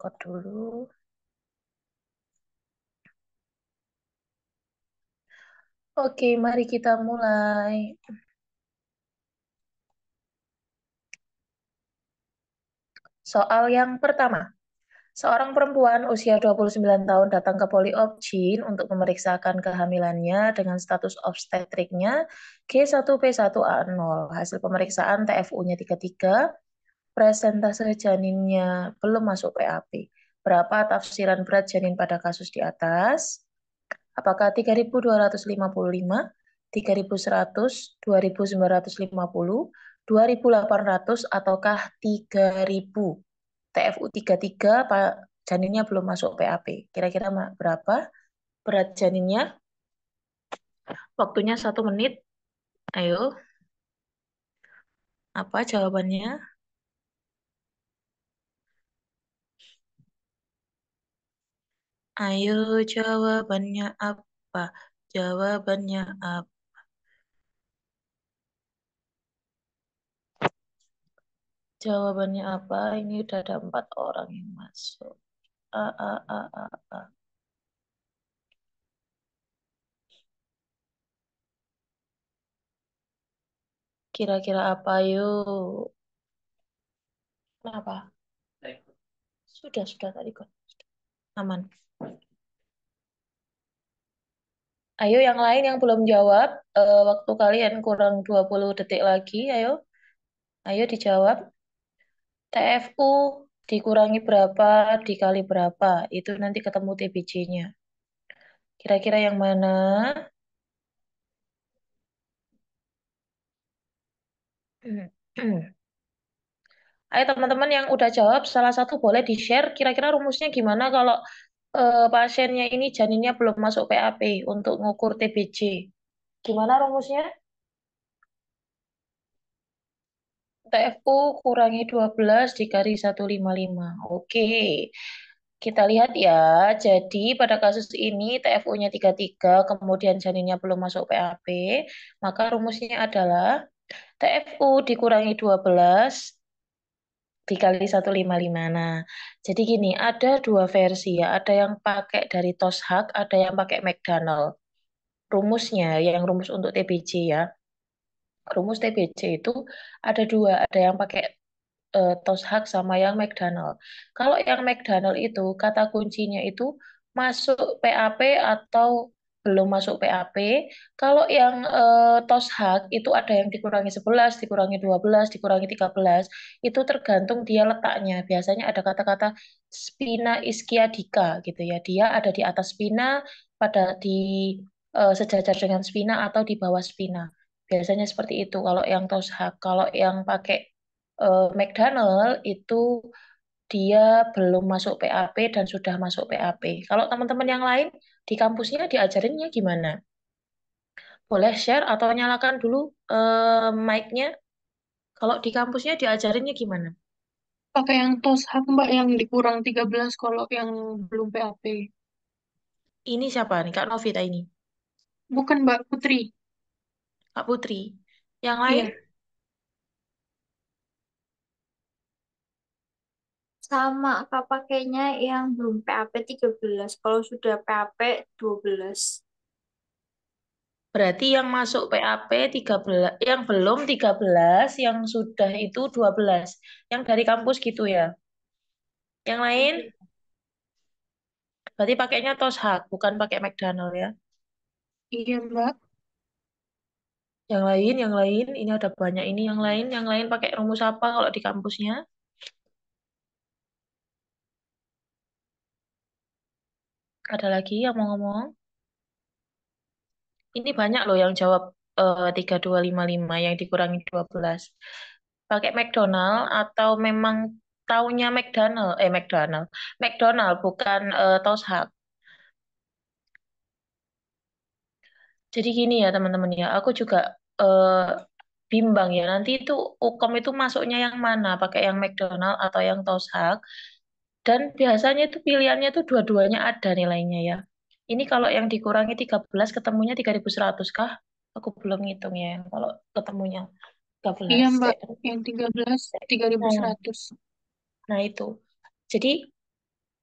record dulu. Oke, mari kita mulai. Soal yang pertama. Seorang perempuan usia 29 tahun datang ke Poliopjin untuk memeriksakan kehamilannya dengan status obstetriknya G1P1A0. Hasil pemeriksaan TFU-nya 33, presentase janinnya belum masuk PAP. Berapa tafsiran berat janin pada kasus di atas? Apakah 3.255, 3.100, 2.950, 2.800, ataukah 3.000? TFU 33, Pak, janinnya belum masuk PAP. Kira-kira berapa berat janinnya? Waktunya 1 menit. Ayo, apa jawabannya? Ayo, jawabannya apa? Jawabannya apa? Jawabannya apa? Ini udah ada 4 orang yang masuk. A, A, A, A, A. Kira-kira apa, yuk? Kenapa? Sudah tadi kok. Aman. Ayo yang lain yang belum jawab, waktu kalian kurang 20 detik lagi, ayo. Ayo dijawab. TFU dikurangi berapa dikali berapa? Itu nanti ketemu TBC-nya. Kira-kira yang mana? Ayo teman-teman yang udah jawab, salah satu boleh di-share. Kira-kira rumusnya gimana kalau pasiennya ini janinnya belum masuk PAP untuk ngukur TBC? Gimana rumusnya? TFU kurangi 12 dikali 155. Oke. Kita lihat ya. Jadi pada kasus ini TFU-nya 33, kemudian janinnya belum masuk PAP, maka rumusnya adalah TFU dikurangi 12 dikali 155. Nah, jadi gini, ada dua versi ya. Ada yang pakai dari Toshak, ada yang pakai McDonald. Rumusnya, yang rumus untuk TBC ya. Rumus TBC itu ada dua, ada yang pakai Toshak sama yang McDonald. Kalau yang McDonald itu kata kuncinya itu masuk PAP atau belum masuk PAP. Kalau yang Toshak itu ada yang dikurangi 11, dikurangi 12, dikurangi 13. Itu tergantung dia letaknya. Biasanya ada kata-kata spina ischiadica gitu ya. Dia ada di atas spina, pada di sejajar dengan spina atau di bawah spina. Biasanya seperti itu kalau yang Toshak. Kalau yang pakai McDonald itu dia belum masuk PAP dan sudah masuk PAP. Kalau teman-teman yang lain di kampusnya diajarinnya gimana? Boleh share atau nyalakan dulu mic-nya. Kalau di kampusnya diajarinnya gimana? Pakai yang toshak Mbak yang dikurang 13 kalau yang belum PAP. Ini siapa nih? Kak Novita ini. Bukan Mbak Putri. Kak Putri. Yang lain? Iya. Sama Kak pakainya yang belum PAP 13. Kalau sudah PAP 12. Berarti yang masuk PAP 13, yang belum 13, yang sudah itu 12. Yang dari kampus gitu ya. Yang lain? Iya. Berarti pakainya Toshak, bukan pakai McDonald ya. Iya Mbak. Yang lain, ini ada banyak ini yang lain pakai rumus apa kalau di kampusnya? Ada lagi yang mau ngomong? Ini banyak loh yang jawab 3255 yang dikurangi 12. Pakai McDonald atau memang taunya McDonald bukan Toast Hut. Jadi gini ya teman-teman ya, aku juga eh, bimbang ya. Nanti itu Ukom itu masuknya yang mana? Pakai yang McDonald atau yang Toast Hut? Dan biasanya itu pilihannya tuh dua-duanya ada nilainya ya. Ini kalau yang dikurangi 13 ketemunya 3.100 kah? Aku belum ngitung ya kalau ketemunya Iya 13. Mbak. Yang 13, Nah, 3.100. nah itu. Jadi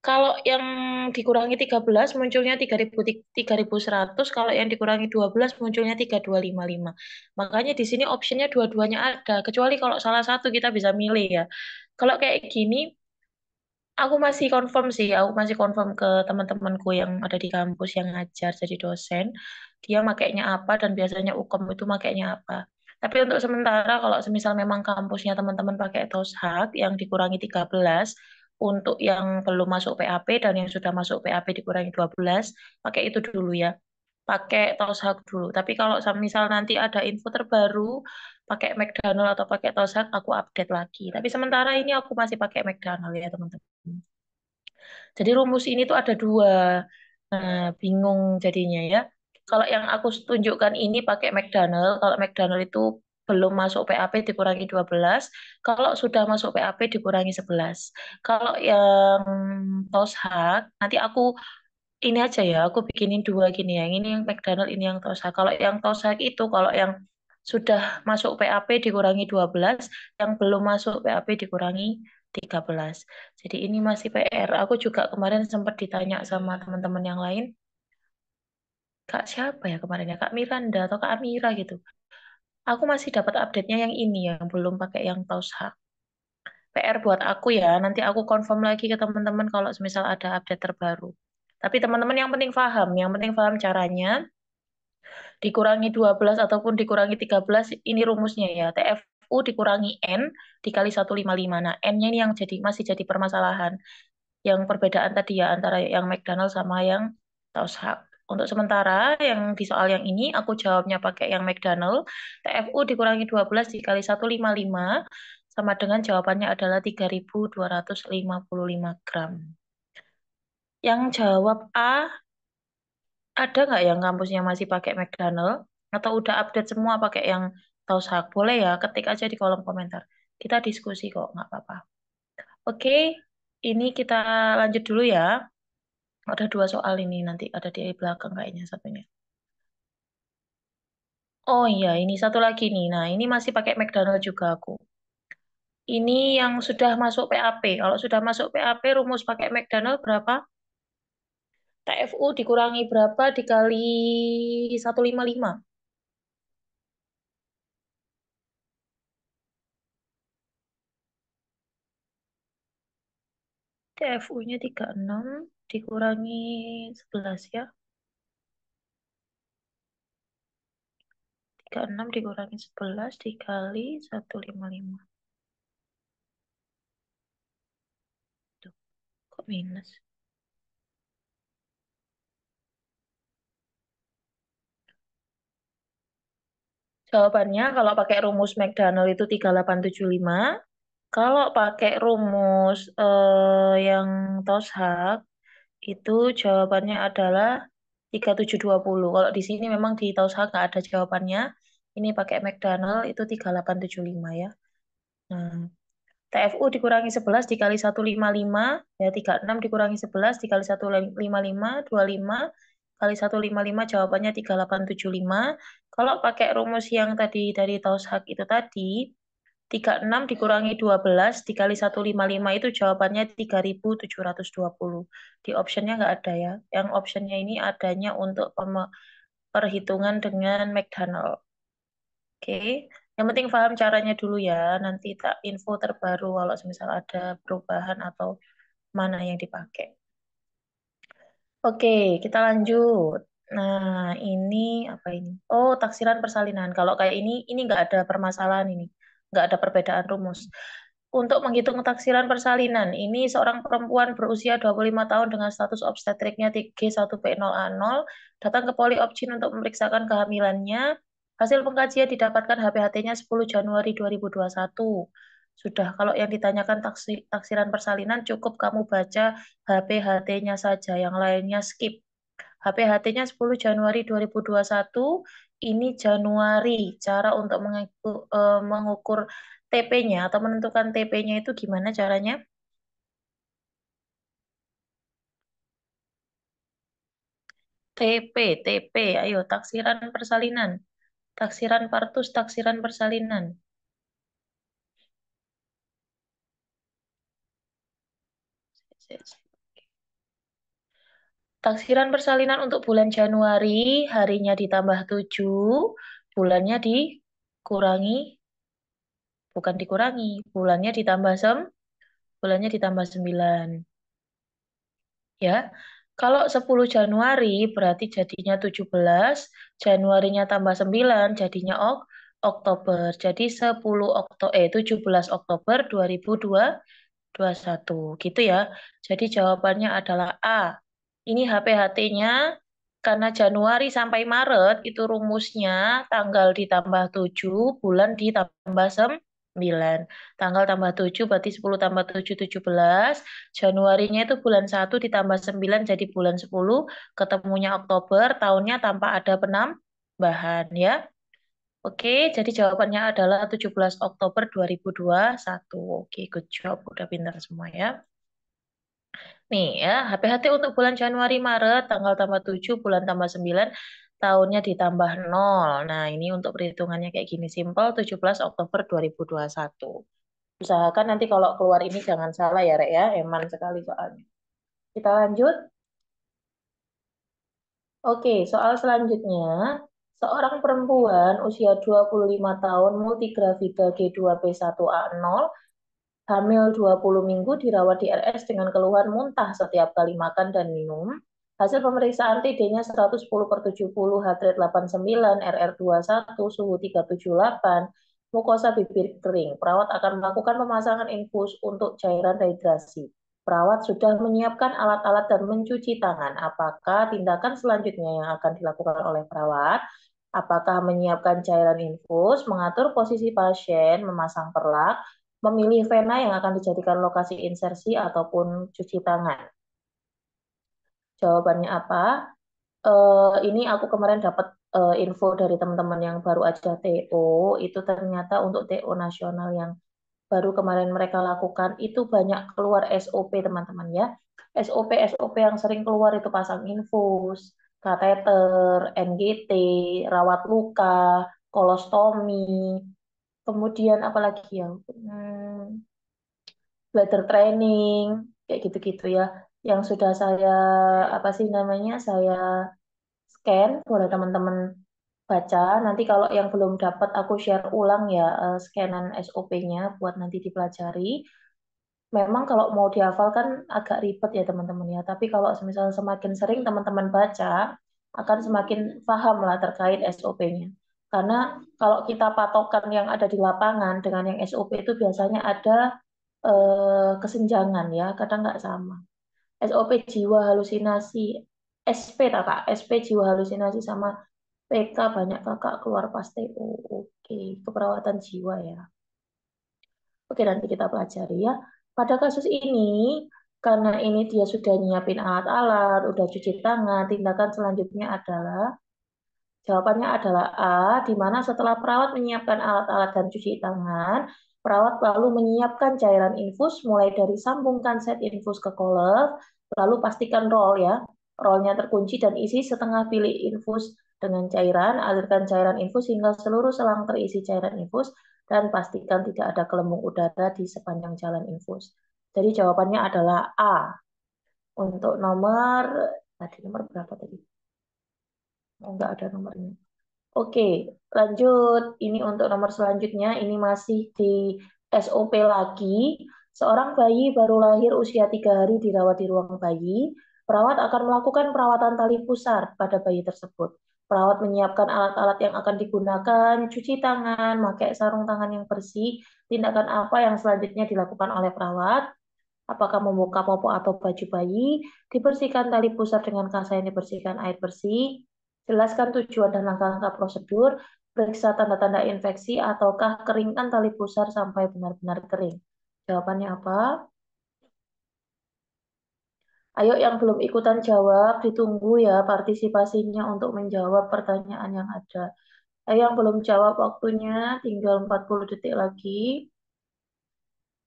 Kalau yang dikurangi 13 munculnya 3.100, kalau yang dikurangi 12 munculnya 3.255. Makanya di sini optionnya dua-duanya ada, kecuali kalau salah satu kita bisa milih ya. Kalau kayak gini, aku masih confirm ke teman-temanku yang ada di kampus yang ngajar jadi dosen, dia makainya apa dan biasanya UKOM itu makainya apa. Tapi untuk sementara kalau semisal memang kampusnya teman-teman pakai Toshak yang dikurangi 13 untuk yang belum masuk PAP dan yang sudah masuk PAP dikurangi 12, pakai itu dulu ya. Pakai Toshak dulu. Tapi kalau misal nanti ada info terbaru, pakai McDonald atau pakai Toshak, aku update lagi. Tapi sementara ini aku masih pakai McDonald ya teman-teman. Jadi rumus ini tuh ada dua. Nah, bingung jadinya ya. Kalau yang aku tunjukkan ini pakai McDonald, kalau McDonald itu belum masuk PAP dikurangi 12, kalau sudah masuk PAP dikurangi 11. Kalau yang Toshak, nanti aku ini aja ya, aku bikinin dua gini ya. Ini yang McDonald, ini yang Toshak. Kalau yang Toshak itu, kalau yang sudah masuk PAP dikurangi 12, yang belum masuk PAP dikurangi 13. Jadi ini masih PR. Aku juga kemarin sempat ditanya sama teman-teman yang lain, Kak siapa ya kemarin ya, Kak Miranda atau Kak Amira gitu. Aku masih dapat update-nya yang ini, yang belum pakai yang Toshak. PR buat aku ya, nanti aku confirm lagi ke teman-teman kalau misal ada update terbaru. Tapi teman-teman yang penting paham caranya, dikurangi 12 ataupun dikurangi 13 ini rumusnya ya. TFU dikurangi N dikali 155. Nah, N-nya ini yang masih jadi permasalahan. Yang perbedaan tadi ya antara yang McDonald sama yang Toshak. Untuk sementara yang di soal yang ini aku jawabnya pakai yang McDonald. TFU dikurangi 12 dikali 155 sama dengan jawabannya adalah 3.255 gram. Yang jawab A, ada nggak yang kampusnya masih pakai McDonald? Atau udah update semua pakai yang Taushak? Boleh ya, ketik aja di kolom komentar. Kita diskusi kok, nggak apa-apa. Oke, ini kita lanjut dulu ya. Ada dua soal ini, nanti ada di belakang kayaknya satunya. Oh iya, ini satu lagi nih. Nah, ini masih pakai McDonald juga aku. Ini yang sudah masuk PAP. Kalau sudah masuk PAP, rumus pakai McDonald berapa? TFU dikurangi berapa dikali 155? TFU-nya 36 dikurangi 11 ya. 36 dikurangi 11 dikali 155. Tuh, kok minus? Jawabannya kalau pakai rumus McDonald itu 3875. Kalau pakai rumus yang Toshak itu jawabannya adalah 3720. Kalau di sini memang di Toshak nggak ada jawabannya. Ini pakai McDonald itu 3875 ya. Nah, TFU dikurangi 11 dikali 155, ya 36 dikurangi 11 dikali 155, 25, kali 155 jawabannya 3875. Kalau pakai rumus yang tadi dari Taushak itu tadi, 36 dikurangi 12 dikali 155 itu jawabannya 3.720. Di optionnya nggak ada ya. Yang optionnya ini adanya untuk perhitungan dengan McDonald. Oke, yang penting paham caranya dulu ya. Nanti tak info terbaru kalau misal ada perubahan atau mana yang dipakai. Oke, kita lanjut. Nah, ini apa ini? Oh, taksiran persalinan. Kalau kayak ini nggak ada permasalahan ini. Nggak ada perbedaan rumus. Untuk menghitung taksiran persalinan, ini seorang perempuan berusia 25 tahun dengan status obstetriknya G1B0A0 datang ke Poli Opjin untuk memeriksakan kehamilannya. Hasil pengkajian didapatkan HPHT-nya 10 Januari 2021. Sudah, kalau yang ditanyakan taksiran persalinan cukup kamu baca HPHT-nya saja, yang lainnya skip. HPHT-nya 10 Januari 2021, ini Januari. Cara untuk mengukur TP-nya atau menentukan TP-nya itu gimana caranya? TP, TP, ayo taksiran persalinan. Taksiran partus, taksiran persalinan. Taksiran persalinan untuk bulan Januari, harinya ditambah 7, bulannya dikurangi, bukan dikurangi, bulannya ditambah 9. Ya. Kalau 10 Januari berarti jadinya 17, Januarinya tambah 9 jadinya Oktober. Jadi 17 Oktober 2021 gitu ya. Jadi jawabannya adalah A. Ini HPHT-nya karena Januari sampai Maret itu rumusnya tanggal ditambah 7, bulan ditambah 9. Tanggal tambah 7 berarti 10 tambah 7, 17. Januarinya itu bulan 1 ditambah 9 jadi bulan 10. Ketemunya Oktober, tahunnya tanpa ada penambahan ya. Oke, jadi jawabannya adalah 17 Oktober 2021. Oke, good job. Udah pintar semua ya. Nih ya, HPHT untuk bulan Januari Maret, tanggal tambah 7, bulan tambah 9, tahunnya ditambah 0. Nah, ini untuk perhitungannya kayak gini. Simple 17 Oktober 2021. Usahakan nanti kalau keluar ini jangan salah ya, Rek ya. Eman sekali soalnya. Kita lanjut. Oke, soal selanjutnya. Seorang perempuan usia 25 tahun multigravida G2P1A0 hamil 20 minggu dirawat di RS dengan keluhan muntah setiap kali makan dan minum. Hasil pemeriksaan TD-nya 110/70, heart rate 89, RR21, suhu 378, mukosa bibir kering. Perawat akan melakukan pemasangan infus untuk cairan dehidrasi. Perawat sudah menyiapkan alat-alat dan mencuci tangan. Apakah tindakan selanjutnya yang akan dilakukan oleh perawat? Apakah menyiapkan cairan infus, mengatur posisi pasien, memasang perlak, memilih vena yang akan dijadikan lokasi insersi ataupun cuci tangan? Jawabannya apa? Ini aku kemarin dapat info dari teman-teman yang baru aja TO, itu ternyata untuk TO nasional yang baru kemarin mereka lakukan itu banyak keluar SOP teman-teman ya. SOP yang sering keluar itu pasang infus, kateter, NGT, rawat luka, kolostomi, kemudian apalagi ya, bladder training, kayak gitu-gitu ya. Yang sudah saya, apa sih namanya, saya scan, boleh teman-teman baca. Nanti kalau yang belum dapat, aku share ulang ya, scanan SOP-nya buat nanti dipelajari. Memang kalau mau dihafal kan agak ribet ya teman-teman ya. Tapi kalau misalnya semakin sering teman-teman baca, akan semakin paham lah terkait SOP-nya. Karena kalau kita patokan yang ada di lapangan dengan yang SOP itu biasanya ada kesenjangan ya, kadang nggak sama. SOP jiwa halusinasi, SP tak Kak? SP jiwa halusinasi sama PK banyak kakak keluar pas TU. Oke, keperawatan jiwa ya. Oke, nanti kita pelajari ya. Pada kasus ini, karena ini dia sudah nyiapin alat-alat, udah cuci tangan, tindakan selanjutnya adalah, jawabannya adalah A, di mana setelah perawat menyiapkan alat-alat dan cuci tangan, perawat lalu menyiapkan cairan infus, mulai dari sambungkan set infus ke kolek, lalu pastikan roll ya, rollnya terkunci dan isi setengah bilik infus dengan cairan, alirkan cairan infus hingga seluruh selang terisi cairan infus, dan pastikan tidak ada gelembung udara di sepanjang jalan infus. Jadi jawabannya adalah A. Untuk nomor berapa tadi? Oh, enggak ada nomornya. Oke, lanjut. Ini untuk nomor selanjutnya. Ini masih di SOP lagi. Seorang bayi baru lahir usia 3 hari dirawat di ruang bayi. Perawat akan melakukan perawatan tali pusar pada bayi tersebut. Perawat menyiapkan alat-alat yang akan digunakan, cuci tangan, pakai sarung tangan yang bersih. Tindakan apa yang selanjutnya dilakukan oleh perawat? Apakah membuka popok atau baju bayi? Dibersihkan tali pusar dengan kasa yang dibersihkan air bersih. Jelaskan tujuan dan langkah-langkah prosedur. Periksa tanda-tanda infeksi ataukah keringkan tali pusar sampai benar-benar kering. Jawabannya apa? Ayo yang belum ikutan jawab, ditunggu ya partisipasinya untuk menjawab pertanyaan yang ada. Ayo yang belum jawab waktunya, tinggal 40 detik lagi.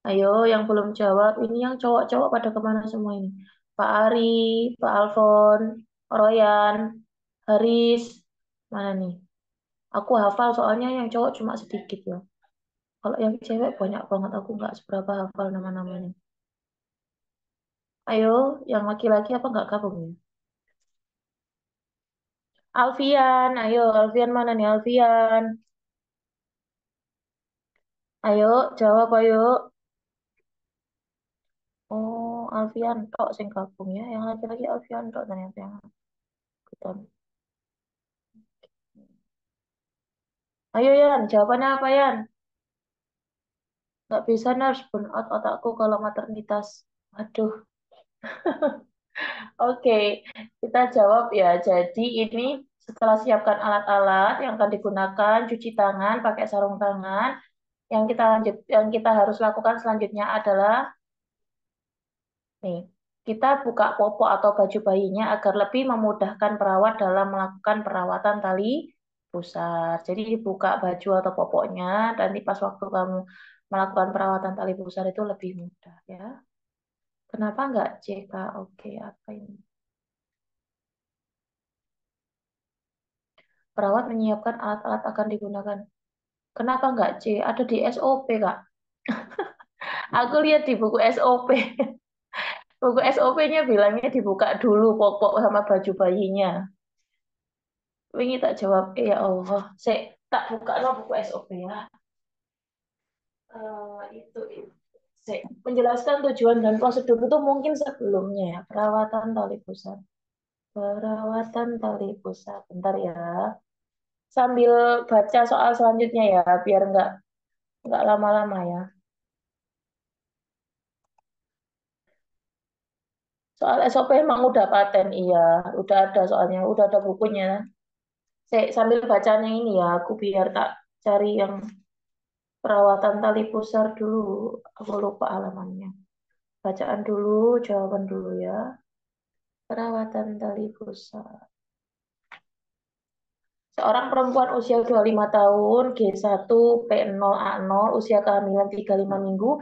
Ayo, yang belum jawab, ini yang cowok-cowok pada kemana semua ini? Pak Ari, Pak Alfon, Royan, Haris, mana nih? Aku hafal soalnya yang cowok cuma sedikit ya. Kalau yang cewek banyak banget, aku nggak seberapa hafal nama-namanya. Ayo, yang laki-laki apa nggak gabung ya? Alfian, ayo Alfian mana nih Alfian? Ayo jawab ayo. Oh, Alfian tok sing gabung ya. Yang laki-laki Alfian tok ternyata yang ikutan. Ayo Yan, jawabannya apa Yan? Nggak bisa nurse burn out otakku kalau maternitas. Aduh. Oke, kita jawab ya. Jadi ini setelah siapkan alat-alat yang akan digunakan, cuci tangan, pakai sarung tangan. Yang kita harus lakukan selanjutnya adalah nih, kita buka popok atau baju bayinya agar lebih memudahkan perawat dalam melakukan perawatan tali pusar. Jadi dibuka baju atau popoknya, dan pas waktu kamu melakukan perawatan tali pusar itu lebih mudah ya. Kenapa nggak CK? Oke, apa ini? Perawat menyiapkan alat-alat akan digunakan. Kenapa nggak C? Ada di SOP, Kak. Aku lihat di buku SOP. Buku SOP-nya bilangnya dibuka dulu popok sama baju bayinya. Wingi tak jawab, ya Allah. Saya tak buka no buku SOP ya. Itu. Menjelaskan tujuan dan prosedur itu mungkin sebelumnya ya. Perawatan tali pusar. Perawatan tali pusar. Bentar ya. Sambil baca soal selanjutnya ya, biar nggak lama-lama ya. Soal SOP emang udah paten, iya. Udah ada soalnya, udah ada bukunya. Saya sambil bacanya ini ya, aku biar tak cari yang perawatan tali pusar dulu. Aku lupa halamannya. Bacaan dulu, jawaban dulu ya. Perawatan tali pusar. Seorang perempuan usia 25 tahun, G1, P0A0, usia kehamilan 35 minggu,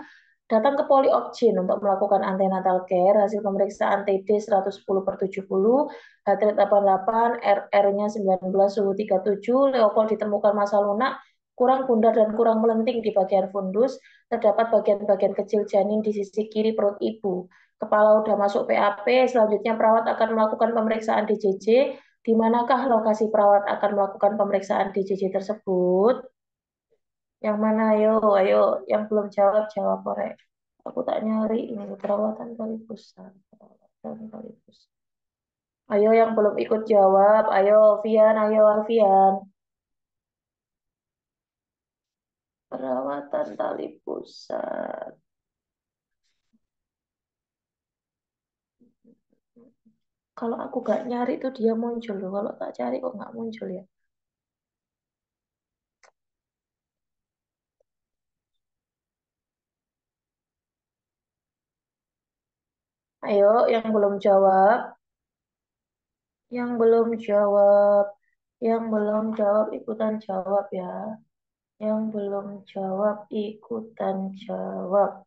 datang ke Poli Opjin untuk melakukan antenatal care. Hasil pemeriksaan TD 110/70, heart rate 88, RR-nya 19, suhu 37, Leopold ditemukan massa lunak, kurang bundar dan kurang melenting di bagian fundus, terdapat bagian-bagian kecil janin di sisi kiri perut ibu. Kepala udah masuk PAP, selanjutnya perawat akan melakukan pemeriksaan DJJ. Di manakah lokasi perawat akan melakukan pemeriksaan DJJ tersebut? Yang mana? Ayo, ayo. Yang belum jawab, jawab korek. Aku tak nyari ini perawatan tali pusar. Perawatan tali pusar. Ayo yang belum ikut jawab. Ayo, Alfian. Ayo, Alfian. Perawatan tali pusar. Kalau aku gak nyari tuh dia muncul loh. Kalau tak cari kok nggak muncul ya. Ayo, yang belum jawab. Yang belum jawab. Yang belum jawab ikutan jawab ya. Yang belum jawab ikutan jawab.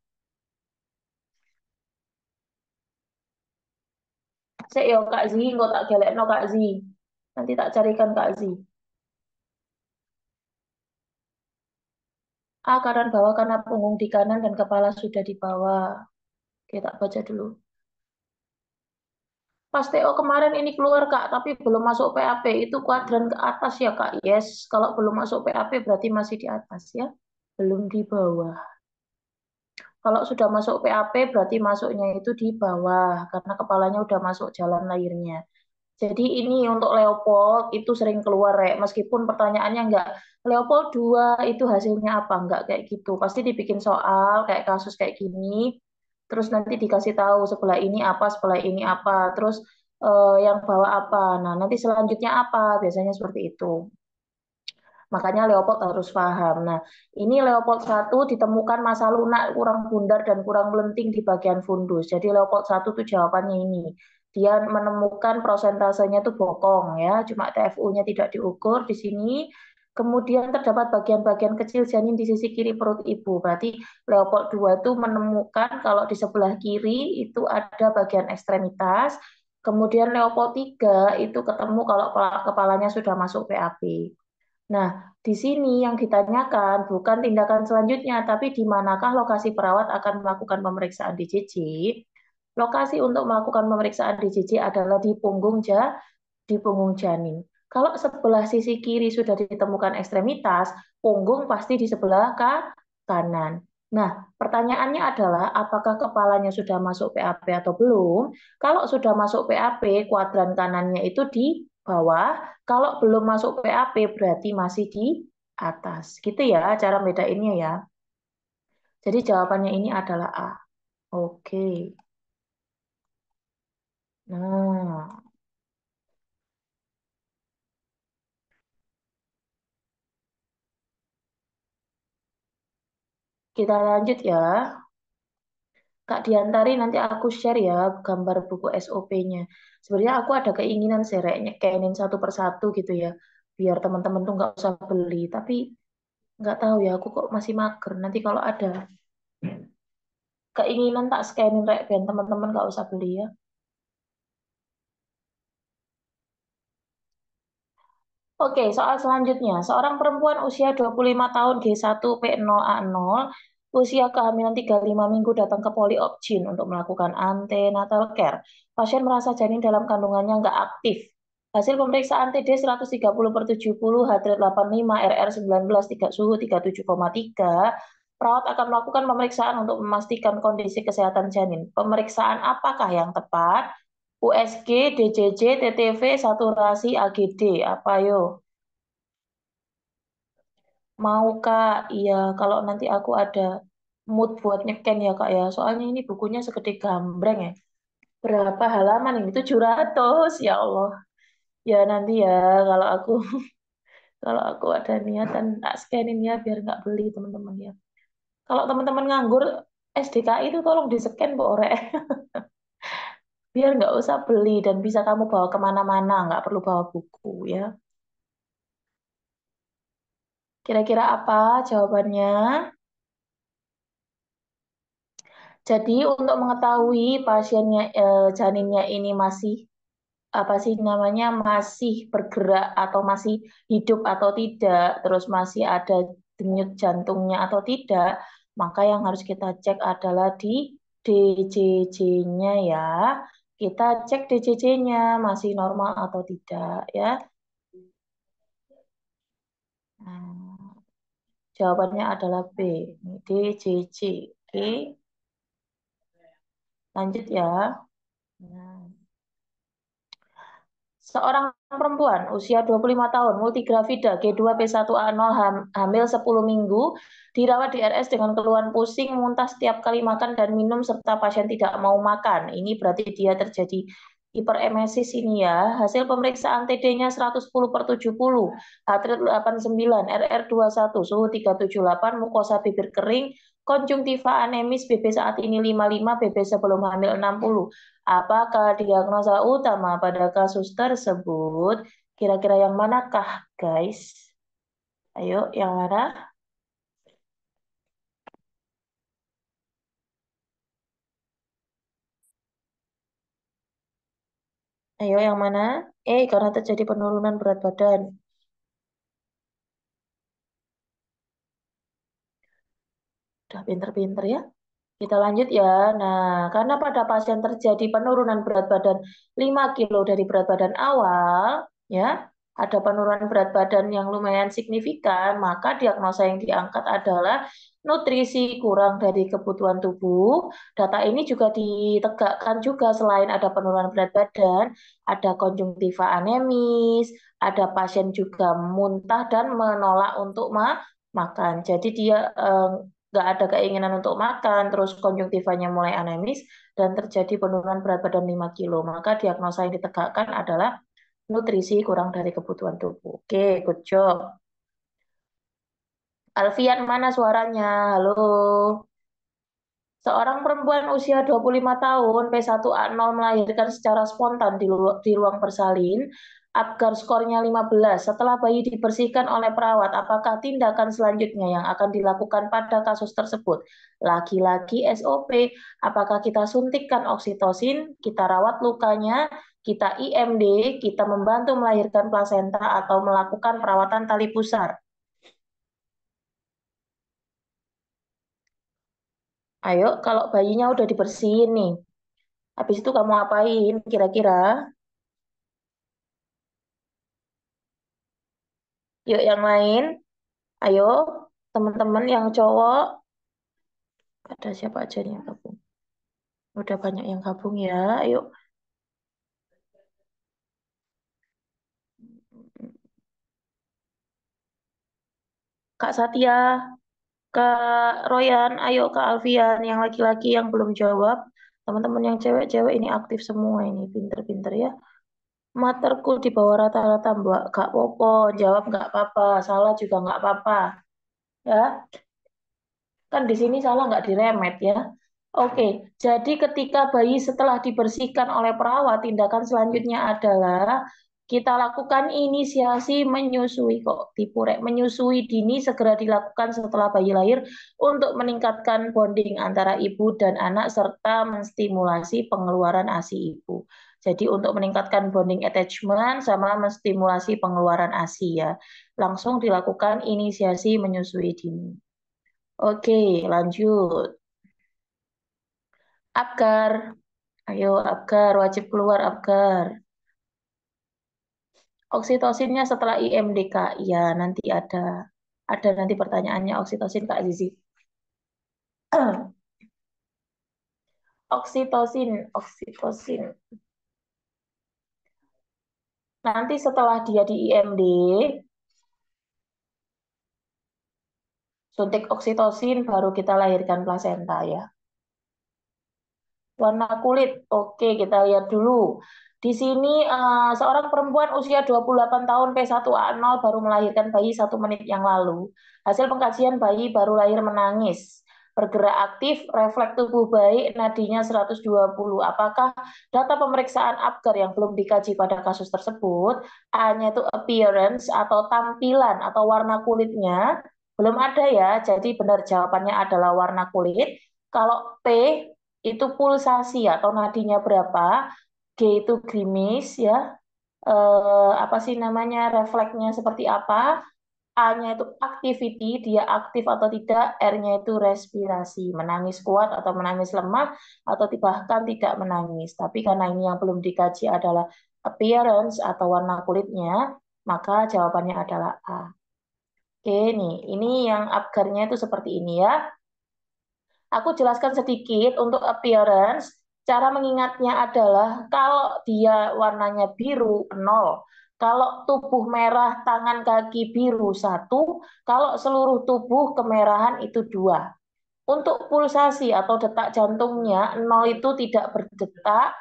Sik yo Kak Zi, engko tak gelekno Kak Zi. Nanti tak carikan Kak Zi. A. Kanan bawah karena punggung di kanan dan kepala sudah di bawah. Oke, tak baca dulu. Pas TO kemarin ini keluar Kak, tapi belum masuk PAP. Itu kuadran ke atas ya Kak. Yes, kalau belum masuk PAP berarti masih di atas ya. Belum di bawah. Kalau sudah masuk PAP berarti masuknya itu di bawah karena kepalanya udah masuk jalan lahirnya. Jadi ini untuk Leopold itu sering keluar ya, meskipun pertanyaannya enggak Leopold 2 itu hasilnya apa, enggak kayak gitu. Pasti dibikin soal kayak kasus kayak gini, terus nanti dikasih tahu sebelah ini apa, sebelah ini apa, terus yang bawah apa. Nah, nanti selanjutnya apa, biasanya seperti itu. Makanya Leopold harus paham. Nah, ini Leopold 1 ditemukan massa lunak kurang bundar dan kurang melenting di bagian fundus. Jadi Leopold 1 tuh jawabannya ini. Dia menemukan prosentasenya itu bokong ya, cuma TFU-nya tidak diukur di sini. Kemudian terdapat bagian-bagian kecil janin di sisi kiri perut ibu. Berarti Leopold 2 itu menemukan kalau di sebelah kiri itu ada bagian ekstremitas. Kemudian Leopold 3 itu ketemu kalau kepalanya sudah masuk PAP. Nah, di sini yang ditanyakan bukan tindakan selanjutnya, tapi di manakah lokasi perawat akan melakukan pemeriksaan DJJ. Lokasi untuk melakukan pemeriksaan DJJ adalah di punggung janin. Kalau sebelah sisi kiri sudah ditemukan ekstremitas, punggung pasti di sebelah kanan. Nah, pertanyaannya adalah apakah kepalanya sudah masuk PAP atau belum? Kalau sudah masuk PAP, kuadran kanannya itu di bawah. Kalau belum masuk PAP, berarti masih di atas. Gitu ya cara bedainnya ya. Jadi jawabannya ini adalah A. Oke. Nah, kita lanjut ya. Kak Diantari nanti aku share ya gambar buku SOP-nya. Sebenarnya aku ada keinginan sih Rek, nyekenin satu persatu gitu ya. Biar teman-teman tuh nggak usah beli. Tapi nggak tahu ya, aku kok masih mager. Nanti kalau ada keinginan tak scanin Rek, biar teman-teman nggak usah beli ya. Oke, soal selanjutnya. Seorang perempuan usia 25 tahun G1P0A0, usia kehamilan 35 minggu datang ke Poliopjin untuk melakukan antenatal care. Pasien merasa janin dalam kandungannya nggak aktif. Hasil pemeriksaan TD 130/70, H-rate 85, RR 19, suhu 37,3. Perawat akan melakukan pemeriksaan untuk memastikan kondisi kesehatan janin. Pemeriksaan apakah yang tepat? USG, DJJ, TTV, saturasi, AGD. Apa yo? Mau Kak, iya kalau nanti aku ada mood buat nyeken ya Kak ya. Soalnya ini bukunya segede gambreng ya. Berapa halaman ini? 700 ya Allah. Ya nanti ya kalau aku kalau aku ada niatan tak scanin ya biar nggak beli teman-teman ya. Kalau teman-teman nganggur SDKI itu tolong di-scan Bu Ore. Biar nggak usah beli dan bisa kamu bawa kemana-mana, nggak perlu bawa buku ya. Kira-kira apa jawabannya? Jadi untuk mengetahui pasiennya janinnya ini masih apa sih namanya masih bergerak atau masih hidup atau tidak, terus masih ada denyut jantungnya atau tidak, maka yang harus kita cek adalah di DJJ-nya ya. Kita cek DJJ-nya masih normal atau tidak ya. Nah, jawabannya adalah B, DJJ. Oke, lanjut ya. Nah. Seorang perempuan usia 25 tahun, multigravida, G2P1A0, hamil 10 minggu, dirawat di RS dengan keluhan pusing, muntah setiap kali makan dan minum, serta pasien tidak mau makan. Ini berarti dia terjadi hiperemesis ini ya. Hasil pemeriksaan TD-nya 110/70, H-rate 89, RR21, suhu 378, mukosa bibir kering, konjungtiva anemis, BB saat ini 55, BB sebelum hamil 60. Apakah diagnosa utama pada kasus tersebut? Kira-kira yang manakah, guys? Ayo, yang mana? Ayo, yang mana? Karena terjadi penurunan berat badan. Udah pinter-pinter ya. Kita lanjut ya. Nah, karena pada pasien terjadi penurunan berat badan 5 kilo dari berat badan awal, ya, ada penurunan berat badan yang lumayan signifikan, maka diagnosa yang diangkat adalah nutrisi kurang dari kebutuhan tubuh. Data ini juga ditegakkan juga selain ada penurunan berat badan, ada konjungtiva anemis, ada pasien juga muntah dan menolak untuk makan. Jadi dia nggak ada keinginan untuk makan, terus konjungtivanya mulai anemis, dan terjadi penurunan berat badan 5 kilo. Maka diagnosa yang ditegakkan adalah nutrisi kurang dari kebutuhan tubuh. Oke, good job. Alfian, mana suaranya? Halo. Seorang perempuan usia 25 tahun, P1A0 melahirkan secara spontan di ruang bersalin, Apgar skornya 15. Setelah bayi dibersihkan oleh perawat, apakah tindakan selanjutnya yang akan dilakukan pada kasus tersebut? Laki-laki SOP, apakah kita suntikkan oksitosin, kita rawat lukanya, kita IMD, kita membantu melahirkan plasenta, atau melakukan perawatan tali pusar? Ayo, kalau bayinya udah dibersihin nih, habis itu kamu apain kira-kira? Yuk yang lain. Ayo, teman-teman yang cowok. Ada siapa aja nih yang gabung? Udah banyak yang gabung ya. Ayo. Kak Satya, Kak Royan, ayo Kak Alfian, yang laki-laki yang belum jawab. Teman-teman yang cewek-cewek ini aktif semua ini, pinter-pinter ya. Materku di bawah rata-rata Mbak, Kak Popo, jawab nggak apa-apa, salah juga nggak apa-apa. Ya, kan di sini salah nggak diremet ya. Oke, jadi ketika bayi setelah dibersihkan oleh perawat, tindakan selanjutnya adalah kita lakukan inisiasi menyusui kok dipurek menyusui dini segera dilakukan setelah bayi lahir untuk meningkatkan bonding antara ibu dan anak serta menstimulasi pengeluaran ASI ibu. Jadi untuk meningkatkan bonding attachment sama menstimulasi pengeluaran ASI ya. Langsung dilakukan inisiasi menyusui dini. Oke, lanjut. Apgar. Ayo, Apgar. Wajib keluar, Apgar. Oksitosinnya setelah IMDK. Ya, nanti ada. Ada nanti pertanyaannya oksitosin, Kak Zizi. Oksitosin, oksitosin. Nanti setelah dia di IMD, suntik oksitosin, baru kita lahirkan plasenta ya. Warna kulit, oke kita lihat dulu. Di sini seorang perempuan usia 28 tahun P1A0 baru melahirkan bayi 1 menit yang lalu. Hasil pengkajian bayi baru lahir menangis. Bergerak aktif, refleks tubuh baik, nadinya 120. Apakah data pemeriksaan Apgar yang belum dikaji pada kasus tersebut, hanya itu appearance atau tampilan atau warna kulitnya? Belum ada ya, jadi benar jawabannya adalah warna kulit. Kalau P itu pulsasi atau nadinya berapa, G itu grimis ya, apa sih namanya refleksnya seperti apa, A-nya itu activity, dia aktif atau tidak, R-nya itu respirasi, menangis kuat atau menangis lemah, atau bahkan tidak menangis. Tapi karena ini yang belum dikaji adalah appearance atau warna kulitnya, maka jawabannya adalah A. Oke nih, ini yang Apgarnya itu seperti ini ya. Aku jelaskan sedikit untuk appearance. Cara mengingatnya adalah kalau dia warnanya biru 0, kalau tubuh merah tangan kaki biru 1, kalau seluruh tubuh kemerahan itu 2. Untuk pulsasi atau detak jantungnya 0 itu tidak berdetak,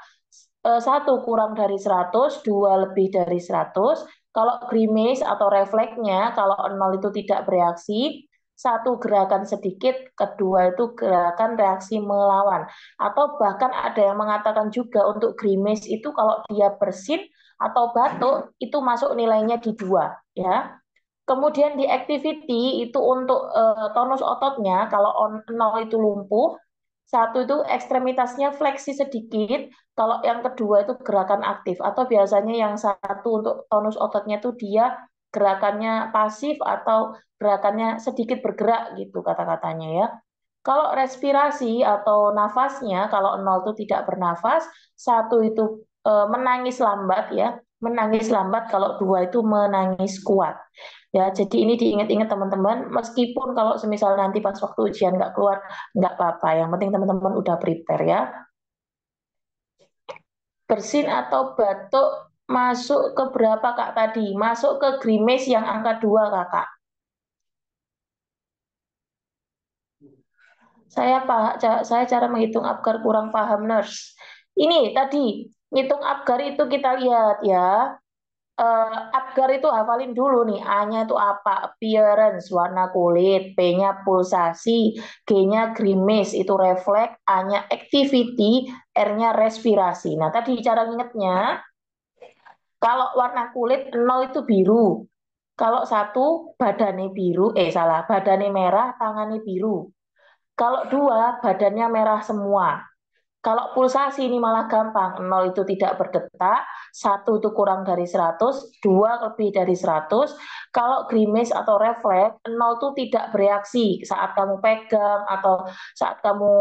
1 kurang dari 100, 2 lebih dari 100. Kalau grimace atau refleksnya, kalau 0 itu tidak bereaksi, 1 gerakan sedikit, kedua itu gerakan reaksi melawan. Atau bahkan ada yang mengatakan juga untuk grimace itu kalau dia bersin atau batuk itu masuk nilainya di 2 ya. Kemudian di activity itu untuk tonus ototnya, kalau 0 itu lumpuh, 1 itu ekstremitasnya fleksi sedikit, kalau yang kedua itu gerakan aktif, atau biasanya yang 1 untuk tonus ototnya itu dia gerakannya pasif atau gerakannya sedikit bergerak gitu kata-katanya ya. Kalau respirasi atau nafasnya, kalau 0 itu tidak bernafas, 1 itu menangis lambat ya, menangis lambat, kalau 2 itu menangis kuat. Ya, jadi ini diingat-ingat teman-teman, meskipun kalau semisal nanti pas waktu ujian nggak keluar, nggak apa-apa. Yang penting teman-teman udah prepare ya. Bersin atau batuk masuk ke berapa Kak tadi? Masuk ke grimace yang angka 2 Kakak. Saya cara menghitung Apgar kurang paham nurse. Ini tadi, ngitung Apgar itu kita lihat ya. Apgar itu hafalin dulu nih, A-nya itu apa? Appearance, warna kulit, P-nya pulsasi, G-nya grimace, itu refleks, A-nya activity, R-nya respirasi. Nah, tadi cara ingetnya, kalau warna kulit 0 itu biru. Kalau 1 badannya biru, salah, badannya merah, tangannya biru. Kalau 2 badannya merah semua. Kalau pulsasi ini malah gampang, 0 itu tidak berdetak, 1 itu kurang dari 100, 2 lebih dari 100. Kalau grimace atau refleks, 0 itu tidak bereaksi saat kamu pegang atau saat kamu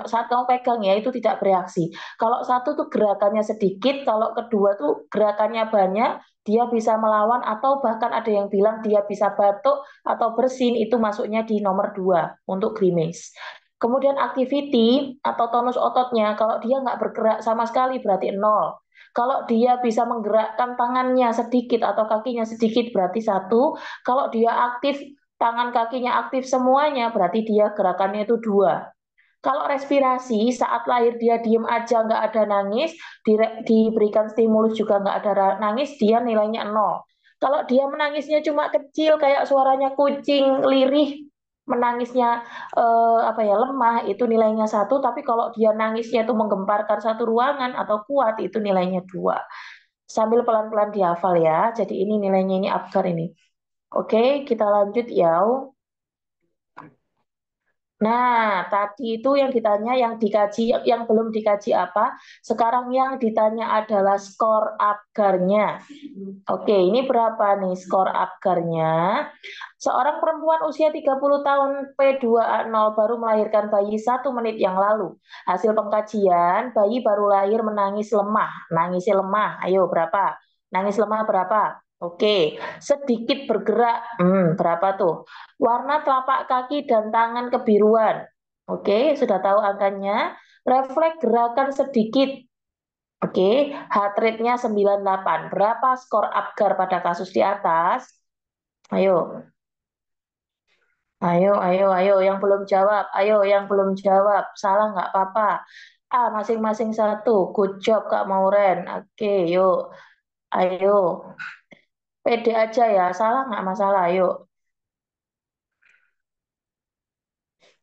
saat kamu pegang ya itu tidak bereaksi. Kalau 1 tuh gerakannya sedikit, kalau kedua tuh gerakannya banyak, dia bisa melawan atau bahkan ada yang bilang dia bisa batuk atau bersin, itu masuknya di nomor 2 untuk grimace. Kemudian activity atau tonus ototnya, kalau dia nggak bergerak sama sekali berarti 0. Kalau dia bisa menggerakkan tangannya sedikit atau kakinya sedikit berarti 1. Kalau dia aktif, tangan kakinya aktif semuanya berarti dia gerakannya itu 2. Kalau respirasi, saat lahir dia diem aja nggak ada nangis, diberikan stimulus juga nggak ada nangis, dia nilainya 0. Kalau dia menangisnya cuma kecil kayak suaranya kucing lirih, menangisnya apa ya lemah, itu nilainya 1. Tapi kalau dia nangisnya itu menggemparkan satu ruangan atau kuat, itu nilainya 2. Sambil pelan-pelan dihafal ya. Jadi ini nilainya ini Apgar ini. Oke, kita lanjut ya. Nah, tadi itu yang ditanya, yang dikaji, yang belum dikaji apa? Sekarang yang ditanya adalah skor Apgarnya. Oke, ini berapa nih skor Apgarnya? Seorang perempuan usia 30 tahun P2A0 baru melahirkan bayi 1 menit yang lalu. Hasil pengkajian, bayi baru lahir menangis lemah. Nangisnya lemah, ayo berapa? Nangis lemah berapa? Oke, sedikit bergerak, berapa tuh? Warna telapak kaki dan tangan kebiruan. Oke, sudah tahu angkanya. Refleks gerakan sedikit. Oke, heart rate-nya 98. Berapa skor Apgar pada kasus di atas? Ayo, ayo, yang belum jawab. Ayo, yang belum jawab. Salah nggak apa-apa. Masing-masing 1. Good job, Kak Mauren. Oke, yuk. Ayo. Pede aja ya. Salah nggak masalah. Ayo.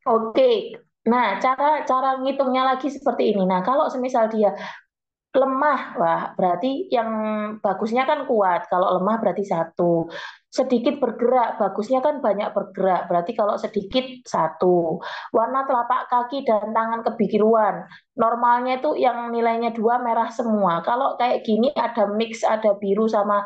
Oke. Nah, cara cara ngitungnya lagi seperti ini. Nah, kalau semisal dia lemah, wah berarti yang bagusnya kan kuat. Kalau lemah berarti 1. Sedikit bergerak, bagusnya kan banyak bergerak. Berarti kalau sedikit 1. Warna telapak kaki dan tangan kebiruan. Normalnya itu yang nilainya 2 merah semua. Kalau kayak gini ada mix, ada biru sama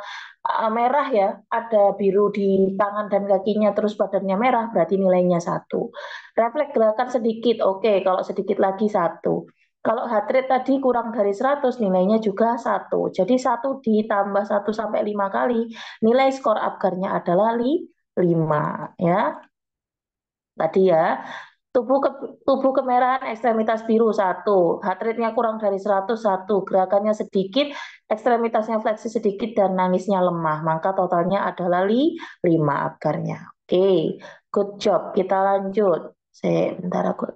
merah ya. Ada biru di tangan dan kakinya terus badannya merah, berarti nilainya 1. Refleks gerakan sedikit, oke. Kalau sedikit lagi 1. Kalau heart rate tadi kurang dari 100, nilainya juga 1. Jadi 1 ditambah 1 sampai 5 kali, nilai skor Apgarnya adalah 5. Ya, tadi ya. Tubuh kemerahan, ekstremitas biru 1. Heart rate-nya kurang dari 100, 1. Gerakannya sedikit, ekstremitasnya fleksi sedikit, dan nangisnya lemah. Maka totalnya adalah 5 Apgarnya. Oke, good job. Kita lanjut. Bentar aku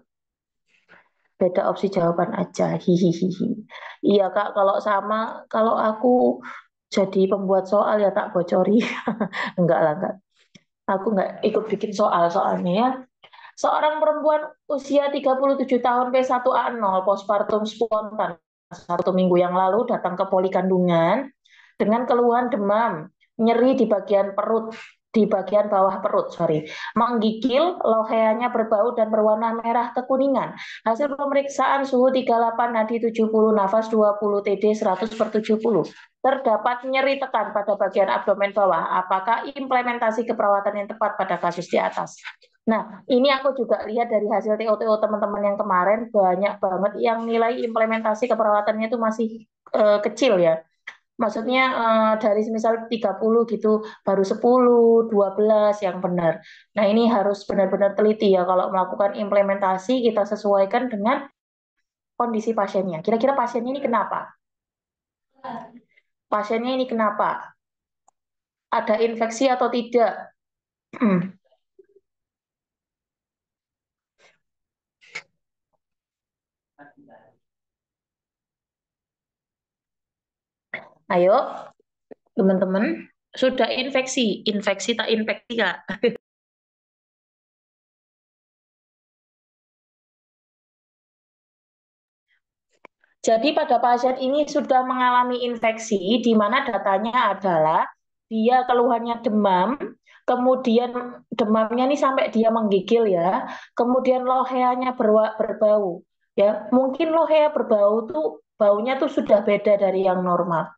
beda opsi jawaban aja. Hihihi. Iya Kak, kalau sama, kalau aku jadi pembuat soal ya tak bocori. Enggak lah, enggak. Aku enggak ikut bikin soal soalnya ya. Seorang perempuan usia 37 tahun P1A0 postpartum spontan 1 minggu yang lalu datang ke poli kandungan dengan keluhan demam, nyeri di bagian perut, di bagian bawah perut, menggigil, loheanya berbau dan berwarna merah kekuningan. Hasil pemeriksaan suhu 38, nadi 70, nafas 20, TD 100/70. Terdapat nyeri tekan pada bagian abdomen bawah. Apakah implementasi keperawatan yang tepat pada kasus di atas? Nah, ini aku juga lihat dari hasil TO-TO teman-teman yang kemarin, banyak banget yang nilai implementasi keperawatannya itu masih kecil ya. Maksudnya dari misal 30 gitu, baru 10, 12 yang benar. Nah, ini harus benar-benar teliti ya. Kalau melakukan implementasi, kita sesuaikan dengan kondisi pasiennya. Kira-kira pasiennya ini kenapa? Pasiennya ini kenapa? Ada infeksi atau tidak? Ayo, teman-teman. Sudah infeksi. Infeksi tak infeksi, Kak. Jadi pada pasien ini sudah mengalami infeksi, di mana datanya adalah dia keluhannya demam, kemudian demamnya ini sampai dia menggigil ya, kemudian loheanya berbau. Ya, mungkin lohea berbau tuh baunya tuh sudah beda dari yang normal.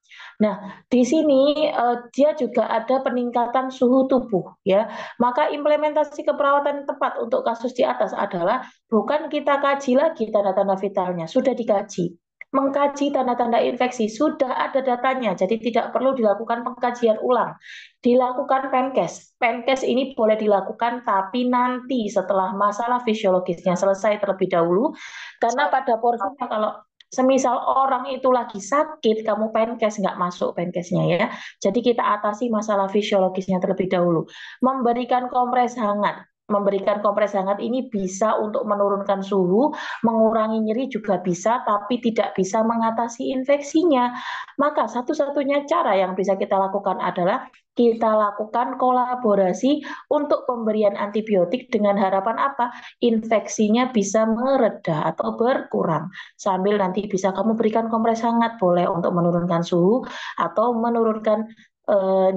Nah, di sini dia juga ada peningkatan suhu tubuh ya. Maka implementasi keperawatan yang tepat untuk kasus di atas adalah bukan kita kaji lagi tanda-tanda vitalnya, sudah dikaji. Mengkaji tanda-tanda infeksi sudah ada datanya, jadi tidak perlu dilakukan pengkajian ulang. Dilakukan Penkes. Penkes ini boleh dilakukan tapi nanti setelah masalah fisiologisnya selesai terlebih dahulu, karena pada porsinya kalau semisal orang itu lagi sakit, kamu Penkes nggak masuk Penkesnya ya. Jadi kita atasi masalah fisiologisnya terlebih dahulu. Memberikan kompres hangat. Memberikan kompres hangat ini bisa untuk menurunkan suhu, mengurangi nyeri juga bisa, tapi tidak bisa mengatasi infeksinya. Maka satu-satunya cara yang bisa kita lakukan adalah kita lakukan kolaborasi untuk pemberian antibiotik dengan harapan apa? Infeksinya bisa mereda atau berkurang. Sambil nanti bisa kamu berikan kompres hangat, boleh untuk menurunkan suhu atau menurunkan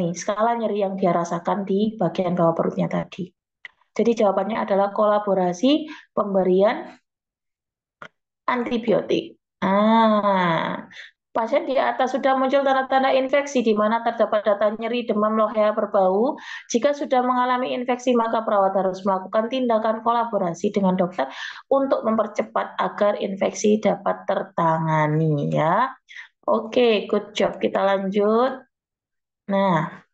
nih skala nyeri yang dia rasakan di bagian bawah perutnya tadi. Jadi jawabannya adalah kolaborasi pemberian antibiotik. Pasien di atas sudah muncul tanda-tanda infeksi di mana terdapat data nyeri, demam, lohea berbau. Jika sudah mengalami infeksi, maka perawat harus melakukan tindakan kolaborasi dengan dokter untuk mempercepat agar infeksi dapat tertangani ya. Oke, good job. Kita lanjut. Nah,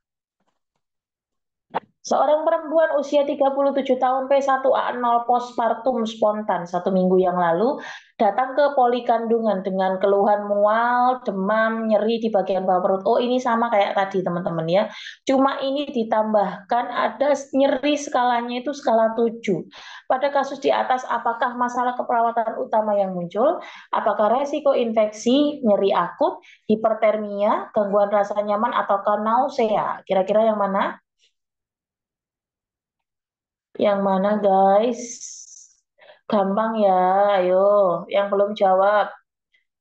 seorang perempuan usia 37 tahun P1A0 postpartum spontan 1 minggu yang lalu datang ke poli kandungan dengan keluhan mual, demam, nyeri di bagian bawah perut. Oh, ini sama kayak tadi teman-teman ya. Cuma ini ditambahkan ada nyeri skalanya itu skala 7. Pada kasus di atas, apakah masalah keperawatan utama yang muncul? Apakah resiko infeksi, nyeri akut, hipertermia, gangguan rasa nyaman, ataukah nausea? Kira-kira yang mana? Yang mana guys? Gampang ya, ayo. Yang belum jawab,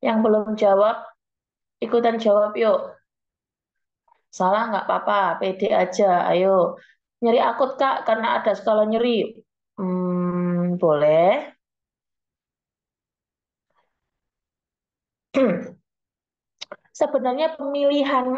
yang belum jawab, ikutan jawab yuk. Salah nggak apa-apa, pede aja, ayo. Nyeri akut Kak, karena ada skala nyeri. Boleh. Sebenarnya pemilihan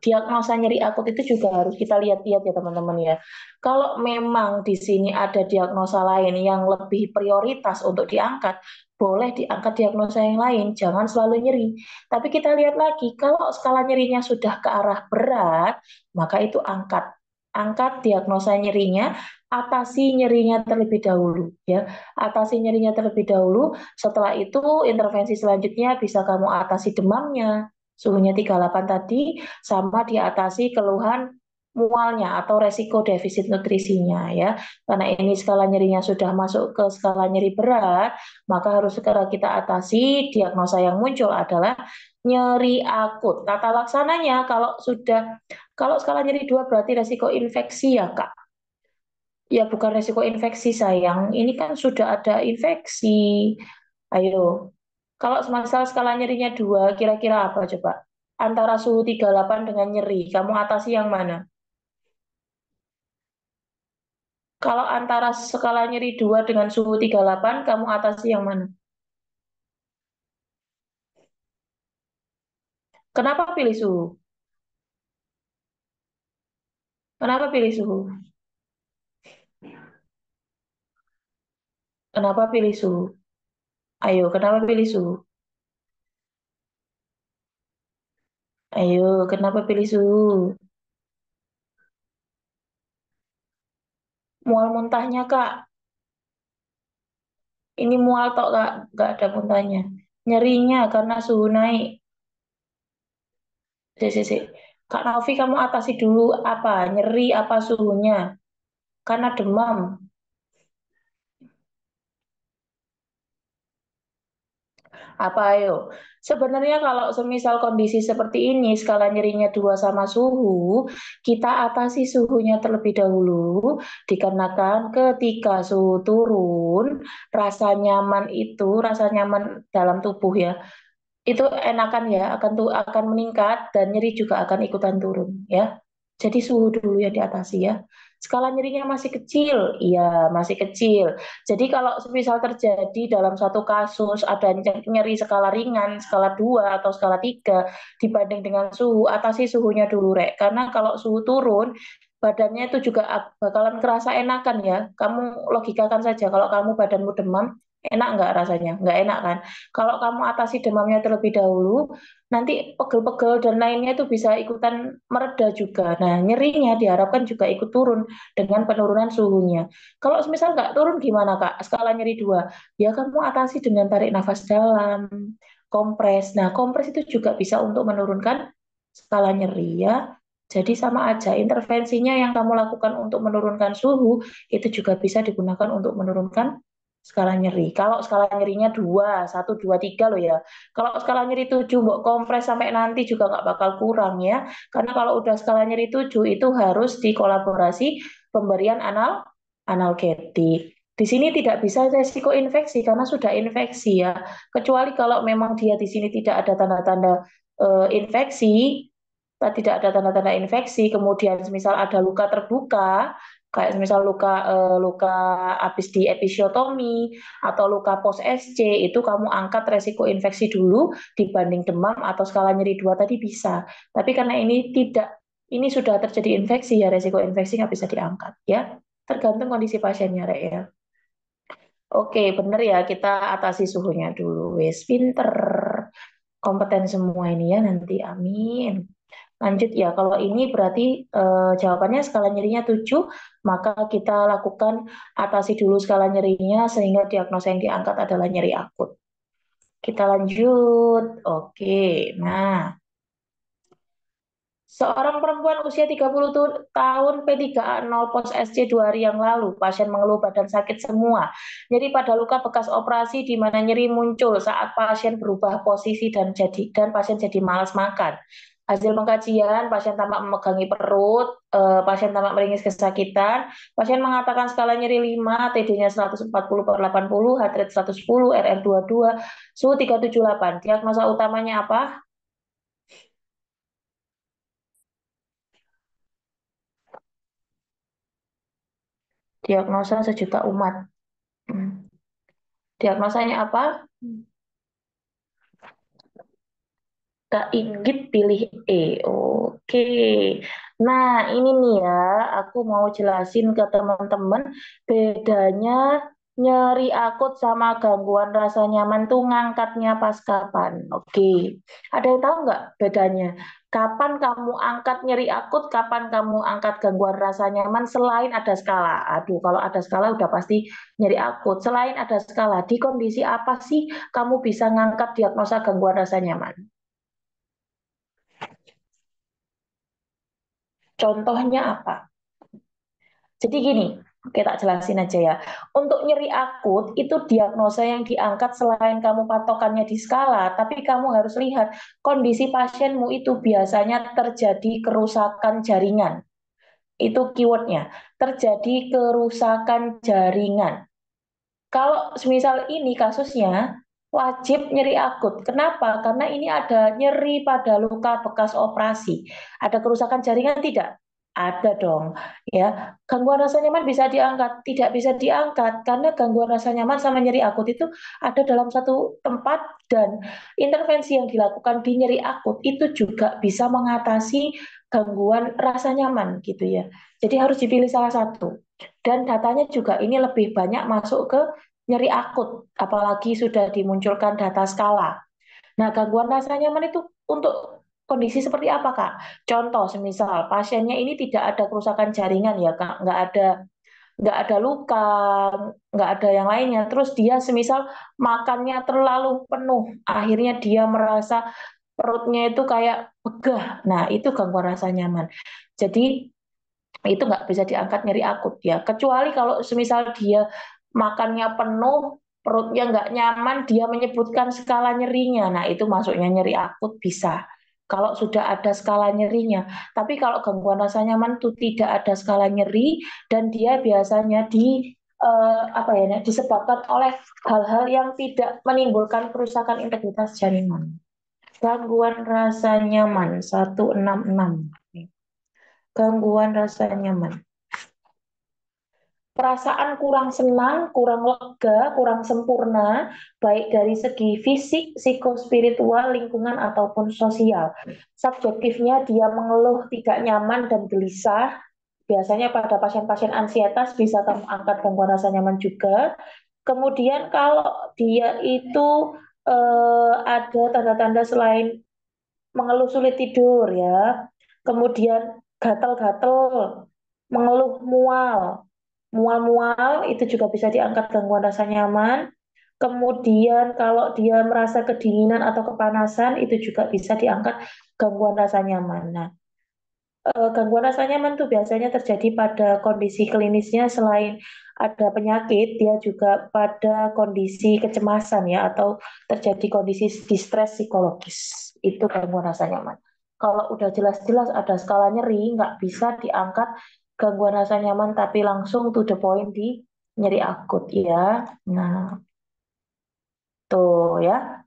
diagnosa nyeri akut itu juga harus kita lihat-lihat ya teman-teman ya. Kalau memang di sini ada diagnosa lain yang lebih prioritas untuk diangkat, boleh diangkat diagnosa yang lain, jangan selalu nyeri. Tapi kita lihat lagi, kalau skala nyerinya sudah ke arah berat, maka itu angkat. Angkat diagnosa nyerinya, atasi nyerinya terlebih dahulu ya. Atasi nyerinya terlebih dahulu, setelah itu intervensi selanjutnya bisa kamu atasi demamnya, suhunya 38 tadi, sama diatasi keluhan mualnya atau resiko defisit nutrisinya ya. Karena ini skala nyerinya sudah masuk ke skala nyeri berat, maka harus segera kita atasi. Diagnosa yang muncul adalah nyeri akut. Tata laksananya kalau skala nyeri 2 berarti resiko infeksi ya Kak. Ya bukan resiko infeksi sayang, ini kan sudah ada infeksi. Ayo, kalau masalah skala nyerinya 2, kira-kira apa coba? Antara suhu 38 dengan nyeri, kamu atasi yang mana? Kalau antara skala nyeri 2 dengan suhu 38, kamu atasi yang mana? Kenapa pilih suhu? Kenapa pilih suhu? Kenapa pilih suhu? Ayo, kenapa pilih suhu? Ayo, kenapa pilih suhu? Mual muntahnya, Kak. Ini mual tok, Kak. Nggak ada muntahnya. Nyerinya karena suhu naik. Si. Kak Novi, kamu atasi dulu apa? Nyeri apa suhunya? Karena demam. Apa ayo? Sebenarnya kalau semisal kondisi seperti ini, skala nyerinya 2 sama suhu, kita atasi suhunya terlebih dahulu, dikarenakan ketika suhu turun, rasa nyaman dalam tubuh ya, itu enakan ya, akan meningkat dan nyeri juga akan ikutan turun ya. Jadi suhu dulu yang diatasi ya. Skala nyerinya masih kecil, iya masih kecil. Jadi kalau misal terjadi dalam satu kasus ada nyeri skala ringan, skala 2 atau skala 3 dibanding dengan suhu, atasi suhunya dulu Rek. Karena kalau suhu turun, badannya itu juga bakalan kerasa enakan ya. Kamu logikakan saja kalau kamu badanmu demam, enak nggak rasanya? Nggak enak kan? Kalau kamu atasi demamnya terlebih dahulu, nanti pegel-pegel dan lainnya itu bisa ikutan mereda juga. Nah, nyerinya diharapkan juga ikut turun dengan penurunan suhunya. Kalau misal nggak turun gimana Kak? Skala nyeri 2, ya kamu atasi dengan tarik nafas dalam, kompres. Nah, kompres itu juga bisa untuk menurunkan skala nyeri ya. Jadi sama aja, intervensinya yang kamu lakukan untuk menurunkan suhu, itu juga bisa digunakan untuk menurunkan skala nyeri. Kalau skala nyerinya 2, 1, 2, 3 loh ya. Kalau skala nyeri 7 mbok kompres sampai nanti juga nggak bakal kurang ya. Karena kalau udah skala nyeri 7 itu harus dikolaborasi pemberian analgetik. Di sini tidak bisa resiko infeksi karena sudah infeksi ya. Kecuali kalau memang dia di sini tidak ada tanda-tanda infeksi, tidak ada tanda-tanda infeksi, kemudian misal ada luka terbuka, kayak misal luka habis di episiotomi atau luka pos SC, itu kamu angkat resiko infeksi dulu dibanding demam atau skala nyeri 2 tadi bisa. Tapi karena ini sudah terjadi infeksi ya, resiko infeksi nggak bisa diangkat ya. Tergantung kondisi pasiennya, Rek ya. Oke, bener ya, kita atasi suhunya dulu. Wes, pinter. Kompeten semua ini ya nanti, amin. Lanjut ya, kalau ini berarti jawabannya skala nyerinya 7, maka kita lakukan atasi dulu skala nyerinya sehingga diagnosa yang diangkat adalah nyeri akut. Kita lanjut. Oke, nah. Seorang perempuan usia 30 tahun P3A0 pos SC 2 hari yang lalu, pasien mengeluh badan sakit semua. Nyeri pada luka bekas operasi di mana nyeri muncul saat pasien berubah posisi dan pasien jadi malas makan. Hasil pengkajian, pasien tampak memegangi perut, pasien tampak meringis kesakitan, pasien mengatakan skala nyeri 5, TD-nya 140/80, heart rate 110, RR 22, suhu 378. Diagnosa utamanya apa? Diagnosa sejuta umat. Diagnosanya apa? Kak Inggit pilih E. Oke. Nah, ini nih ya, aku mau jelasin ke teman-teman bedanya nyeri akut sama gangguan rasa nyaman tuh ngangkatnya pas kapan. Oke. Ada yang tahu nggak bedanya? Kapan kamu angkat nyeri akut, kapan kamu angkat gangguan rasa nyaman selain ada skala? Aduh, kalau ada skala udah pasti nyeri akut. Selain ada skala, di kondisi apa sih kamu bisa ngangkat diagnosa gangguan rasa nyaman? Contohnya apa? Jadi gini, kita jelasin aja ya. Untuk nyeri akut itu diagnosa yang diangkat selain kamu patokannya di skala, tapi kamu harus lihat kondisi pasienmu itu biasanya terjadi kerusakan jaringan. Itu keywordnya, terjadi kerusakan jaringan. Kalau misal ini kasusnya wajib nyeri akut. Kenapa? Karena ini ada nyeri pada luka bekas operasi. Ada kerusakan jaringan tidak? Ada dong, ya. Gangguan rasa nyaman bisa diangkat, tidak bisa diangkat karena gangguan rasa nyaman sama nyeri akut itu ada dalam satu tempat dan intervensi yang dilakukan di nyeri akut itu juga bisa mengatasi gangguan rasa nyaman gitu ya. Jadi harus dipilih salah satu. Dan datanya juga ini lebih banyak masuk ke nyeri akut, apalagi sudah dimunculkan data skala. Nah, gangguan rasa nyaman itu untuk kondisi seperti apa, Kak? Contoh, semisal pasiennya ini tidak ada kerusakan jaringan ya, Kak, nggak ada luka, nggak ada yang lainnya. Terus dia semisal makannya terlalu penuh, akhirnya dia merasa perutnya itu kayak begah. Nah, itu gangguan rasa nyaman. Jadi itu nggak bisa diangkat nyeri akut ya. Kecuali kalau semisal dia makannya penuh, perutnya nggak nyaman, dia menyebutkan skala nyerinya. Nah, itu masuknya nyeri akut bisa. Kalau sudah ada skala nyerinya. Tapi kalau gangguan rasa nyaman itu tidak ada skala nyeri dan dia biasanya apa ya, disebabkan oleh hal-hal yang tidak menimbulkan kerusakan integritas jaringan. Gangguan rasa nyaman 166. Gangguan rasa nyaman. Perasaan kurang senang, kurang lega, kurang sempurna, baik dari segi fisik, psikospiritual, lingkungan, ataupun sosial. Subjektifnya dia mengeluh tidak nyaman dan gelisah. Biasanya pada pasien-pasien ansietas bisa kamu angkat gangguan rasa nyaman juga. Kemudian kalau dia itu ada tanda-tanda selain mengeluh sulit tidur ya, kemudian gatal-gatal, mengeluh mual, mual-mual itu juga bisa diangkat gangguan rasa nyaman. Kemudian kalau dia merasa kedinginan atau kepanasan itu juga bisa diangkat gangguan rasa nyaman. Nah, gangguan rasa nyaman tuh biasanya terjadi pada kondisi klinisnya selain ada penyakit, dia juga pada kondisi kecemasan ya atau terjadi kondisi distres psikologis. Itu gangguan rasa nyaman. Kalau udah jelas-jelas ada skala nyeri, nggak bisa diangkat gangguan rasa nyaman tapi langsung to the point di nyeri akut ya. Nah, tuh ya.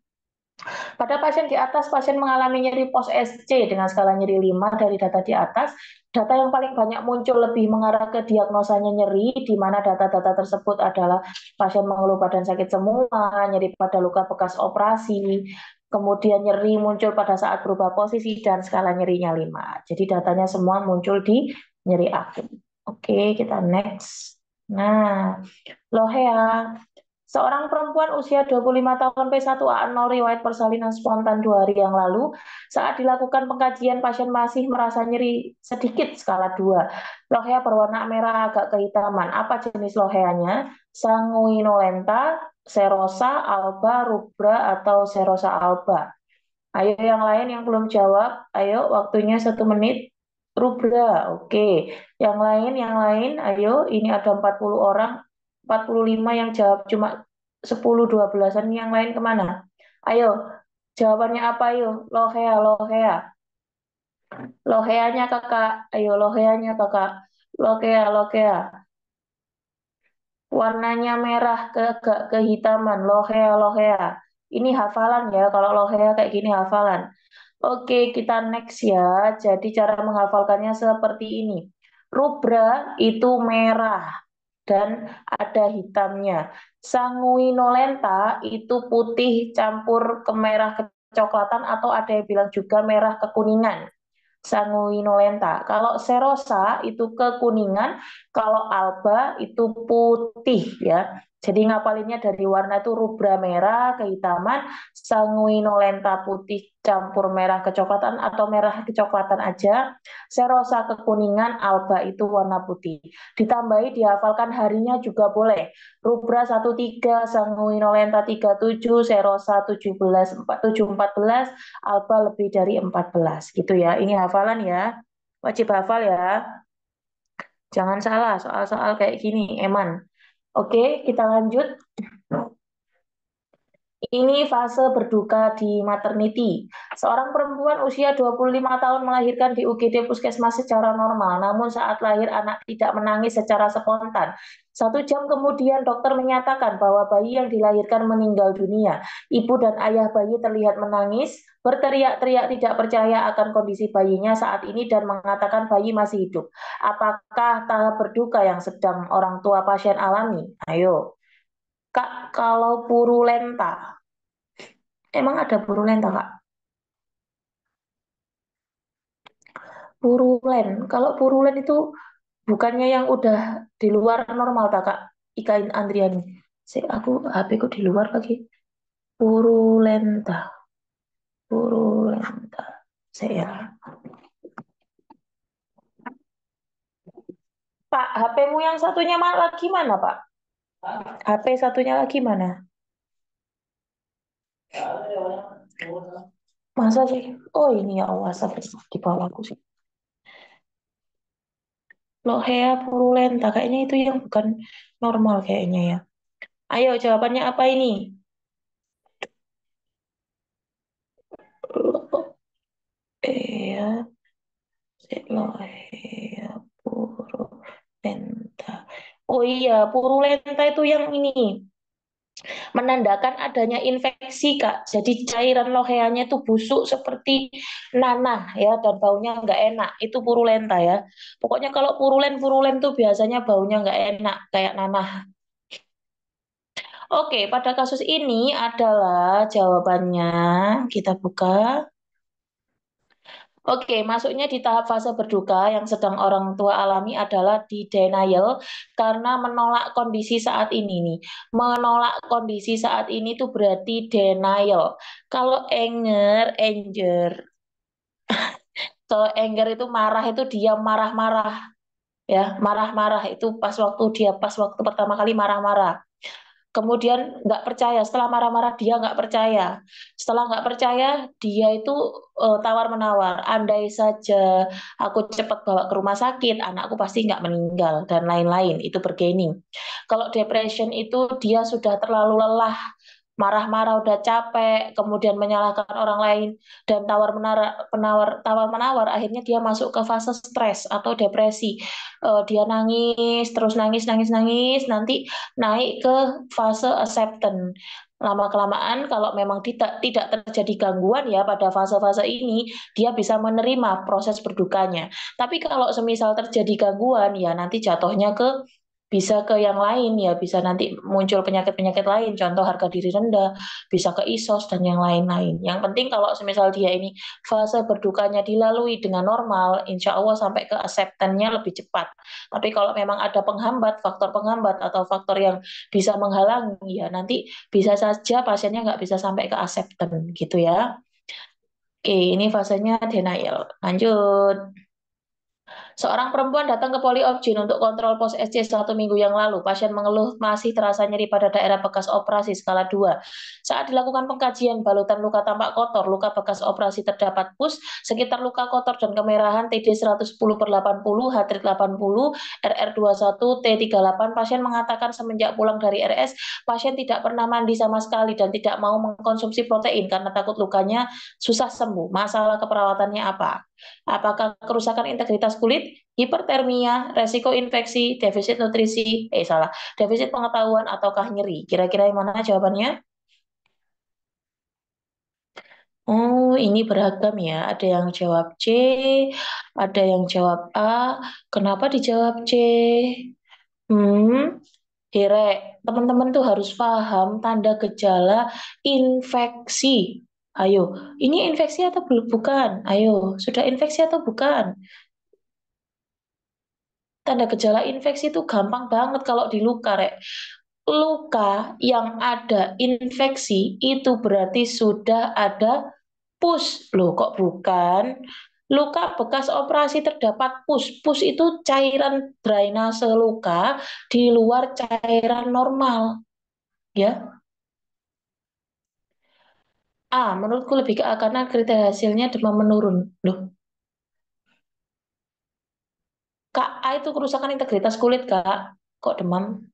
Pada pasien di atas, pasien mengalami nyeri pos SC dengan skala nyeri 5 dari data di atas. Data yang paling banyak muncul lebih mengarah ke diagnosanya nyeri, di mana data-data tersebut adalah pasien mengeluh badan sakit semua, nyeri pada luka bekas operasi, kemudian nyeri muncul pada saat berubah posisi, dan skala nyerinya 5. Jadi datanya semua muncul di nyeri akut. Oke, kita next. Nah, Lohea. Seorang perempuan usia 25 tahun P1A0 riwayat persalinan spontan 2 hari yang lalu. Saat dilakukan pengkajian, pasien masih merasa nyeri sedikit skala 2. Lohea berwarna merah agak kehitaman. Apa jenis loheanya? Sanguinolenta, serosa, alba, rubra, atau serosa alba? Ayo yang lain yang belum jawab. Ayo waktunya 1 menit. Rubra, oke. Yang lain, ayo. Ini ada 40 orang. 45 yang jawab cuma 10-12an, yang lain kemana? Ayo, jawabannya apa ayo? Lohea, lohea. Loheanya kakak, ayo loheanya kakak. Lohea, lohea. Warnanya merah ke kehitaman, lohea, lohea. Ini hafalan ya, kalau lohea kayak gini hafalan. Oke, kita next ya. Jadi cara menghafalkannya seperti ini. Rubra itu merah dan ada hitamnya. Sanguinolenta itu putih campur kemerah kecoklatan atau ada yang bilang juga merah kekuningan. Sanguinolenta. Kalau serosa itu kekuningan, kalau alba itu putih ya. Jadi ngapalinnya dari warna itu rubra merah, kehitaman, sanguinolenta putih campur merah kecoklatan atau merah kecoklatan aja, serosa kekuningan, alba itu warna putih. Ditambahi dihafalkan harinya juga boleh. Rubra 13, sanguinolenta 37, serosa 17, 714, alba lebih dari 14 gitu ya. Ini hafalan ya. Wajib hafal ya. Jangan salah soal-soal kayak gini, Eman. Oke, kita lanjut. Ini fase berduka di maternity. Seorang perempuan usia 25 tahun melahirkan di UGD Puskesmas secara normal, namun saat lahir anak tidak menangis secara spontan. 1 jam kemudian dokter menyatakan bahwa bayi yang dilahirkan meninggal dunia. Ibu dan ayah bayi terlihat menangis, berteriak-teriak tidak percaya akan kondisi bayinya saat ini dan mengatakan bayi masih hidup. Apakah tahap berduka yang sedang orang tua pasien alami? Ayo. Kak, kalau purulenta, emang ada purulenta, Kak? Purulen. Kalau purulen itu bukannya yang udah di luar normal, tak, Kak? Ikain Andriani. Aku HP ku di luar lagi. Purulenta. Purulenta. Saya. Pak, HP-mu yang satunya lagi mana, Pak? HP satunya lagi mana? Masa sih? Oh ini ya Allah, sampai di bawahku sih. Lohea purulenta, kayaknya itu yang bukan normal kayaknya ya. Ayo jawabannya apa ini? Lohea, Lohea purulenta. Oh iya, purulenta itu yang ini menandakan adanya infeksi infeksi, Kak. Jadi cairan loheanya itu busuk seperti nanah ya dan baunya nggak enak. Itu purulenta ya. Pokoknya kalau purulen-purulen tuh biasanya baunya nggak enak kayak nanah. Oke, pada kasus ini adalah jawabannya. Kita buka. Oke, masuknya di tahap fase berduka yang sedang orang tua alami adalah di denial karena menolak kondisi saat ini nih. Menolak kondisi saat ini tuh berarti denial. Kalau anger. Kalau anger itu marah itu dia marah-marah ya, marah-marah itu pas waktu pertama kali marah-marah. Kemudian nggak percaya, setelah marah-marah dia nggak percaya. Setelah nggak percaya, dia itu tawar-menawar. Andai saja aku cepat bawa ke rumah sakit, anakku pasti nggak meninggal, dan lain-lain. Itu bargaining. Kalau depression itu dia sudah terlalu lelah, marah-marah udah capek, kemudian menyalahkan orang lain, dan tawar-menawar, akhirnya dia masuk ke fase stres atau depresi. Dia nangis, terus nangis, nangis, nangis, nanti naik ke fase acceptance. Lama-kelamaan kalau memang tidak terjadi gangguan ya pada fase-fase ini, dia bisa menerima proses berdukanya. Tapi kalau semisal terjadi gangguan, ya nanti jatuhnya bisa ke yang lain ya, bisa nanti muncul penyakit-penyakit lain, contoh harga diri rendah, bisa ke ISOS dan yang lain-lain. Yang penting kalau semisal dia ini fase berdukanya dilalui dengan normal, insya Allah sampai ke acceptance-nya lebih cepat. Tapi kalau memang ada faktor penghambat atau faktor yang bisa menghalangi, ya nanti bisa saja pasiennya nggak bisa sampai ke acceptance gitu ya. Oke, ini fasenya denial. Lanjut. Seorang perempuan datang ke Poliopjin untuk kontrol pos SC 1 minggu yang lalu. Pasien mengeluh masih terasa nyeri pada daerah bekas operasi skala 2. Saat dilakukan pengkajian balutan luka tampak kotor, luka bekas operasi terdapat pus, sekitar luka kotor dan kemerahan TD 110/80, H-trit 80, RR21, T38. Pasien mengatakan semenjak pulang dari RS, pasien tidak pernah mandi sama sekali dan tidak mau mengkonsumsi protein karena takut lukanya susah sembuh. Masalah keperawatannya apa? Apakah kerusakan integritas kulit, hipertermia, resiko infeksi, defisit nutrisi, salah, defisit pengetahuan ataukah nyeri? Kira-kira yang mana jawabannya? Oh, ini beragam ya. Ada yang jawab C, ada yang jawab A. Kenapa dijawab C? Hmm, Hirek, teman-teman tuh harus paham tanda gejala infeksi. Ayo, ini infeksi atau bukan? Ayo, sudah infeksi atau bukan? Tanda gejala infeksi itu gampang banget kalau di luka, Rek. Luka yang ada infeksi itu berarti sudah ada pus. Loh, kok bukan? Luka bekas operasi terdapat pus. Pus itu cairan drainase luka di luar cairan normal, ya. Menurutku lebih ke A karena kriteria hasilnya demam menurun. Loh, Kak, A itu kerusakan integritas kulit, Kak. Kok demam?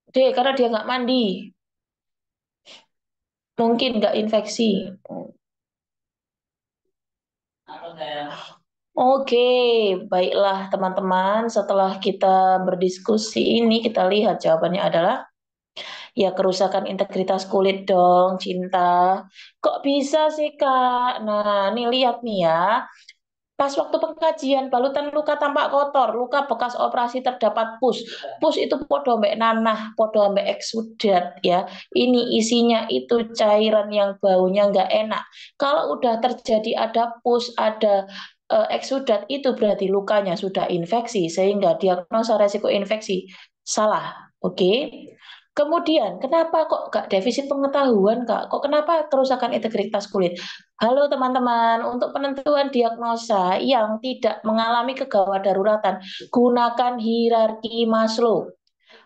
D, karena dia nggak mandi. Mungkin nggak infeksi. Oke, baiklah teman-teman. Setelah kita berdiskusi ini, kita lihat jawabannya adalah ya kerusakan integritas kulit dong, Cinta. Kok bisa sih, Kak? Nah, nih lihat nih ya. Pas waktu pengkajian, balutan luka tampak kotor, luka bekas operasi terdapat pus. Pus itu podo ambek nanah, podo ambek eksudat ya. Ini isinya itu cairan yang baunya nggak enak. Kalau udah terjadi ada pus, ada eksudat, itu berarti lukanya sudah infeksi, sehingga diagnosa resiko infeksi salah. Oke. Kemudian, kenapa kok Kak defisit pengetahuan Kak? Kok kenapa kerusakan integritas kulit? Halo teman-teman, untuk penentuan diagnosa yang tidak mengalami kegawat daruratan, gunakan hierarki Maslow.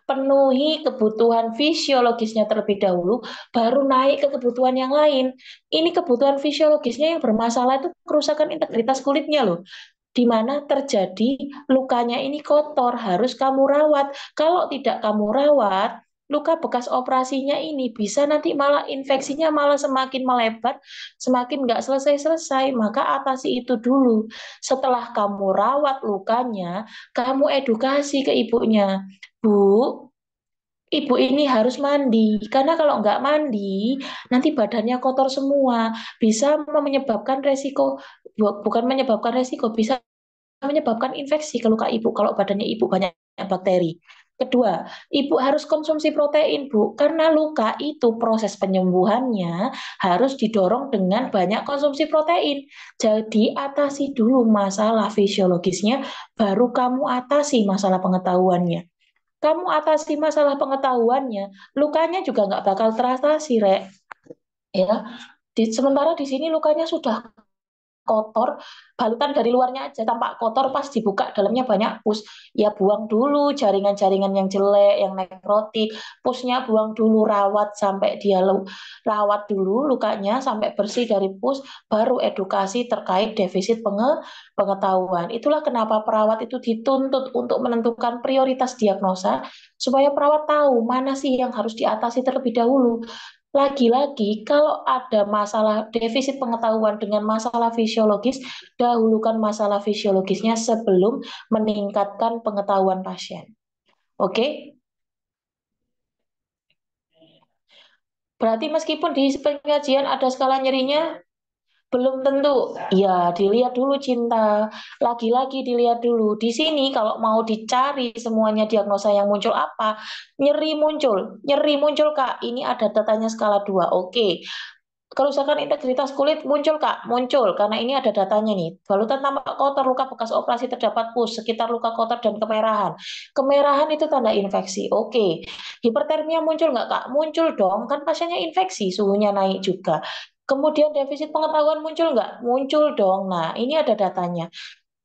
Penuhi kebutuhan fisiologisnya terlebih dahulu, baru naik ke kebutuhan yang lain. Ini kebutuhan fisiologisnya yang bermasalah itu kerusakan integritas kulitnya loh. Di mana terjadi lukanya ini kotor, harus kamu rawat. Kalau tidak kamu rawat, luka bekas operasinya ini bisa nanti malah infeksinya malah semakin melebar, semakin nggak selesai-selesai. Maka atasi itu dulu. Setelah kamu rawat lukanya, kamu edukasi ke ibunya. Bu, ibu ini harus mandi, karena kalau nggak mandi, nanti badannya kotor semua, bisa menyebabkan resiko, bukan menyebabkan resiko, bisa menyebabkan infeksi ke luka ibu kalau badannya ibu banyak bakteri. Kedua, ibu harus konsumsi protein, Bu, karena luka itu proses penyembuhannya harus didorong dengan banyak konsumsi protein. Jadi, atasi dulu masalah fisiologisnya, baru kamu atasi masalah pengetahuannya. Kamu atasi masalah pengetahuannya, lukanya juga nggak bakal teratasi, Rek. Ya, sementara di sini lukanya sudah kotor, balutan dari luarnya aja tampak kotor, pas dibuka dalamnya banyak pus. Ya buang dulu jaringan-jaringan yang jelek, yang nekrotik, pusnya buang dulu, rawat sampai dia rawat dulu lukanya sampai bersih dari pus, baru edukasi terkait defisit pengetahuan. Itulah kenapa perawat itu dituntut untuk menentukan prioritas diagnosa supaya perawat tahu mana sih yang harus diatasi terlebih dahulu. Lagi-lagi, kalau ada masalah defisit pengetahuan dengan masalah fisiologis, dahulukan masalah fisiologisnya sebelum meningkatkan pengetahuan pasien. Oke? Berarti meskipun di pengajian ada skala nyerinya, belum tentu. Ya, dilihat dulu cinta. Lagi-lagi dilihat dulu. Di sini kalau mau dicari semuanya diagnosa yang muncul apa? Nyeri muncul. Nyeri muncul, Kak. Ini ada datanya skala 2. Oke. Kerusakan integritas kulit muncul, Kak, muncul karena ini ada datanya nih. Balutan tampak kotor, luka bekas operasi terdapat pus, sekitar luka kotor dan kemerahan. Kemerahan itu tanda infeksi. Oke. Hipertermia muncul nggak, Kak? Muncul dong, kan pasiennya infeksi, suhunya naik juga. Kemudian defisit pengetahuan muncul nggak? Muncul dong. Nah, ini ada datanya.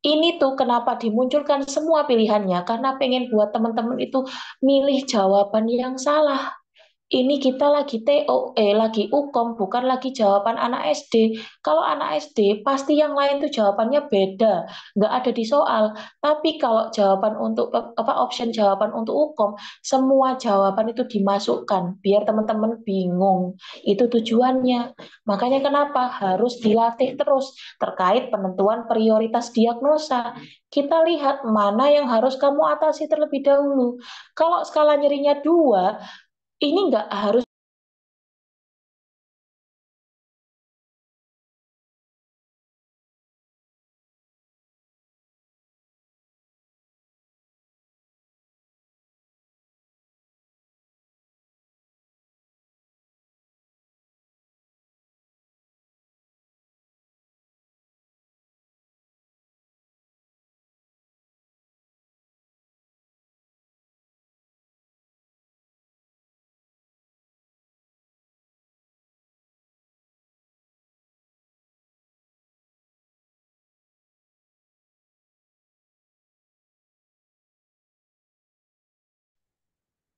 Ini tuh kenapa dimunculkan semua pilihannya, karena pengen buat teman-teman itu milih jawaban yang salah. Ini kita lagi TOE, lagi UKOM, bukan lagi jawaban anak SD. Kalau anak SD, pasti yang lain tuh jawabannya beda, nggak ada di soal. Tapi kalau jawaban untuk option jawaban untuk UKOM, semua jawaban itu dimasukkan, biar teman-teman bingung. Itu tujuannya. Makanya kenapa harus dilatih terus terkait penentuan prioritas diagnosa. Kita lihat mana yang harus kamu atasi terlebih dahulu. Kalau skala nyerinya 2, ini nggak harus.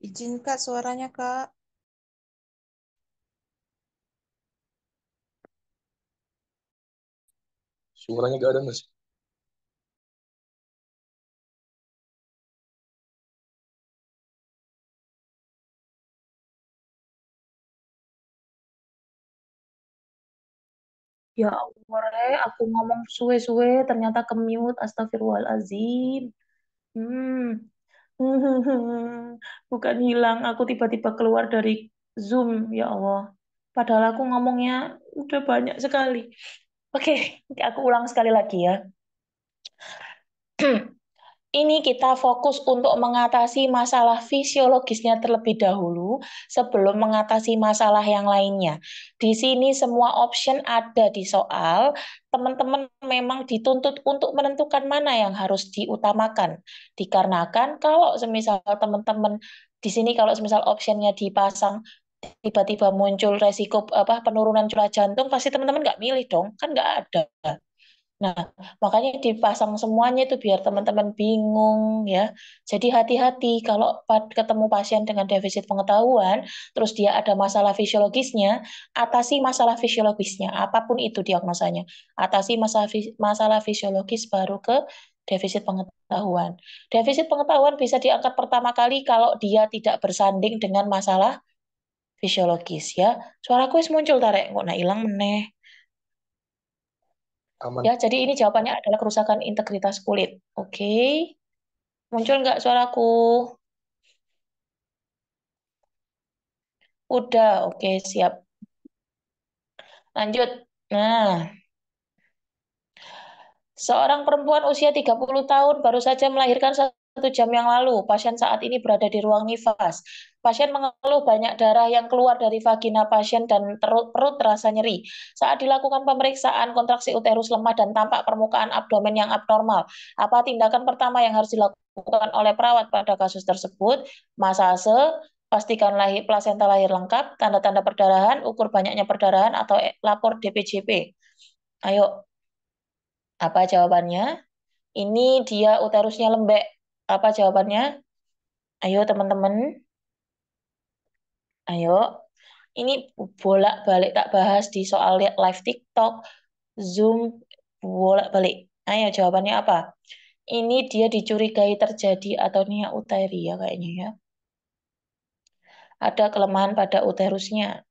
Izin Kak suaranya Kak. Suaranya gak ada, Mas. Ya Allah, Re, aku ngomong suwe-suwe, ternyata ke-mute, astagfirullahaladzim. Hmm. Bukan hilang, aku tiba-tiba keluar dari Zoom, ya Allah. Padahal aku ngomongnya udah banyak sekali. Oke, aku ulang sekali lagi ya. Ini kita fokus untuk mengatasi masalah fisiologisnya terlebih dahulu sebelum mengatasi masalah yang lainnya. Di sini semua option ada di soal. Teman-teman memang dituntut untuk menentukan mana yang harus diutamakan. Dikarenakan kalau semisal teman-teman di sini kalau semisal optionnya dipasang tiba-tiba muncul resiko apa penurunan curah jantung, pasti teman-teman nggak milih dong, kan nggak ada. Nah, makanya dipasang semuanya itu biar teman-teman bingung ya. Jadi hati-hati kalau ketemu pasien dengan defisit pengetahuan, terus dia ada masalah fisiologisnya, atasi masalah fisiologisnya, apapun itu diagnosanya. Atasi masalah fisiologis baru ke defisit pengetahuan. Defisit pengetahuan bisa diangkat pertama kali kalau dia tidak bersanding dengan masalah fisiologis ya. Suaraku wis muncul tarik kok nak hilang meneh. Aman. Ya, jadi ini jawabannya adalah kerusakan integritas kulit. Oke. Muncul nggak suaraku? Udah, oke, siap. Lanjut. Nah, seorang perempuan usia 30 tahun baru saja melahirkan 1 jam yang lalu. Pasien saat ini berada di ruang nifas. Pasien mengeluh banyak darah yang keluar dari vagina pasien dan perut terasa nyeri. Saat dilakukan pemeriksaan, kontraksi uterus lemah dan tampak permukaan abdomen yang abnormal. Apa tindakan pertama yang harus dilakukan oleh perawat pada kasus tersebut? Masase, pastikan plasenta lahir lengkap, tanda-tanda perdarahan, ukur banyaknya perdarahan, atau lapor DPJP. Ayo, apa jawabannya? Ini dia uterusnya lembek. Apa jawabannya? Ayo teman-teman, ayo. Ini bolak-balik tak bahas di soal live TikTok, Zoom, bolak-balik. Ayo jawabannya apa? Ini dia dicurigai terjadi atonia uteri ya kayaknya ya. Ada kelemahan pada uterusnya.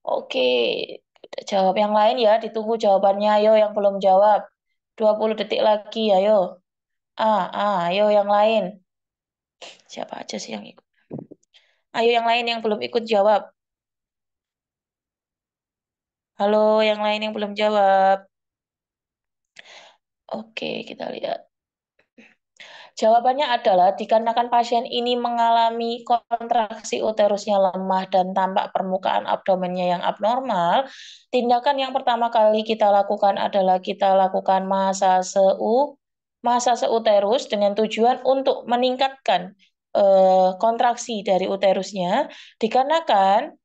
Oke, jawab yang lain ya, ditunggu jawabannya. Ayo yang belum jawab. 20 detik lagi, ayo. Ayo yang lain. Siapa aja sih yang ikut? Ayo yang lain yang belum ikut jawab. Halo, yang lain yang belum jawab. Oke, kita lihat. Jawabannya adalah dikarenakan pasien ini mengalami kontraksi uterusnya lemah dan tampak permukaan abdomennya yang abnormal, tindakan yang pertama kali kita lakukan adalah kita lakukan masase uterus dengan tujuan untuk meningkatkan kontraksi dari uterusnya, dikarenakan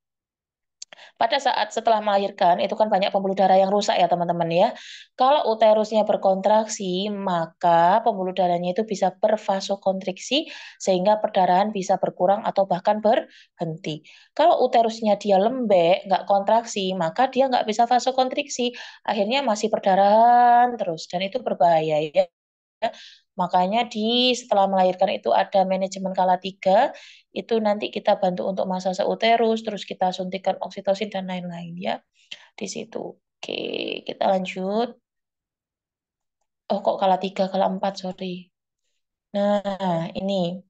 pada saat setelah melahirkan itu kan banyak pembuluh darah yang rusak ya teman-teman ya. Kalau uterusnya berkontraksi, maka pembuluh darahnya itu bisa bervasokonstriksi sehingga perdarahan bisa berkurang atau bahkan berhenti. Kalau uterusnya dia lembek, nggak kontraksi, maka dia nggak bisa vasokonstriksi. Akhirnya masih perdarahan terus dan itu berbahaya ya. Makanya setelah melahirkan itu ada manajemen kala 3, itu nanti kita bantu untuk masase uterus, terus kita suntikan oksitosin dan lain-lain ya di situ. Oke, kita lanjut. Oh, kok kala 3, kala 4, sorry. Nah, ini.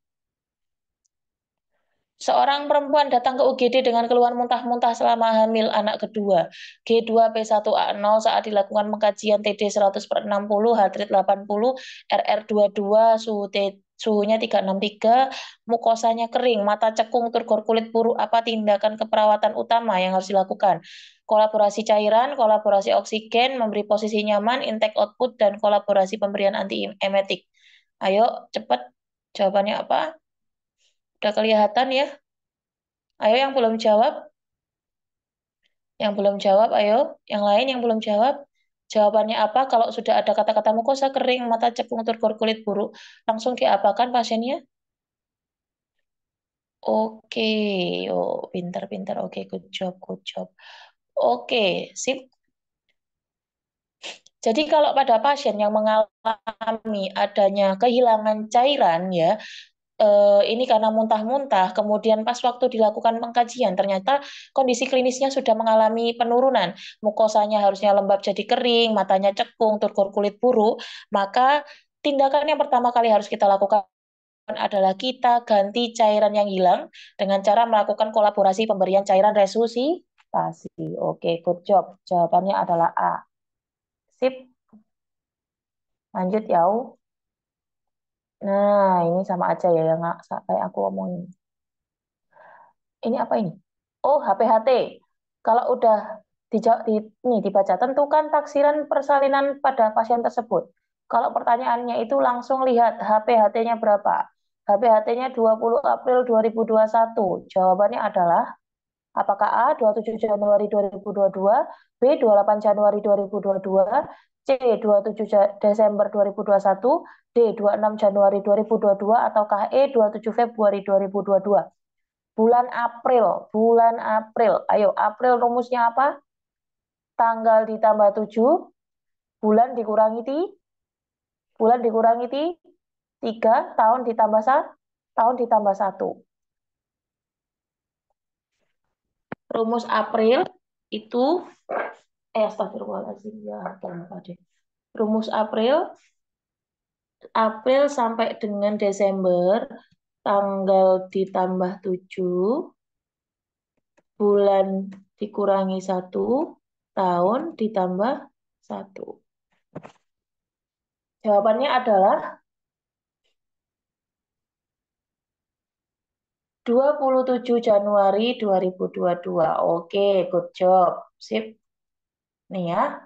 Seorang perempuan datang ke UGD dengan keluhan muntah-muntah selama hamil anak kedua. G2P1A0 saat dilakukan pengkajian TD 100/60, heart rate 80, RR22, suhunya 363, mukosanya kering, mata cekung, turgor kulit buruk. Apa tindakan keperawatan utama yang harus dilakukan? Kolaborasi cairan, kolaborasi oksigen, memberi posisi nyaman, intake output, dan kolaborasi pemberian antiemetik. Ayo, cepat. Jawabannya apa? Udah kelihatan ya? Ayo yang belum jawab, ayo. Yang lain yang belum jawab, jawabannya apa? Kalau sudah ada kata-kata mukosa kering, mata cekung, turgor kulit buruk, langsung diapakan pasiennya? Oke, oh pintar-pintar. Oke, good job, good job. Oke, sip. Jadi kalau pada pasien yang mengalami adanya kehilangan cairan ya, ini karena muntah-muntah, kemudian pas waktu dilakukan pengkajian, ternyata kondisi klinisnya sudah mengalami penurunan. Mukosanya harusnya lembab jadi kering, matanya cekung, turgor kulit buruk, maka tindakan yang pertama kali harus kita lakukan adalah kita ganti cairan yang hilang dengan cara melakukan kolaborasi pemberian cairan resusitasi. Oke, good job. Jawabannya adalah A. Sip, lanjut ya. Nah, ini sama aja ya yang kayak aku omongin. Ini apa ini? Oh, HPHT. Kalau udah ini dibaca, tentukan taksiran persalinan pada pasien tersebut. Kalau pertanyaannya itu langsung lihat HPHT-nya berapa. HPHT-nya 20 April 2021. Jawabannya adalah Apakah A 27 Januari 2022, B 28 Januari 2022, C 27 Desember 2021, D 26 Januari 2022, ataukah E 27 Februari 2022? Bulan April, bulan April. Ayo, April rumusnya apa? Tanggal ditambah 7, bulan dikurangi bulan dikurangi 3, tahun ditambah 1, tahun ditambah 1. Rumus April itu astagfirullahaladzim ya, kenapa deh. Rumus April sampai dengan Desember, tanggal ditambah 7, bulan dikurangi 1, tahun ditambah 1. Jawabannya adalah 27 Januari 2022. Oke, good job. Sip. Nih ya.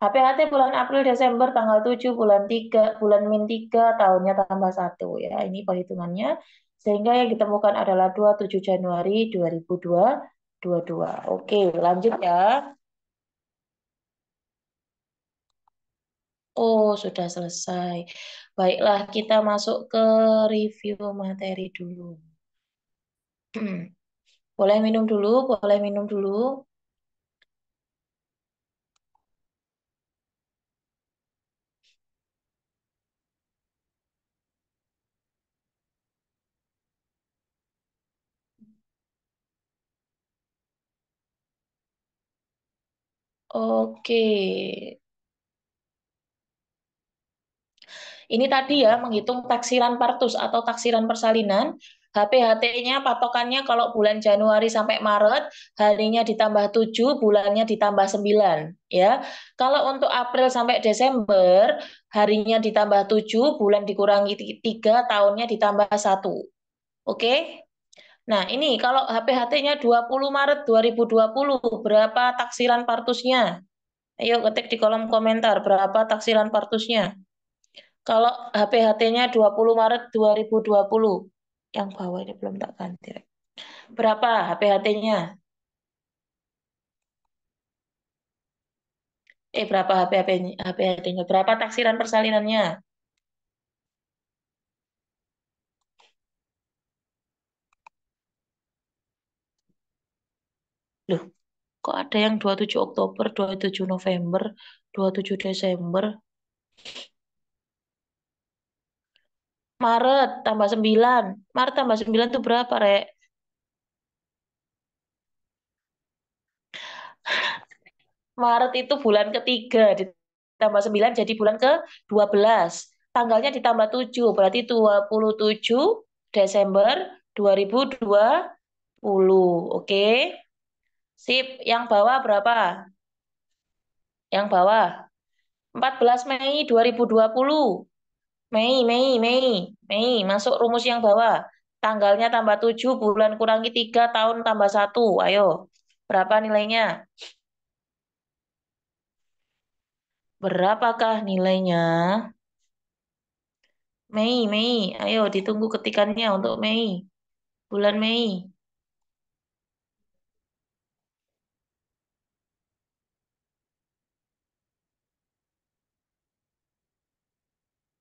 HPHT bulan April Desember tanggal 7 bulan 3 bulan min 3 tahunnya tambah 1 ya. Ini perhitungannya. Sehingga yang ditemukan adalah 27 Januari 2022. Oke, lanjut ya. Oh, sudah selesai. Baiklah, kita masuk ke review materi dulu. Boleh minum dulu, boleh minum dulu. Oke. Ini tadi ya, menghitung taksiran partus atau taksiran persalinan. HPHT-nya patokannya kalau bulan Januari sampai Maret, harinya ditambah 7, bulannya ditambah 9. Ya. Kalau untuk April sampai Desember, harinya ditambah 7, bulan dikurangi 3, tahunnya ditambah 1. Oke? Nah, ini kalau HPHT-nya 20 Maret 2020, berapa taksiran partusnya? Ayo ketik di kolom komentar, berapa taksiran partusnya? Kalau HPHT-nya 20 Maret 2020, yang bawah ini belum tak ganti. Berapa HPHT-nya? Berapa HPHT-nya? Berapa taksiran persalinannya? Loh, kok ada yang 27 Oktober, 27 November, 27 Desember? Maret tambah 9. Maret tambah 9 itu berapa, Rek? Maret itu bulan ketiga, ditambah 9 jadi bulan ke-12. Tanggalnya ditambah 7, berarti 27 Desember 2020. Oke. Sip, yang bawah berapa? Yang bawah 14 Mei 2020. Mei, masuk rumus yang bawah. Tanggalnya tambah 7, bulan kurangi 3, tahun tambah 1. Ayo, berapa nilainya? Berapakah nilainya? Mei. Ayo ditunggu ketikannya untuk Mei. Bulan Mei.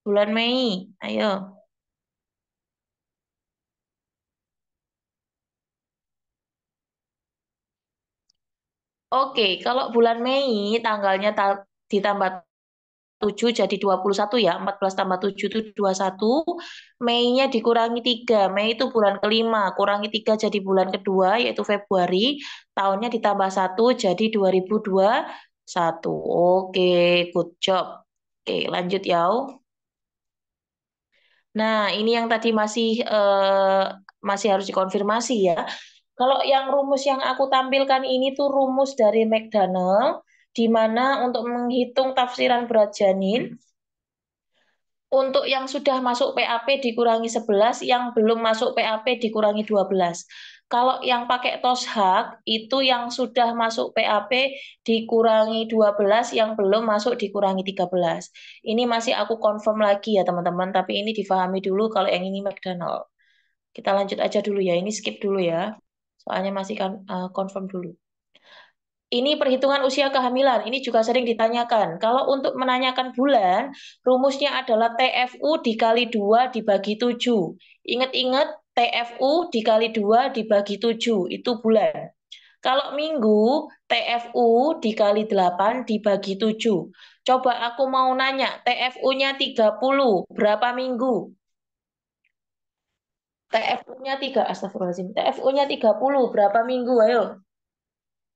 Bulan Mei. Ayo. Oke, kalau bulan Mei tanggalnya ditambah 7 jadi 21 ya. 14 tambah 7 itu 21. Mei-nya dikurangi 3. Mei itu bulan kelima. Kurangi 3 jadi bulan kedua yaitu Februari. Tahunnya ditambah 1 jadi 2021. Oke, good job. Oke, lanjut ya. Nah, ini yang tadi masih harus dikonfirmasi ya. Kalau yang rumus yang aku tampilkan ini tuh rumus dari McDonald, di mana untuk menghitung tafsiran berat janin, untuk yang sudah masuk PAP dikurangi 11, yang belum masuk PAP dikurangi 12. Kalau yang pakai toshak, itu yang sudah masuk PAP dikurangi 12, yang belum masuk dikurangi 13. Ini masih aku confirm lagi ya teman-teman, tapi ini difahami dulu kalau yang ini McDonald. Kita lanjut aja dulu ya, ini skip dulu ya. Soalnya masih confirm dulu. Ini perhitungan usia kehamilan. Ini juga sering ditanyakan. Kalau untuk menanyakan bulan, rumusnya adalah TFU dikali 2 dibagi 7. Ingat-ingat TFU dikali 2 dibagi 7. Itu bulan. Kalau minggu, TFU dikali 8 dibagi 7. Coba aku mau nanya, TFU-nya 30, berapa minggu? TFU-nya 3, astagfirullahaladzim. TFU-nya 30, berapa minggu? Ayo.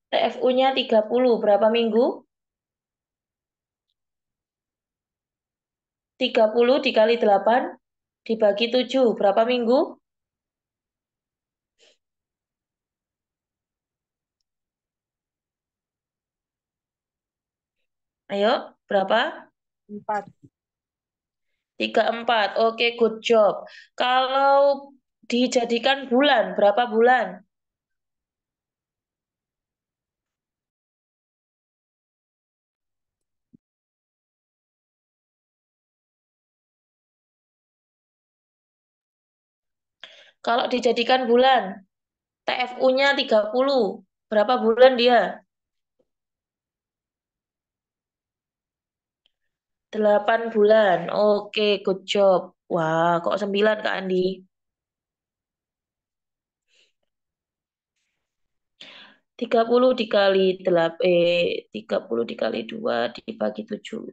TFU-nya 30, berapa minggu? 30 dikali 8 dibagi 7, berapa minggu? Ayo, berapa? 4. 34. Oke, good job. Kalau dijadikan bulan, berapa bulan? Kalau dijadikan bulan, TFU-nya 30. Berapa bulan dia? 8 bulan. Oke, good job. Wah, kok 9 Kak Andi? 30 dikali 8, 30 dikali 2 dibagi 7.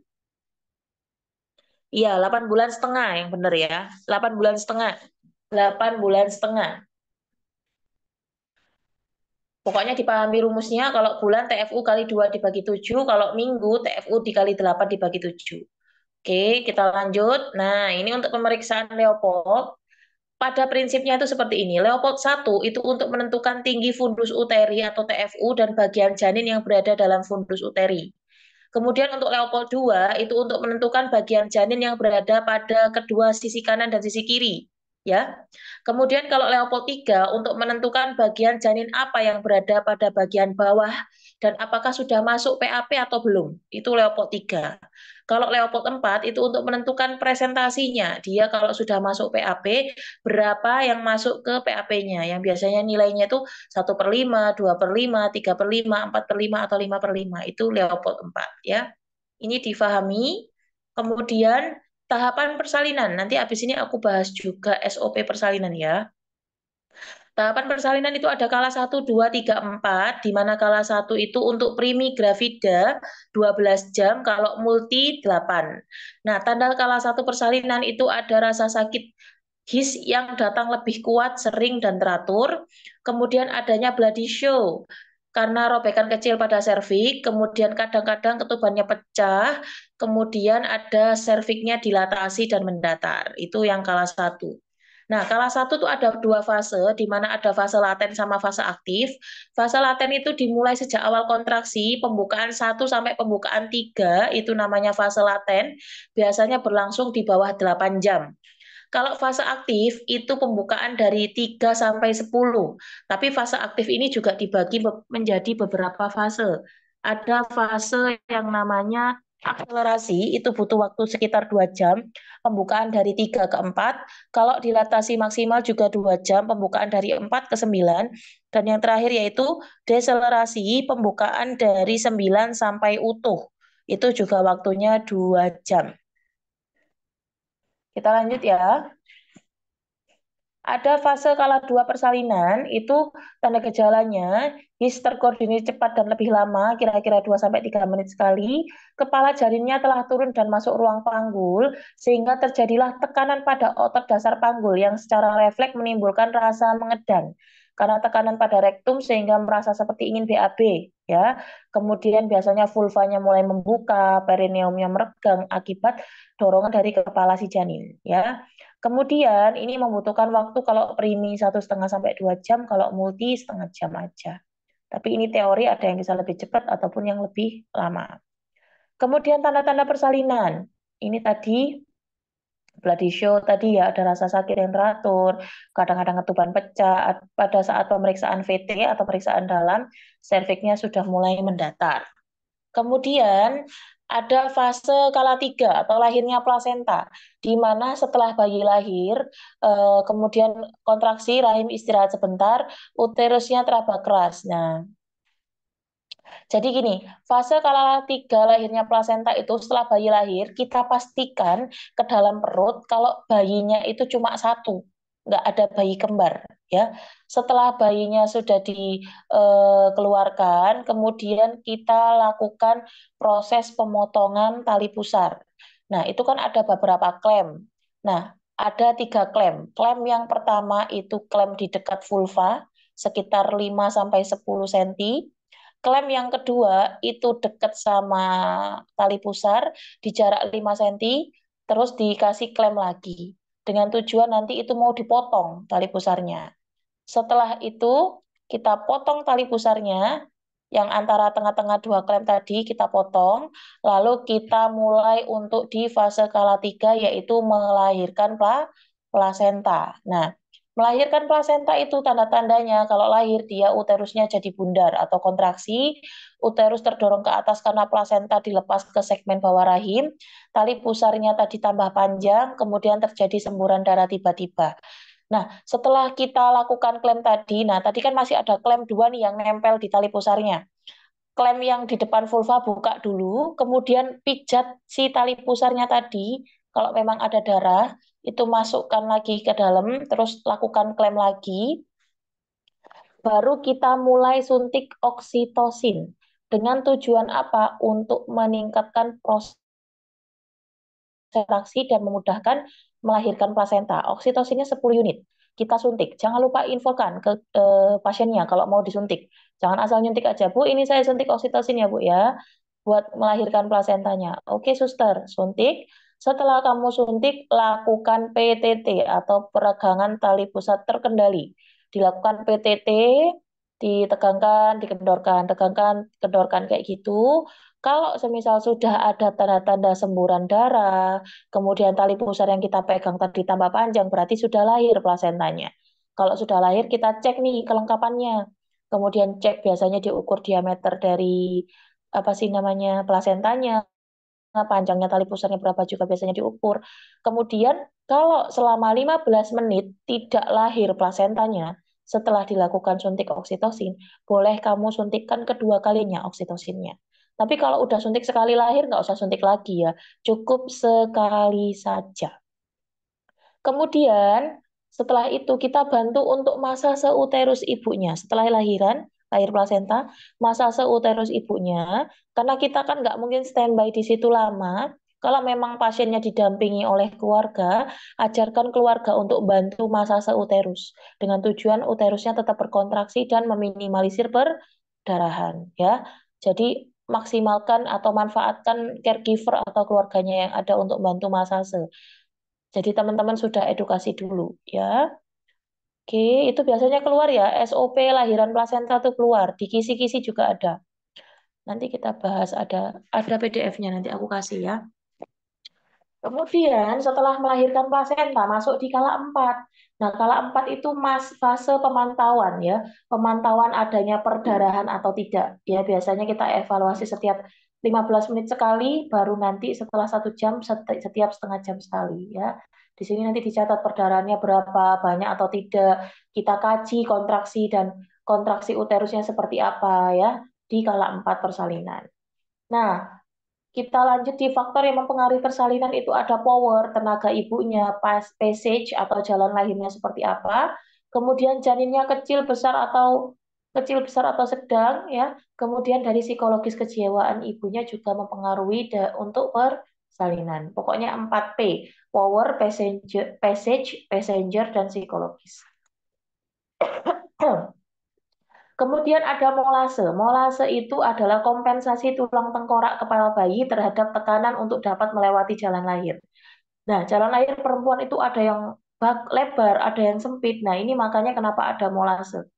Iya, 8 bulan setengah yang benar ya. 8 bulan setengah. 8 bulan setengah. Pokoknya dipahami rumusnya, kalau bulan TFU kali 2 dibagi 7, kalau minggu TFU dikali 8 dibagi 7. Oke, kita lanjut. Nah, ini untuk pemeriksaan Leopold. Pada prinsipnya itu seperti ini. Leopold 1 itu untuk menentukan tinggi fundus uteri atau TFU dan bagian janin yang berada dalam fundus uteri. Kemudian untuk Leopold 2 itu untuk menentukan bagian janin yang berada pada kedua sisi kanan dan sisi kiri. Ya. Kemudian kalau Leopold 3 untuk menentukan bagian janin apa yang berada pada bagian bawah dan apakah sudah masuk PAP atau belum. Itu Leopold 3. Kalau Leopold 4 itu untuk menentukan presentasinya. Dia kalau sudah masuk PAP, berapa yang masuk ke PAP-nya. Yang biasanya nilainya itu 1/5, 2/5, 3/5, 4/5, atau 5/5. Itu Leopold 4. Ya. Ini difahami. Kemudian tahapan persalinan. Nanti habis ini aku bahas juga SOP persalinan ya. Tahapan persalinan itu ada kala 1, 2, 3, 4, di mana kala 1 itu untuk primi gravida 12 jam, kalau multi 8. Nah, tanda kala 1 persalinan itu ada rasa sakit his yang datang lebih kuat, sering, dan teratur. Kemudian adanya bloody show, karena robekan kecil pada serviks, kemudian kadang-kadang ketubannya pecah, kemudian ada serviknya dilatasi dan mendatar. Itu yang kala 1. Nah, kala 1 itu ada 2 fase, di mana ada fase laten sama fase aktif. Fase laten itu dimulai sejak awal kontraksi, pembukaan 1 sampai pembukaan 3, itu namanya fase laten, biasanya berlangsung di bawah 8 jam. Kalau fase aktif itu pembukaan dari 3 sampai 10. Tapi fase aktif ini juga dibagi menjadi beberapa fase. Ada fase yang namanya akselerasi, itu butuh waktu sekitar 2 jam, pembukaan dari 3 ke 4. Kalau dilatasi maksimal juga 2 jam, pembukaan dari 4 ke 9. Dan yang terakhir yaitu deselerasi, pembukaan dari 9 sampai utuh. Itu juga waktunya 2 jam. Kita lanjut ya. Ada fase kala 2 persalinan, itu tanda gejalanya his terkoordinir cepat dan lebih lama, kira-kira 2-3 menit sekali, kepala janinnya telah turun dan masuk ruang panggul, sehingga terjadilah tekanan pada otot dasar panggul yang secara refleks menimbulkan rasa mengedan. Karena tekanan pada rektum sehingga merasa seperti ingin BAB. Ya. Kemudian biasanya vulvanya mulai membuka, perineumnya meregang akibat dorongan dari kepala si janin. Ya. Kemudian ini membutuhkan waktu kalau primi 1,5 sampai 2 jam, kalau multi setengah jam aja. Tapi ini teori, ada yang bisa lebih cepat ataupun yang lebih lama. Kemudian tanda-tanda persalinan. Ini tadi bloody show, tadi ya ada rasa sakit yang teratur, kadang-kadang ketuban pecah. Pada saat pemeriksaan VT atau pemeriksaan dalam, serviknya sudah mulai mendatar. Kemudian ada fase kala 3 atau lahirnya plasenta, di mana setelah bayi lahir, kemudian kontraksi rahim istirahat sebentar, uterusnya teraba keras. Nah, jadi gini, fase kala 3 lahirnya plasenta itu setelah bayi lahir, kita pastikan ke dalam perut kalau bayinya itu cuma satu, nggak ada bayi kembar. Ya, setelah bayinya sudah dikeluarkan, kemudian kita lakukan proses pemotongan tali pusar. Nah, itu kan ada beberapa klem. Nah, ada 3 klem. Klem yang pertama itu klem di dekat vulva, sekitar 5-10 cm. Klem yang kedua itu dekat sama tali pusar di jarak 5 cm, terus dikasih klem lagi. Dengan tujuan nanti itu mau dipotong tali pusarnya. Setelah itu kita potong tali pusarnya, yang antara tengah-tengah 2 klem tadi kita potong, lalu kita mulai untuk di fase kala 3 yaitu melahirkan plasenta. Nah, melahirkan plasenta itu tanda-tandanya kalau lahir dia uterusnya jadi bundar atau kontraksi, uterus terdorong ke atas karena plasenta dilepas ke segmen bawah rahim, tali pusarnya tadi tambah panjang, kemudian terjadi semburan darah tiba-tiba. Nah, setelah kita lakukan klem tadi, nah tadi kan masih ada klem 2 nih yang nempel di tali pusarnya. Klem yang di depan vulva buka dulu, kemudian pijat si tali pusarnya tadi, kalau memang ada darah, itu masukkan lagi ke dalam, terus lakukan klem lagi, baru kita mulai suntik oksitosin. Dengan tujuan apa? Untuk meningkatkan proses kontraksi dan memudahkan melahirkan plasenta. Oksitosinnya 10 unit. Kita suntik. Jangan lupa infokan ke pasiennya kalau mau disuntik. Jangan asal nyuntik aja. Bu, ini saya suntik oksitosin ya, Bu ya. Buat melahirkan plasentanya. Oke, suster. Suntik. Setelah kamu suntik, lakukan PTT atau peregangan tali pusat terkendali. Dilakukan PTT, ditegangkan, dikendorkan, tegangkan, kendorkan kayak gitu. Kalau semisal sudah ada tanda-tanda semburan darah, kemudian tali pusar yang kita pegang tadi tambah panjang, berarti sudah lahir plasentanya. Kalau sudah lahir, kita cek nih kelengkapannya. Kemudian cek biasanya diukur diameter dari apa sih namanya plasentanya, panjangnya tali pusarnya berapa juga biasanya diukur. Kemudian kalau selama 15 menit tidak lahir plasentanya setelah dilakukan suntik oksitosin, boleh kamu suntikkan kedua kalinya oksitosinnya. Tapi kalau udah suntik sekali lahir, nggak usah suntik lagi ya. Cukup sekali saja. Kemudian setelah itu kita bantu untuk masa seuterus ibunya. Setelah lahiran, lahir plasenta, masa seuterus ibunya, karena kita kan nggak mungkin standby di situ lama. Kalau memang pasiennya didampingi oleh keluarga, ajarkan keluarga untuk bantu masa seuterus dengan tujuan uterusnya tetap berkontraksi dan meminimalisir perdarahan ya. Jadi maksimalkan atau manfaatkan caregiver atau keluarganya yang ada untuk bantu masase. Jadi teman-teman sudah edukasi dulu ya. Oke, itu biasanya keluar ya SOP lahiran plasenta tuh keluar. Di kisi-kisi juga ada. Nanti kita bahas ada PDF-nya nanti aku kasih ya. Kemudian setelah melahirkan plasenta masuk di kala 4. Nah, kala 4 itu fase pemantauan ya. Pemantauan adanya perdarahan atau tidak. Ya, biasanya kita evaluasi setiap 15 menit sekali, baru nanti setelah 1 jam setiap setengah jam sekali ya. Di sini nanti dicatat perdarahannya berapa, banyak atau tidak. Kita kaji kontraksi dan kontraksi uterusnya seperti apa ya di kala 4 persalinan. Nah, kita lanjut di faktor yang mempengaruhi persalinan itu ada power, tenaga ibunya, passage atau jalan lahirnya seperti apa. Kemudian janinnya kecil besar atau sedang ya. Kemudian dari psikologis kejiwaan ibunya juga mempengaruhi untuk persalinan. Pokoknya 4P, power, passenger dan psikologis. Kemudian ada molase. Molase itu adalah kompensasi tulang tengkorak kepala bayi terhadap tekanan untuk dapat melewati jalan lahir. Nah, jalan lahir perempuan itu ada yang lebar, ada yang sempit. Nah, ini makanya kenapa ada molase.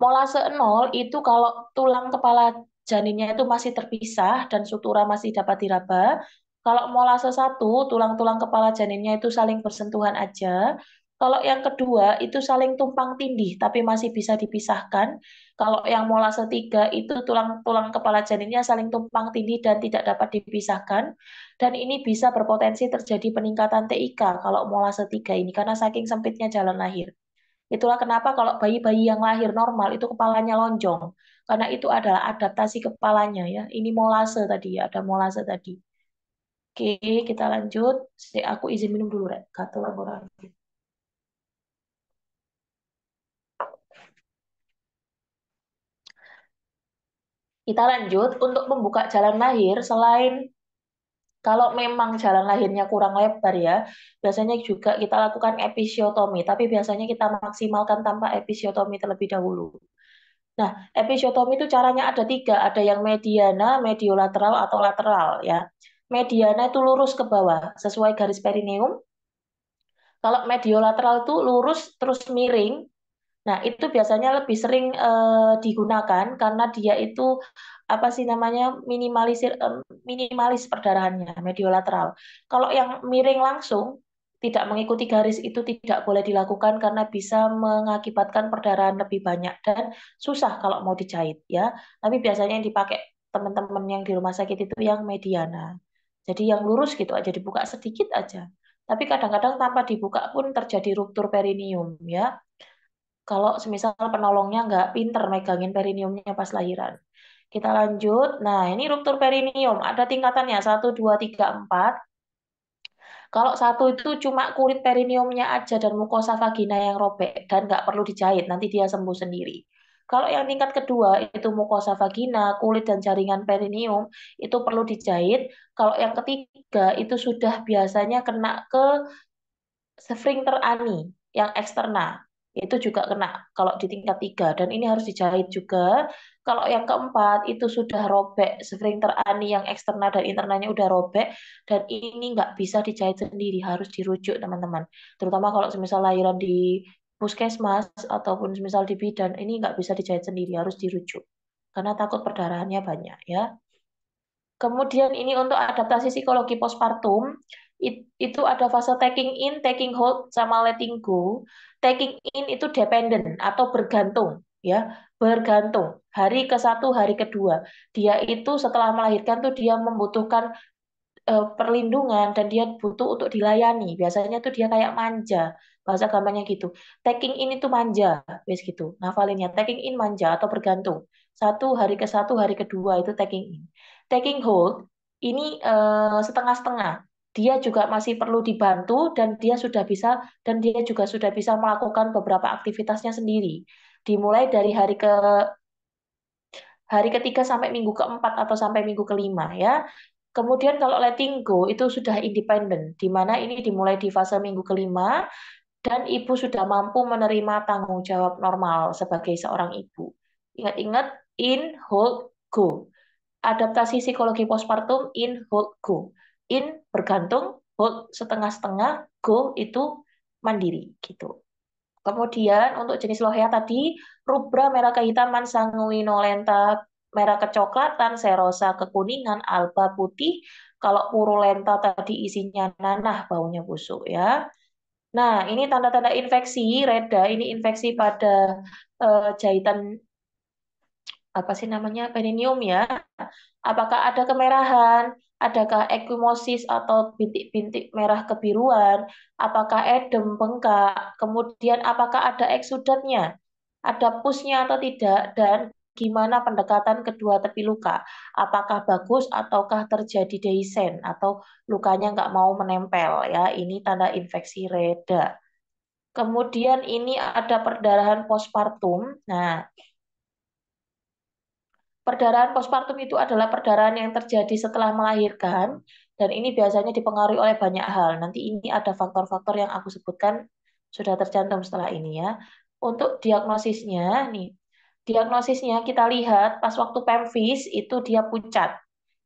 Molase 0 itu kalau tulang kepala janinnya itu masih terpisah dan sutura masih dapat diraba. Kalau molase 1, tulang-tulang kepala janinnya itu saling bersentuhan aja. Kalau yang kedua itu saling tumpang tindih tapi masih bisa dipisahkan. Kalau yang molase 3 itu tulang-tulang kepala janinnya saling tumpang tindih dan tidak dapat dipisahkan. Dan ini bisa berpotensi terjadi peningkatan TIK kalau molase 3 ini karena saking sempitnya jalan lahir. Itulah kenapa kalau bayi-bayi yang lahir normal itu kepalanya lonjong. Karena itu adalah adaptasi kepalanya ya. Ini molase tadi ya, ada molase tadi. Oke, kita lanjut. Aku izin minum dulu, Rek. Kata orang. Kita lanjut untuk membuka jalan lahir selain kalau memang jalan lahirnya kurang lebar ya, biasanya juga kita lakukan episiotomi, tapi biasanya kita maksimalkan tanpa episiotomi terlebih dahulu. Nah, episiotomi itu caranya ada tiga, ada yang mediana, mediolateral atau lateral ya. Mediana itu lurus ke bawah sesuai garis perineum. Kalau mediolateral itu lurus terus miring. Nah, itu biasanya lebih sering digunakan karena dia itu apa sih namanya minimalis perdarahannya mediolateral. Kalau yang miring langsung tidak mengikuti garis itu tidak boleh dilakukan karena bisa mengakibatkan perdarahan lebih banyak dan susah kalau mau dijahit ya. Tapi biasanya yang dipakai teman-teman yang di rumah sakit itu yang mediana. Jadi yang lurus gitu aja dibuka sedikit aja. Tapi kadang-kadang tanpa dibuka pun terjadi ruptur perineum ya kalau semisal penolongnya nggak pinter megangin perineumnya pas lahiran. Kita lanjut. Nah, ini ruptur perineum. Ada tingkatannya, 1, 2, 3, 4. Kalau satu itu cuma kulit perineumnya aja dan mukosa vagina yang robek dan nggak perlu dijahit, nanti dia sembuh sendiri. Kalau yang tingkat kedua itu mukosa vagina, kulit dan jaringan perineum itu perlu dijahit. Kalau yang ketiga itu sudah biasanya kena ke sphincter ani yang eksterna itu juga kena kalau di tingkat 3 dan ini harus dijahit juga. Kalau yang keempat itu sudah robek sphincter ani yang eksterna dan internanya udah robek dan ini nggak bisa dijahit sendiri harus dirujuk teman-teman. Terutama kalau semisal lahiran di puskesmas ataupun semisal di bidan ini nggak bisa dijahit sendiri harus dirujuk karena takut perdarahannya banyak ya. Kemudian ini untuk adaptasi psikologi postpartum, itu ada fase taking in, taking hold, sama letting go. Taking in itu dependent atau bergantung, ya, bergantung. Hari ke satu, hari kedua. Dia itu setelah melahirkan tuh dia membutuhkan perlindungan dan dia butuh untuk dilayani. Biasanya tuh dia kayak manja, bahasa gampangnya gitu. Taking in itu manja, wes gitu. Ngafalinnya taking in manja atau bergantung. Hari ke satu, hari kedua itu taking in. Taking hold ini setengah-setengah. Dia juga masih perlu dibantu dan dia juga sudah bisa melakukan beberapa aktivitasnya sendiri. Dimulai dari hari ketiga sampai minggu keempat atau sampai minggu kelima ya. Kemudian kalau letting go itu sudah independen, di mana ini dimulai di fase minggu kelima dan ibu sudah mampu menerima tanggung jawab normal sebagai seorang ibu. Ingat-ingat in, hold, go. Adaptasi psikologi postpartum in, hold, go. In bergantung, hold setengah-setengah, go itu mandiri gitu. Kemudian untuk jenis lohea tadi, rubra merah kehitaman, sanguinolenta merah kecoklatan, serosa kekuningan, alba putih. Kalau purulenta tadi isinya nanah, baunya busuk ya. Nah, ini tanda-tanda infeksi, Reda. Ini infeksi pada jahitan apa sih namanya perineum ya. Apakah ada kemerahan? Adakah ekimosis atau bintik-bintik merah kebiruan? Apakah edem, bengkak? Kemudian apakah ada eksudatnya? Ada pusnya atau tidak? Dan gimana pendekatan kedua tepi luka? Apakah bagus ataukah terjadi deisen atau lukanya nggak mau menempel ya? Ini tanda infeksi reda. Kemudian ini ada perdarahan postpartum. Nah, perdarahan postpartum itu adalah perdarahan yang terjadi setelah melahirkan dan ini biasanya dipengaruhi oleh banyak hal. Nanti ini ada faktor-faktor yang aku sebutkan sudah tercantum setelah ini ya. Untuk diagnosisnya nih, diagnosisnya kita lihat pas waktu pemvis itu dia pucat.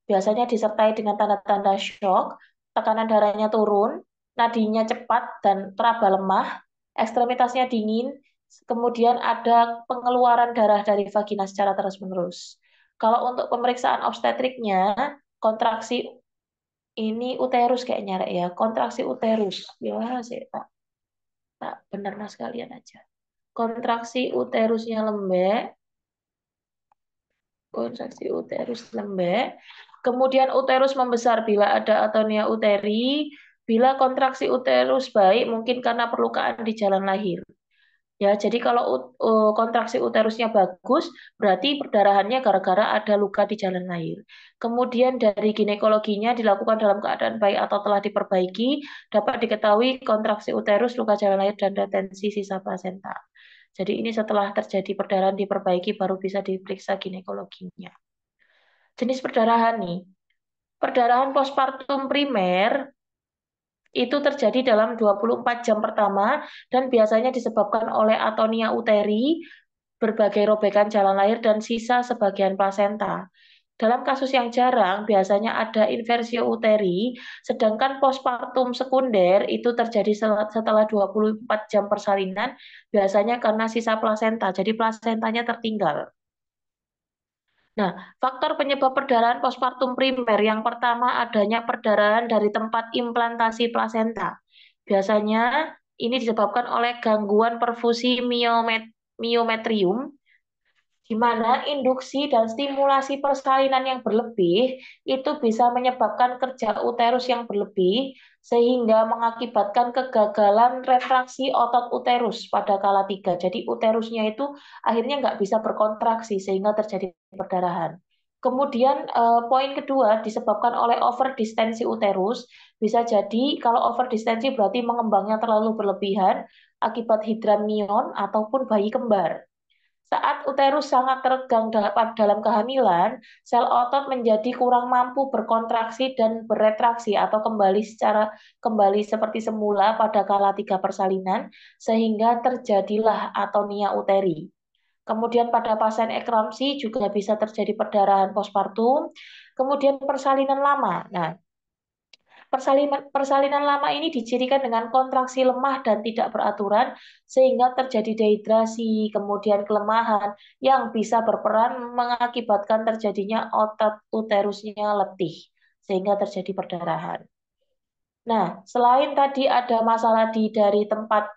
Biasanya disertai dengan tanda-tanda shock, tekanan darahnya turun, nadinya cepat dan teraba lemah, ekstremitasnya dingin, kemudian ada pengeluaran darah dari vagina secara terus-menerus. Kalau untuk pemeriksaan obstetriknya, kontraksi ini uterus kayaknya Rek, ya, kontraksi uterus. Ya, sih, Pak. Tak benar sekalian aja. Kontraksi uterusnya lembek, kontraksi uterus lembek. Kemudian uterus membesar bila ada atonia uteri. Bila kontraksi uterus baik mungkin karena perlukaan di jalan lahir. Ya, jadi kalau kontraksi uterusnya bagus, berarti perdarahannya gara-gara ada luka di jalan lahir. Kemudian dari ginekologinya dilakukan dalam keadaan baik atau telah diperbaiki, dapat diketahui kontraksi uterus, luka jalan lahir, dan retensi sisa plasenta. Jadi ini setelah terjadi perdarahan diperbaiki baru bisa diperiksa ginekologinya. Jenis perdarahan nih. Perdarahan postpartum primer itu terjadi dalam 24 jam pertama dan biasanya disebabkan oleh atonia uteri, berbagai robekan jalan lahir, dan sisa sebagian plasenta. Dalam kasus yang jarang, biasanya ada inversio uteri, sedangkan postpartum sekunder itu terjadi setelah 24 jam persalinan, biasanya karena sisa plasenta, jadi plasentanya tertinggal. Nah, faktor penyebab perdarahan postpartum primer yang pertama adanya perdarahan dari tempat implantasi plasenta. Biasanya ini disebabkan oleh gangguan perfusi miometrium, di mana induksi dan stimulasi persalinan yang berlebih itu bisa menyebabkan kerja uterus yang berlebih sehingga mengakibatkan kegagalan retraksi otot uterus pada kala 3. Jadi uterusnya itu akhirnya nggak bisa berkontraksi sehingga terjadi perdarahan. Kemudian poin kedua disebabkan oleh overdistensi uterus. Bisa jadi kalau overdistensi berarti mengembangnya terlalu berlebihan akibat hidranmion ataupun bayi kembar. Saat uterus sangat teregang dalam kehamilan, sel otot menjadi kurang mampu berkontraksi dan beretraksi atau kembali seperti semula pada kala 3 persalinan, sehingga terjadilah atonia uteri. Kemudian pada pasien eklamsi juga bisa terjadi perdarahan postpartum, kemudian persalinan lama. Nah, persalinan lama ini dicirikan dengan kontraksi lemah dan tidak beraturan, sehingga terjadi dehidrasi, kemudian kelemahan yang bisa berperan mengakibatkan terjadinya otot uterusnya letih, sehingga terjadi perdarahan. Nah, selain tadi ada masalah dari tempat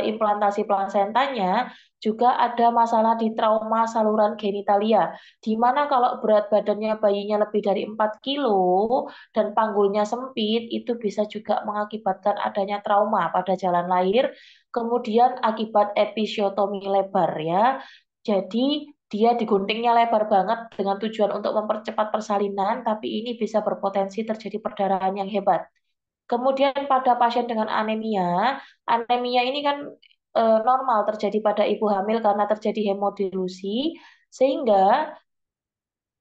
implantasi plasentanya, juga ada masalah di trauma saluran genitalia, di mana kalau berat badannya bayinya lebih dari 4 kilo dan panggulnya sempit, itu bisa juga mengakibatkan adanya trauma pada jalan lahir, kemudian akibat episiotomi lebar ya. Jadi dia diguntingnya lebar banget dengan tujuan untuk mempercepat persalinan, tapi ini bisa berpotensi terjadi perdarahan yang hebat. Kemudian pada pasien dengan anemia, anemia ini kan normal terjadi pada ibu hamil karena terjadi hemodilusi, sehingga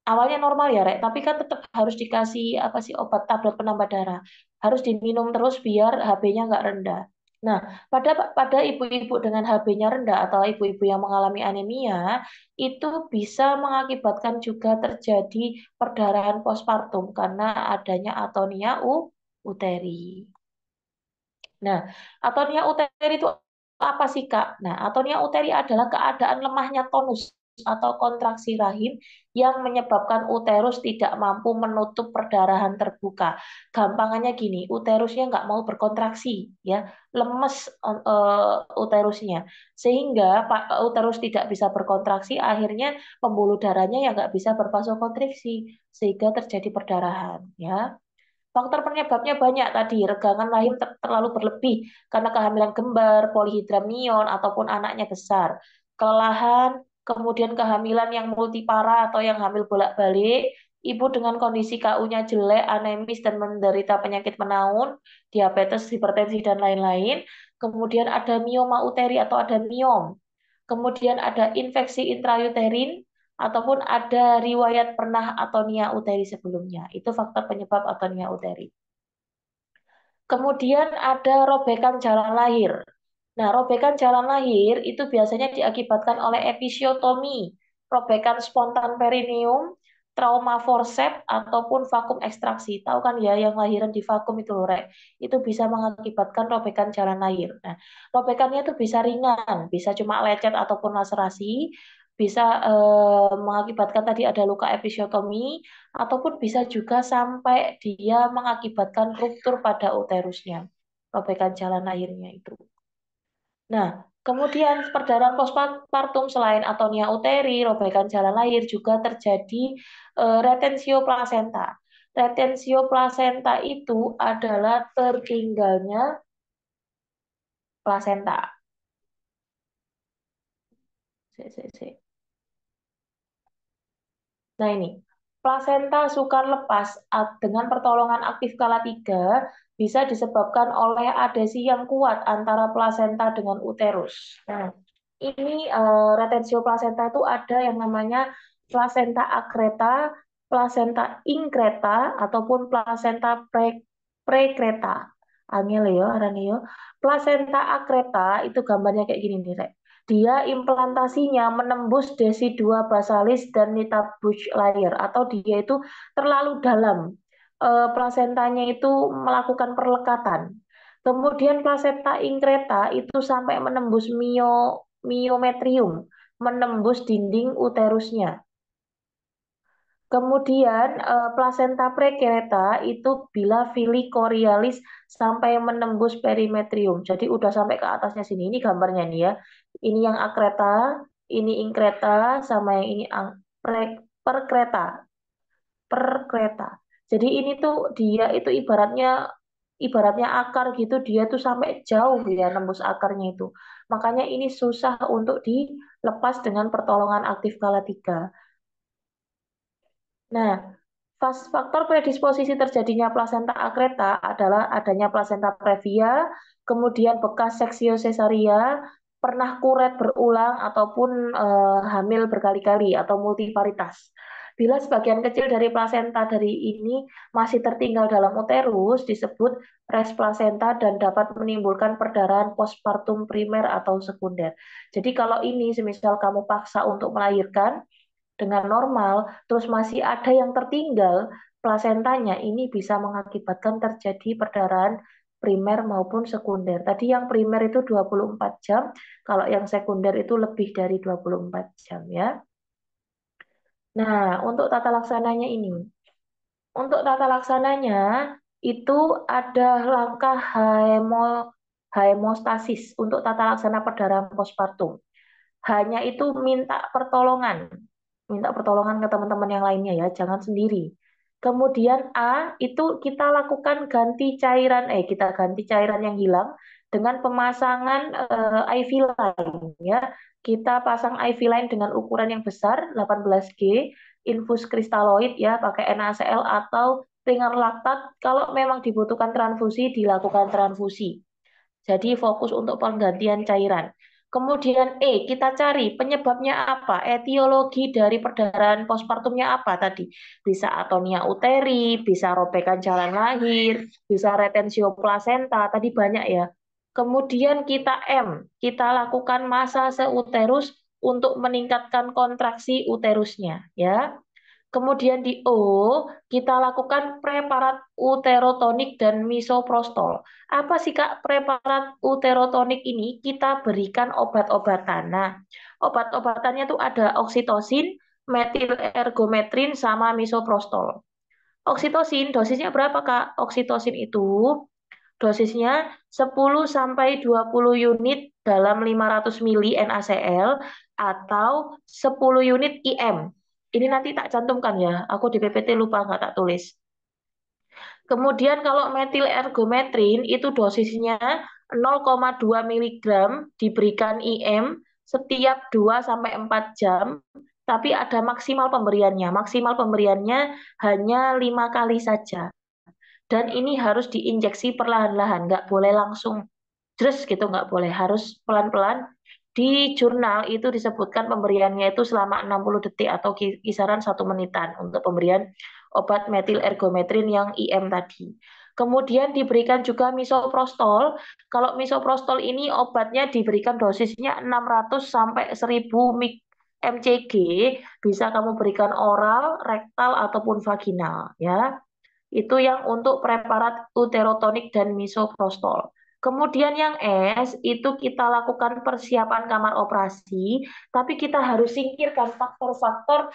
awalnya normal ya, Rek, tapi kan tetap harus dikasih apa sih obat tablet penambah darah. Harus diminum terus biar HB-nya nggak rendah. Nah, pada ibu-ibu dengan HB-nya rendah atau ibu-ibu yang mengalami anemia, itu bisa mengakibatkan juga terjadi perdarahan postpartum karena adanya atonia uteri. Nah, atonia uteri itu apa sih, Kak? Nah, atonia uteri adalah keadaan lemahnya tonus atau kontraksi rahim yang menyebabkan uterus tidak mampu menutup perdarahan terbuka. Gampangannya gini, uterusnya nggak mau berkontraksi, ya, lemes uterusnya, sehingga uterus tidak bisa berkontraksi, akhirnya pembuluh darahnya yang nggak bisa bervasokonstriksi, sehingga terjadi perdarahan, ya. Faktor penyebabnya banyak tadi, regangan rahim terlalu berlebih karena kehamilan kembar, polihidramnion, ataupun anaknya besar. Kelelahan, kemudian kehamilan yang multipara atau yang hamil bolak-balik, ibu dengan kondisi KU-nya jelek, anemis, dan menderita penyakit menaun, diabetes, hipertensi, dan lain-lain. Kemudian ada mioma uteri atau ada miom. Kemudian ada infeksi intrauterin, ataupun ada riwayat pernah atonia uteri sebelumnya. Itu faktor penyebab atonia uteri. Kemudian ada robekan jalan lahir. Nah, robekan jalan lahir itu biasanya diakibatkan oleh episiotomi, robekan spontan perineum, trauma forceps, ataupun vakum ekstraksi. Tahu kan ya yang lahiran di vakum itu loh, Rek. Itu bisa mengakibatkan robekan jalan lahir. Nah, robekannya itu bisa ringan, bisa cuma lecet ataupun laserasi, bisa mengakibatkan tadi ada luka episiotomi, ataupun bisa juga sampai dia mengakibatkan ruptur pada uterusnya, robekan jalan lahirnya itu. Nah, kemudian perdarahan postpartum selain atonia uteri, robekan jalan lahir juga terjadi retensio plasenta. Retensio plasenta itu adalah tertinggalnya plasenta. Nah ini, plasenta sukar lepas dengan pertolongan aktif skala 3 bisa disebabkan oleh adesi yang kuat antara plasenta dengan uterus. Nah, ini retensio plasenta itu ada yang namanya plasenta akreta, plasenta inkreta, ataupun plasenta prekreta. Angel ya, arane yo. Plasenta akreta itu gambarnya kayak gini nih, Rek. Dia implantasinya menembus desi 2 basalis dan nitabuch layer atau dia itu terlalu dalam. Plasentanya itu melakukan perlekatan. Kemudian plasenta inkreta itu sampai menembus miometrium, menembus dinding uterusnya. Kemudian plasenta prekereta itu bila fili chorialis sampai menembus perimetrium. Jadi udah sampai ke atasnya sini. Ini gambarnya nih ya. Ini yang akreta, ini inkreta, sama yang ini perkreta, perkreta. Jadi ini tuh dia itu ibaratnya akar gitu, dia tuh sampai jauh ya nembus akarnya itu. Makanya ini susah untuk dilepas dengan pertolongan aktif skala 3. Nah, faktor predisposisi terjadinya plasenta akreta adalah adanya plasenta previa, kemudian bekas seksio sesaria, pernah kuret berulang ataupun hamil berkali-kali atau multivaritas. Bila sebagian kecil dari plasenta dari ini masih tertinggal dalam uterus, disebut res plasenta dan dapat menimbulkan perdarahan postpartum primer atau sekunder. Jadi kalau ini semisal kamu paksa untuk melahirkan, dengan normal, terus masih ada yang tertinggal plasentanya, ini bisa mengakibatkan terjadi perdarahan primer maupun sekunder. Tadi yang primer itu 24 jam, kalau yang sekunder itu lebih dari 24 jam ya. Nah, untuk tata laksananya ini. Untuk tata laksananya itu ada langkah hemostasis untuk tata laksana perdarahan postpartum. Hanya itu minta pertolongan ke teman-teman yang lainnya ya, jangan sendiri. Kemudian A itu kita lakukan kita ganti cairan yang hilang dengan pemasangan IV line ya. Kita pasang IV line dengan ukuran yang besar 18G, infus kristaloid ya, pakai NaCl atau ringan laktat. Kalau memang dibutuhkan transfusi, dilakukan transfusi. Jadi fokus untuk penggantian cairan. Kemudian kita cari penyebabnya apa, etiologi dari perdarahan postpartumnya apa tadi. Bisa atonia uteri, bisa robekan jalan lahir, bisa retensio plasenta, tadi banyak ya. Kemudian kita lakukan massa seuterus untuk meningkatkan kontraksi uterusnya ya. Kemudian di O, kita lakukan preparat uterotonik dan misoprostol. Apa sih Kak preparat uterotonik ini? Kita berikan obat-obatan. Nah, obat-obatannya tuh ada oksitosin, metil ergometrin, sama misoprostol. Oksitosin, dosisnya berapa Kak? Oksitosin itu dosisnya 10 sampai 20 unit dalam 500 mili NaCl atau 10 unit IM. Ini nanti tak cantumkan ya, aku di PPT lupa nggak tak tulis. Kemudian kalau metil ergometrin itu dosisnya 0,2 mg diberikan IM setiap 2 sampai 4 jam, tapi ada maksimal pemberiannya. Maksimal pemberiannya hanya 5 kali saja. Dan ini harus diinjeksi perlahan-lahan, nggak boleh langsung gitu, nggak boleh, harus pelan-pelan. Di jurnal itu disebutkan pemberiannya itu selama 60 detik atau kisaran 1 menitan untuk pemberian obat metil ergometrin yang IM tadi. Kemudian diberikan juga misoprostol. Kalau misoprostol ini obatnya diberikan dosisnya 600 sampai 1000 mcg, bisa kamu berikan oral, rektal ataupun vaginal ya. Itu yang untuk preparat uterotonik dan misoprostol. Kemudian yang S itu kita lakukan persiapan kamar operasi, tapi kita harus singkirkan faktor-faktor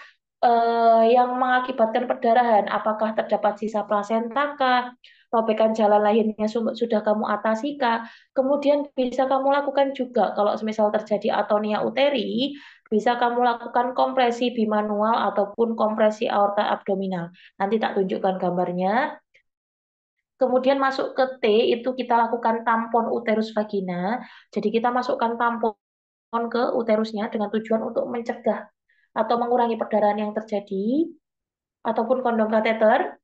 yang mengakibatkan perdarahan, apakah terdapat sisa plasenta kah, robekan jalan lahirnya sudah kamu atasi kah, kemudian bisa kamu lakukan juga kalau misal terjadi atonia uteri, bisa kamu lakukan kompresi bimanual ataupun kompresi aorta abdominal. Nanti tak tunjukkan gambarnya. Kemudian masuk ke T, itu kita lakukan tampon uterus vagina. Jadi kita masukkan tampon ke uterusnya dengan tujuan untuk mencegah atau mengurangi perdarahan yang terjadi, ataupun kondom kateter.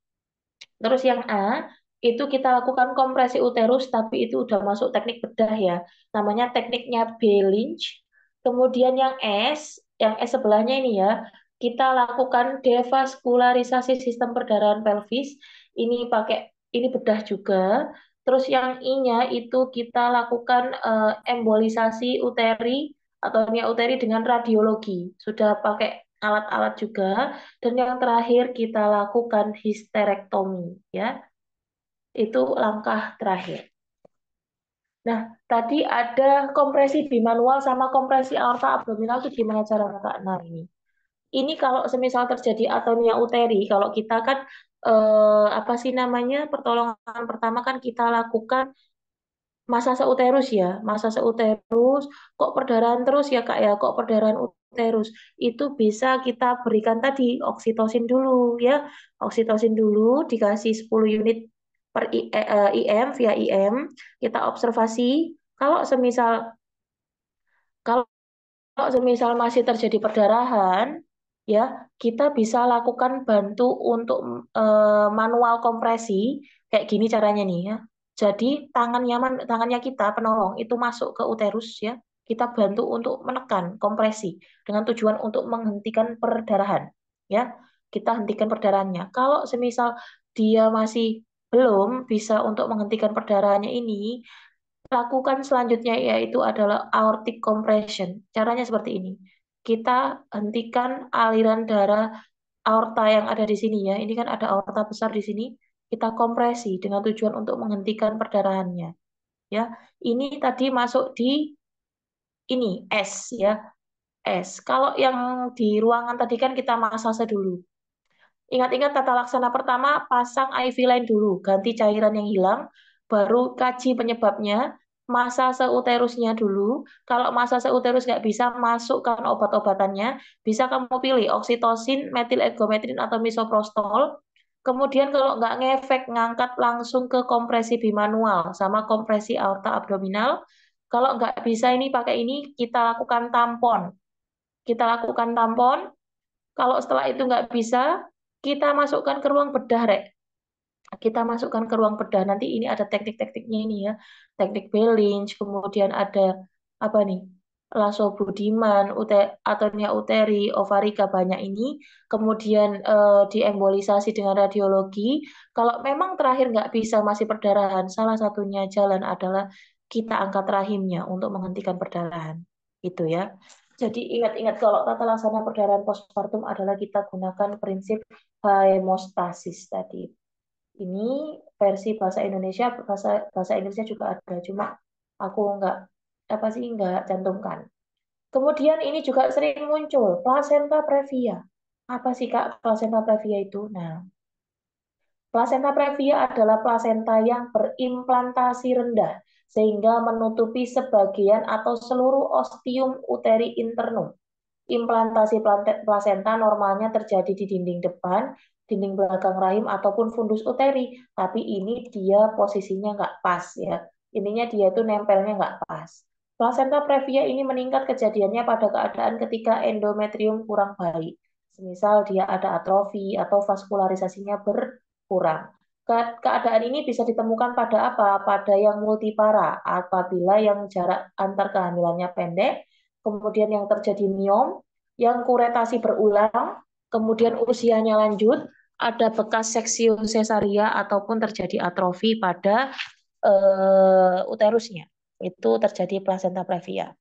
Terus yang A, itu kita lakukan kompresi uterus, tapi itu udah masuk teknik bedah ya. Namanya tekniknya B-Lynch. Kemudian yang S sebelahnya ini ya, kita lakukan devaskularisasi sistem perdarahan pelvis. Ini bedah juga. Terus yang I-nya itu kita lakukan embolisasi uteri atau hernia uteri dengan radiologi. Sudah pakai alat-alat juga. Dan yang terakhir kita lakukan histerektomi ya. Itu langkah terakhir. Nah, tadi ada kompresi bimanual sama kompresi aorta abdominal itu gimana cara Kak? Nah, ini kalau semisal terjadi atonia uteri, kalau kita kan apa sih namanya? Pertolongan pertama kan kita lakukan masa seuterus ya, masa seuterus, kok perdarahan terus ya Kak ya, kok perdarahan uterus, itu bisa kita berikan tadi oksitosin dulu ya, oksitosin dulu dikasih 10 unit per IM via IM, kita observasi, kalau semisal kalau kalau semisal masih terjadi perdarahan, ya kita bisa lakukan bantu untuk manual kompresi kayak gini caranya nih ya. Jadi tangannya kita penolong itu masuk ke uterus ya. Kita bantu untuk menekan kompresi dengan tujuan untuk menghentikan perdarahan ya. Kita hentikan perdarahannya. Kalau semisal dia masih belum bisa untuk menghentikan perdarahannya ini, lakukan selanjutnya yaitu adalah aortic compression. Caranya seperti ini. Kita hentikan aliran darah aorta yang ada di sini ya. Ini kan ada aorta besar di sini. Kita kompresi dengan tujuan untuk menghentikan perdarahannya. Ya, ini tadi masuk di ini S ya. S. Kalau yang di ruangan tadi kan kita masase dulu. Ingat-ingat tata laksana pertama, pasang IV line dulu, ganti cairan yang hilang, baru kaji penyebabnya, masa seuterusnya dulu. Kalau masa seuterus nggak bisa, masukkan obat-obatannya. Bisa kamu pilih oksitosin, metil atau misoprostol. Kemudian kalau nggak ngefek, ngangkat langsung ke kompresi bimanual sama kompresi aorta abdominal. Kalau nggak bisa ini pakai ini, kita lakukan tampon. Kita lakukan tampon, kalau setelah itu nggak bisa, kita masukkan ke ruang bedah, Rek. Kita masukkan ke ruang bedah. Nanti ini ada teknik-tekniknya ini ya. Teknik Belinch, kemudian ada apa nih? Laso Budiman, atonia uteri, ovarika banyak ini. Kemudian diembolisasi dengan radiologi. Kalau memang terakhir nggak bisa masih perdarahan, salah satunya jalan adalah kita angkat rahimnya untuk menghentikan perdarahan. Itu ya. Jadi ingat-ingat kalau tata laksana perdarahan postpartum adalah kita gunakan prinsip hemostasis tadi. Ini versi bahasa Indonesia, bahasa Inggrisnya juga ada, cuma aku nggak cantumkan. Kemudian ini juga sering muncul placenta previa. Apa sih Kak placenta previa itu? Nah, placenta previa adalah plasenta yang berimplantasi rendah sehingga menutupi sebagian atau seluruh ostium uteri internum. Implantasi plasenta normalnya terjadi di dinding depan, dinding belakang rahim, ataupun fundus uteri. Tapi ini dia posisinya nggak pas ya. Ininya dia itu nempelnya nggak pas. Plasenta previa ini meningkat kejadiannya pada keadaan ketika endometrium kurang baik. Semisal dia ada atrofi atau vaskularisasinya berkurang. Keadaan ini bisa ditemukan pada apa? Pada yang multipara, apabila yang jarak antar kehamilannya pendek, kemudian yang terjadi miom, yang kuretasi berulang, kemudian usianya lanjut, ada bekas seksio sesaria ataupun terjadi atrofi pada uterusnya. Itu terjadi placenta previa.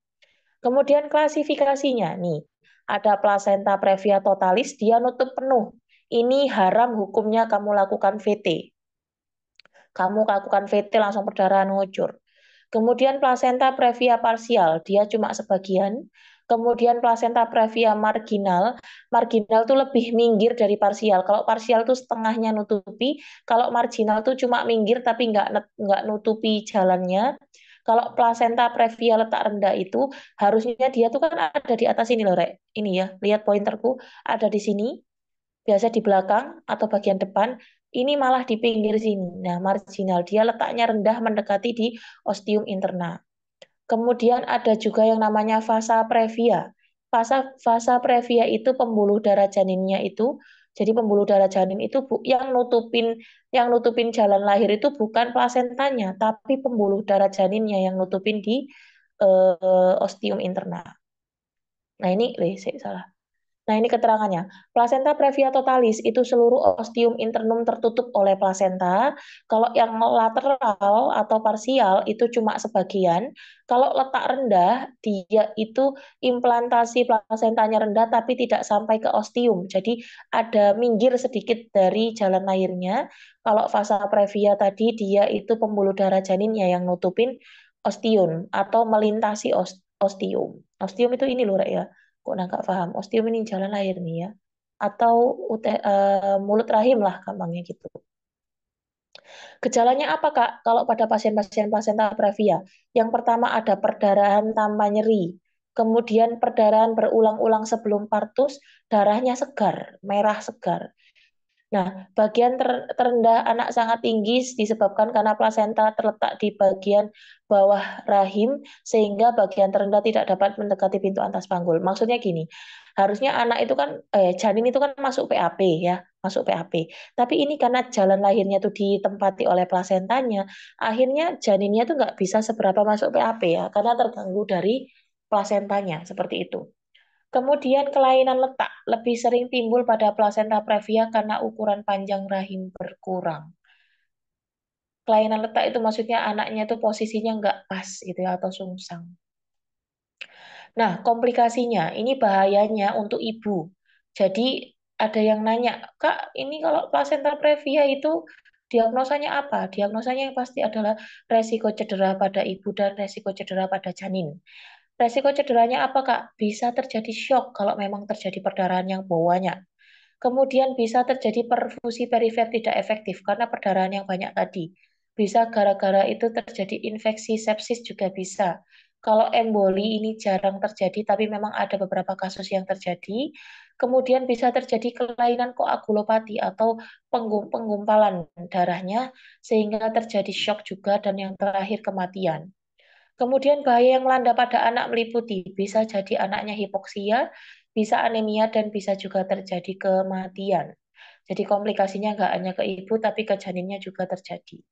Kemudian klasifikasinya nih, ada placenta previa totalis, dia nutup penuh. Ini haram hukumnya kamu lakukan VT. Kamu lakukan VT langsung perdarahan ngucur. Kemudian placenta previa parsial, dia cuma sebagian. Kemudian plasenta previa marginal, marginal tuh lebih minggir dari parsial. Kalau parsial tuh setengahnya nutupi, kalau marginal tuh cuma minggir tapi nggak nutupi jalannya. Kalau plasenta previa letak rendah itu harusnya dia tuh kan ada di atas ini loh, Rek. Ini ya, lihat pointerku ada di sini, biasa di belakang atau bagian depan. Ini malah di pinggir sini. Nah, marginal dia letaknya rendah mendekati di ostium interna. Kemudian ada juga yang namanya fasa previa. Fasa previa itu pembuluh darah janinnya itu. Jadi pembuluh darah janin itu yang nutupin jalan lahir itu bukan plasentanya, tapi pembuluh darah janinnya yang nutupin di ostium interna. Nah ini, salah. Nah, ini keterangannya. Plasenta previa totalis itu seluruh ostium internum tertutup oleh plasenta. Kalau yang lateral atau parsial itu cuma sebagian. Kalau letak rendah, dia itu implantasi plasentanya rendah tapi tidak sampai ke ostium. Jadi ada minggir sedikit dari jalan lahirnya. Kalau fasa previa tadi dia itu pembuluh darah janinnya yang nutupin ostium atau melintasi ostium. Ostium itu ini loh, Rek, ya. Kok nggak paham? Ostium ini jalan lahir nih ya. Atau mulut rahim lah gampangnya gitu. Gejalanya apa, Kak? Kalau pada pasien-pasien plasenta previa. Yang pertama ada perdarahan tanpa nyeri. Kemudian perdarahan berulang-ulang sebelum partus, darahnya segar, merah segar. Nah, bagian terendah anak sangat tinggi disebabkan karena plasenta terletak di bagian bawah rahim sehingga bagian terendah tidak dapat mendekati pintu atas panggul. Maksudnya gini, harusnya anak itu kan janin itu kan masuk PAP ya, masuk PAP. Tapi ini karena jalan lahirnya itu ditempati oleh plasentanya, akhirnya janinnya tuh nggak bisa seberapa masuk PAP ya, karena terganggu dari plasentanya seperti itu. Kemudian kelainan letak lebih sering timbul pada plasenta previa karena ukuran panjang rahim berkurang. Kelainan letak itu maksudnya anaknya itu posisinya nggak pas gitu ya, atau sungsang. Nah, komplikasinya ini bahayanya untuk ibu. Jadi ada yang nanya, Kak, ini kalau plasenta previa itu diagnosanya apa? Diagnosanya yang pasti adalah resiko cedera pada ibu dan resiko cedera pada janin. Resiko cederanya apa, Kak? Bisa terjadi shock kalau memang terjadi perdarahan yang banyak. Kemudian bisa terjadi perfusi perifer tidak efektif karena perdarahan yang banyak tadi. Bisa gara-gara itu terjadi infeksi sepsis juga bisa. Kalau emboli ini jarang terjadi, tapi memang ada beberapa kasus yang terjadi. Kemudian bisa terjadi kelainan koagulopati atau penggumpalan darahnya, sehingga terjadi shock juga, dan yang terakhir kematian. Kemudian bahaya yang melanda pada anak meliputi bisa jadi anaknya hipoksia, bisa anemia, dan bisa juga terjadi kematian. Jadi komplikasinya nggak hanya ke ibu, tapi ke janinnya juga terjadi.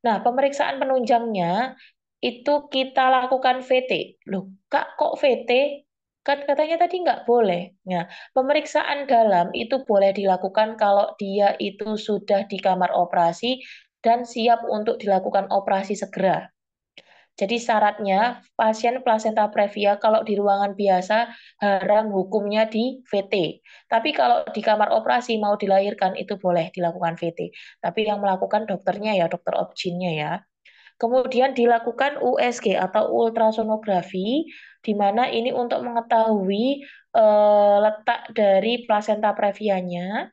Nah, pemeriksaan penunjangnya itu kita lakukan VT. Loh, Kak, kok VT? Kan katanya tadi nggak boleh. Nah, pemeriksaan dalam itu boleh dilakukan kalau dia itu sudah di kamar operasi dan siap untuk dilakukan operasi segera. Jadi syaratnya pasien plasenta previa kalau di ruangan biasa haram hukumnya di VT. Tapi kalau di kamar operasi mau dilahirkan itu boleh dilakukan VT. Tapi yang melakukan dokternya ya dokter obginnya ya. Kemudian dilakukan USG atau ultrasonografi, di mana ini untuk mengetahui letak dari plasenta previanya.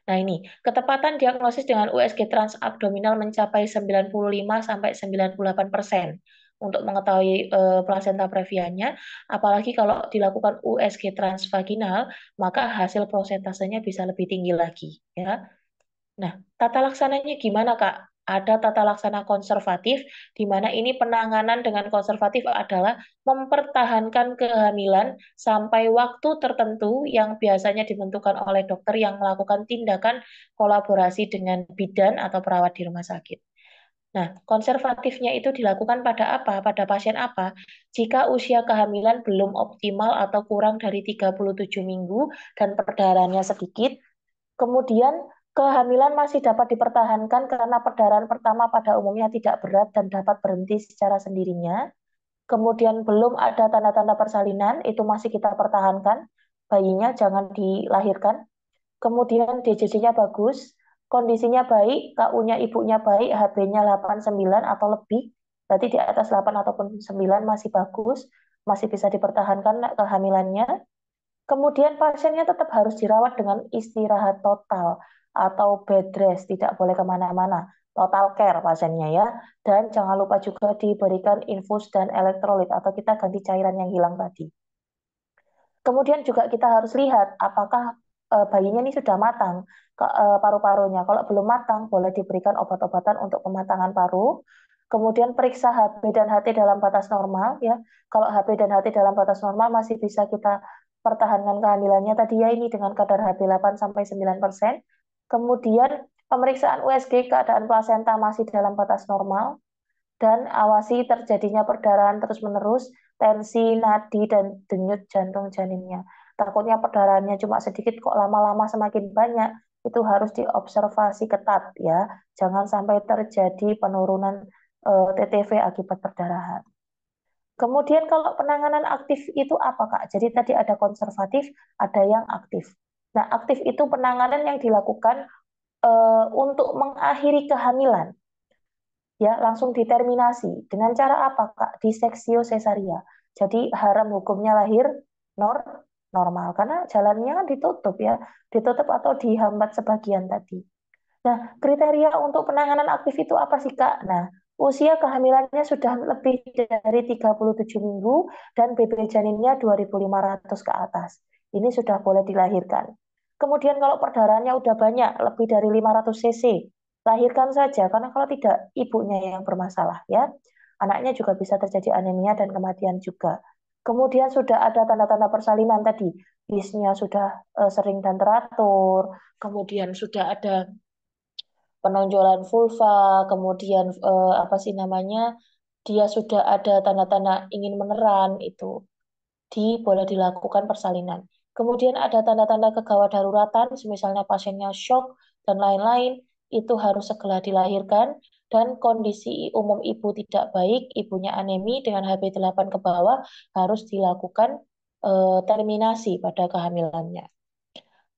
Nah ini, ketepatan diagnosis dengan USG transabdominal mencapai 95-98% untuk mengetahui plasenta previanya, apalagi kalau dilakukan USG transvaginal, maka hasil prosentasenya bisa lebih tinggi lagi. Ya. Nah, tata laksananya gimana, Kak? Ada tata laksana konservatif, di mana ini penanganan dengan konservatif adalah mempertahankan kehamilan sampai waktu tertentu yang biasanya ditentukan oleh dokter yang melakukan tindakan kolaborasi dengan bidan atau perawat di rumah sakit. Nah, konservatifnya itu dilakukan pada apa? Pada pasien apa? Jika usia kehamilan belum optimal atau kurang dari 37 minggu dan perdarahannya sedikit, kemudian kehamilan masih dapat dipertahankan karena perdarahan pertama pada umumnya tidak berat dan dapat berhenti secara sendirinya. Kemudian belum ada tanda-tanda persalinan, itu masih kita pertahankan. Bayinya jangan dilahirkan. Kemudian DJJ-nya bagus, kondisinya baik, KU-nya ibunya baik, HB-nya 89 atau lebih, berarti di atas 8 ataupun 9 masih bagus. masih bisa dipertahankan kehamilannya. Kemudian pasiennya tetap harus dirawat dengan istirahat total atau bed rest, tidak boleh kemana-mana. Total care pasiennya ya. Dan jangan lupa juga diberikan infus dan elektrolit atau kita ganti cairan yang hilang tadi. Kemudian juga kita harus lihat apakah bayinya ini sudah matang paru-parunya. Kalau belum matang, boleh diberikan obat-obatan untuk pematangan paru. Kemudian periksa HB dan HT dalam batas normal ya. Kalau HB dan HT dalam batas normal masih bisa kita pertahankan kehamilannya tadi ya ini dengan kadar HB 8 sampai 9%. Kemudian pemeriksaan USG keadaan plasenta masih dalam batas normal dan awasi terjadinya perdarahan terus-menerus, tensi, nadi, dan denyut jantung janinnya. Takutnya perdarahannya cuma sedikit kok lama-lama semakin banyak, itu harus diobservasi ketat ya. Jangan sampai terjadi penurunan TTV akibat perdarahan. Kemudian kalau penanganan aktif itu apa Kak? Jadi tadi ada konservatif, ada yang aktif. Nah, aktif itu penanganan yang dilakukan untuk mengakhiri kehamilan ya langsung diterminasi. Dengan cara apa, Kak? Diseksio sesaria. Jadi haram hukumnya lahir normal karena jalannya kan ditutup ya, ditutup atau dihambat sebagian tadi. Nah, kriteria untuk penanganan aktif itu apa sih, Kak? Nah, usia kehamilannya sudah lebih dari 37 minggu dan BB janinnya 2.500 ke atas. Ini sudah boleh dilahirkan. Kemudian kalau perdarahannya udah banyak, lebih dari 500 cc, lahirkan saja karena kalau tidak ibunya yang bermasalah ya. Anaknya juga bisa terjadi anemia dan kematian juga. Kemudian sudah ada tanda-tanda persalinan tadi, bisnya sudah sering dan teratur, kemudian sudah ada penonjolan vulva, kemudian apa sih namanya, dia sudah ada tanda-tanda ingin meneran itu boleh dilakukan persalinan. Kemudian ada tanda-tanda kegawat daruratan, misalnya pasiennya shock dan lain-lain, itu harus segera dilahirkan dan kondisi umum ibu tidak baik, ibunya anemi dengan HB8 ke bawah harus dilakukan terminasi pada kehamilannya.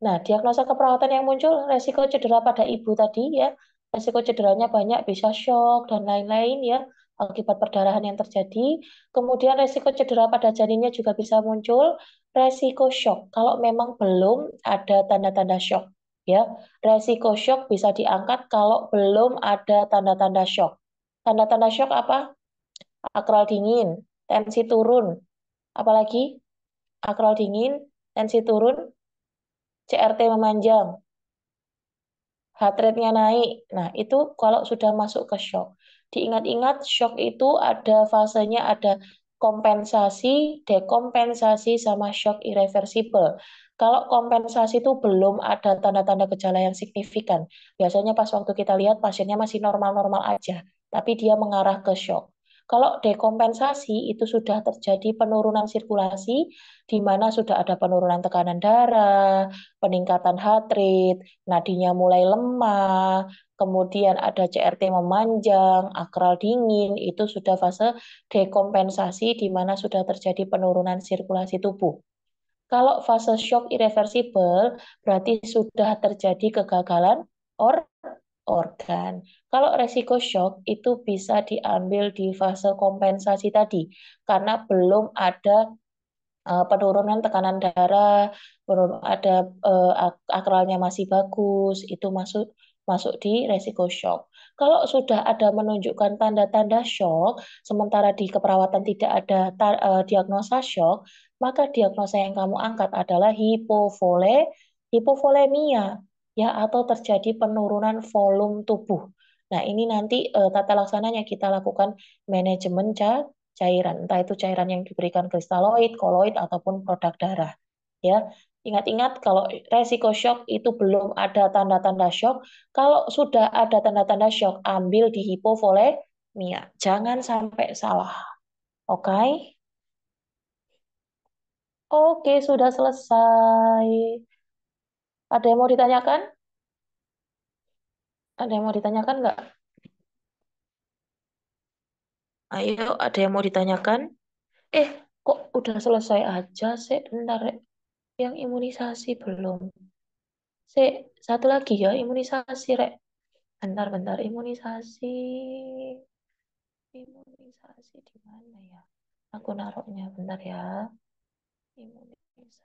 Nah, diagnosa keperawatan yang muncul resiko cedera pada ibu tadi ya, resiko cederanya banyak bisa shock dan lain-lain ya akibat perdarahan yang terjadi. Kemudian resiko cedera pada janinnya juga bisa muncul resiko shock kalau memang belum ada tanda-tanda shock ya. Resiko shock bisa diangkat kalau belum ada tanda-tanda shock. Tanda-tanda shock apa? Akral dingin, tensi turun, apalagi akral dingin, tensi turun, CRT memanjang, heart rate-nya naik. Nah, itu kalau sudah masuk ke shock. Diingat-ingat, shock itu ada fasenya, ada kompensasi, dekompensasi, sama shock irreversible. Kalau kompensasi itu belum ada tanda-tanda gejala yang signifikan. Biasanya pas waktu kita lihat pasiennya masih normal-normal aja, tapi dia mengarah ke shock. Kalau dekompensasi itu sudah terjadi penurunan sirkulasi, di mana sudah ada penurunan tekanan darah, peningkatan heart rate, nadinya mulai lemah, kemudian ada CRT memanjang, akral dingin, itu sudah fase dekompensasi di mana sudah terjadi penurunan sirkulasi tubuh. Kalau fase shock irreversible, berarti sudah terjadi kegagalan or organ. Kalau resiko shock itu bisa diambil di fase kompensasi tadi, karena belum ada penurunan tekanan darah, belum ada akralnya masih bagus, itu masuk masuk di resiko shock. Kalau sudah ada menunjukkan tanda-tanda shock, sementara di keperawatan tidak ada diagnosa shock, maka diagnosa yang kamu angkat adalah hipovolemia, ya atau terjadi penurunan volume tubuh. Nah, ini nanti tata laksananya kita lakukan manajemen cairan, entah itu cairan yang diberikan kristaloid, koloid, ataupun produk darah. Ya, ingat-ingat kalau resiko shock itu belum ada tanda-tanda shock. Kalau sudah ada tanda-tanda shock, ambil di hipovolemia. Jangan sampai salah. Oke? Oke, sudah selesai. Ada yang mau ditanyakan? Ada yang mau ditanyakan nggak? Ayo, ada yang mau ditanyakan? Eh, kok udah selesai aja sih? Bentar, Rek. Yang imunisasi belum. Satu lagi ya, imunisasi, Rek. Bentar, imunisasi. Imunisasi di mana ya? Aku naruhnya bentar ya. Imunisasi.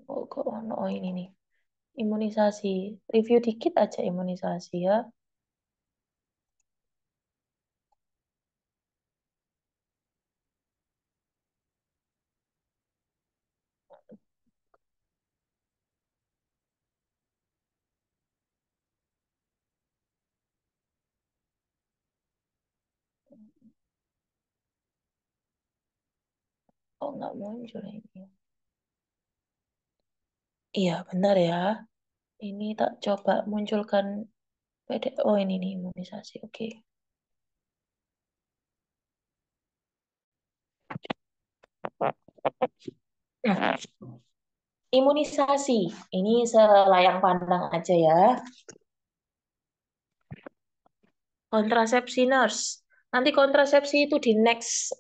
Oh, kok oh ini nih. Imunisasi. Review dikit aja imunisasi ya. Oh, nggak muncul ini. Iya, benar ya. Ini tak coba munculkan PDF. Oh, ini nih imunisasi. Oke. Nah, imunisasi. Ini selayang pandang aja ya. Kontrasepsi nurse. Nanti kontrasepsi itu di next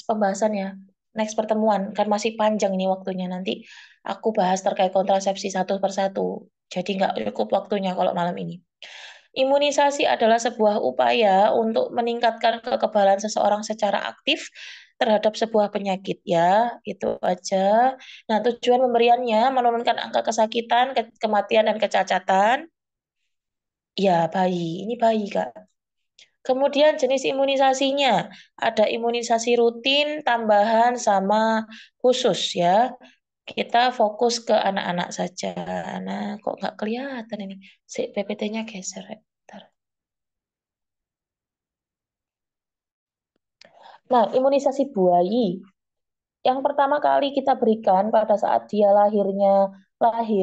pembahasan ya. Next pertemuan. Kan masih panjang ini waktunya. Nanti aku bahas terkait kontrasepsi satu persatu. Jadi nggak cukup waktunya kalau malam ini. Imunisasi adalah sebuah upaya untuk meningkatkan kekebalan seseorang secara aktif terhadap sebuah penyakit ya. Itu aja. Nah, tujuan pemberiannya menurunkan angka kesakitan, kematian dan kecacatan. Ya, bayi. Ini bayi, Kak. Kemudian jenis imunisasinya, ada imunisasi rutin, tambahan, sama khusus ya. Kita fokus ke anak-anak saja. Nah, kok nggak kelihatan ini? Si PPT-nya geser. Bentar. Nah, imunisasi buayi. Yang pertama kali kita berikan pada saat dia lahir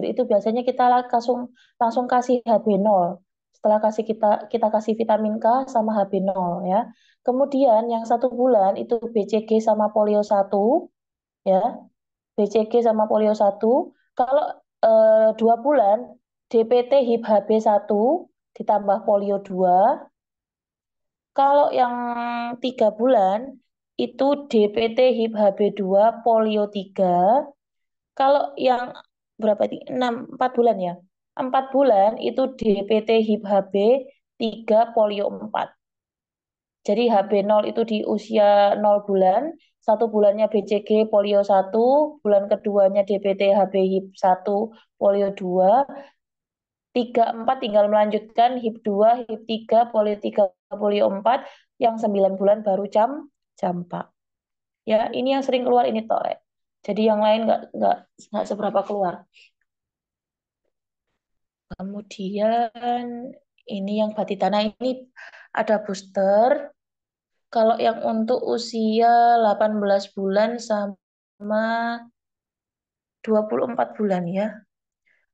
itu biasanya kita langsung langsung kasih HB0. Setelah kita kasih vitamin K sama HB0 ya. Kemudian yang 1 bulan itu BCG sama polio 1 ya. BCG sama polio 1. Kalau 2 bulan DPT HIP HB1 ditambah polio 2. Kalau yang 3 bulan itu DPT HIP HB2 polio 3. Kalau yang berapa ini? 4 bulan ya. 4 bulan itu DPT HIP HB 3 polio 4. Jadi HB0 itu di usia 0 bulan, 1 bulannya BCG polio 1, bulan keduanya DPT HB HIP 1 polio 2, 3, 4 tinggal melanjutkan HIP 2, HIP 3, polio 3, polio 4, yang 9 bulan baru campak. Ya, ini yang sering keluar ini toh. Jadi yang lain nggak seberapa keluar. Kemudian ini yang batitana ini ada booster. Kalau yang untuk usia 18 bulan sama 24 bulan ya.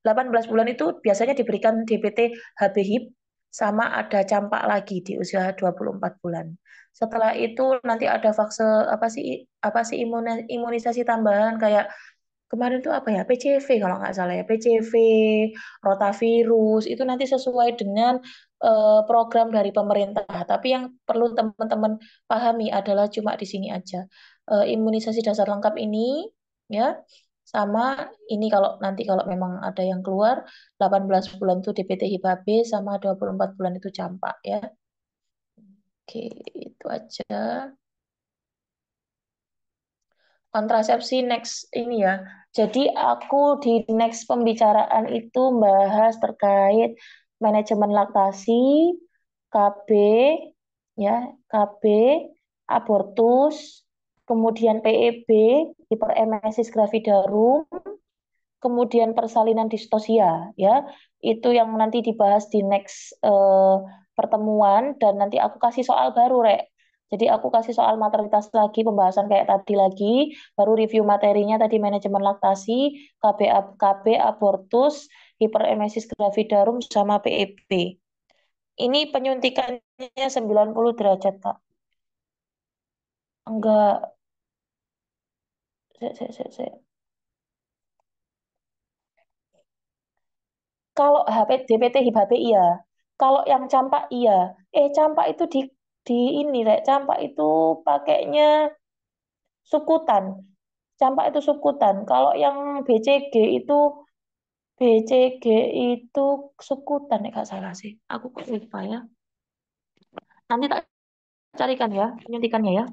18 bulan itu biasanya diberikan DPT HB HIP sama ada campak lagi di usia 24 bulan. Setelah itu nanti ada fase apa sih imunisasi tambahan kayak kemarin tuh apa ya, PCV kalau nggak salah ya, PCV, rotavirus, itu nanti sesuai dengan program dari pemerintah. Tapi yang perlu teman-teman pahami adalah cuma di sini aja. Imunisasi dasar lengkap ini, ya, sama ini kalau memang ada yang keluar, 18 bulan itu DPT HIPAB, sama 24 bulan itu campak, ya. Oke, itu aja. Kontrasepsi next ini ya. Jadi aku di next pembicaraan itu bahas terkait manajemen laktasi, KB, ya, KB, abortus, kemudian PEB, hiperemesis gravidarum, kemudian persalinan distosia, ya. Itu yang nanti dibahas di next pertemuan, dan nanti aku kasih soal baru, Rek. Jadi aku kasih soal maternitas lagi, pembahasan kayak tadi lagi, baru review materinya tadi manajemen laktasi, KB abortus, hiperemesis gravidarum sama PEB. Ini penyuntikannya 90 derajat, Kak. Enggak, se. Kalau DPT HIP-HB iya. Kalau yang campak iya. Campak itu di ini, Rek. Campak itu pakainya sukutan. Campak itu sukutan. Kalau yang BCG itu sukutan, nek gak salah sih. Aku kok lupa ya. Nanti tak carikan ya, penyuntikannya ya.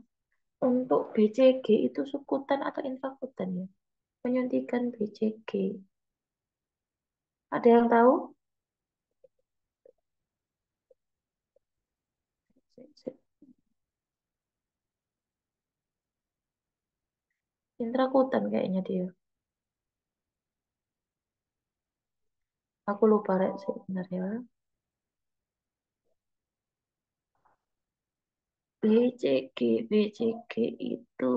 Untuk BCG itu sukutan atau intrakutan ya? Penyuntikan BCG. Ada yang tahu? Intrakutan kayaknya dia. Aku lupa rek sebenarnya. BCG itu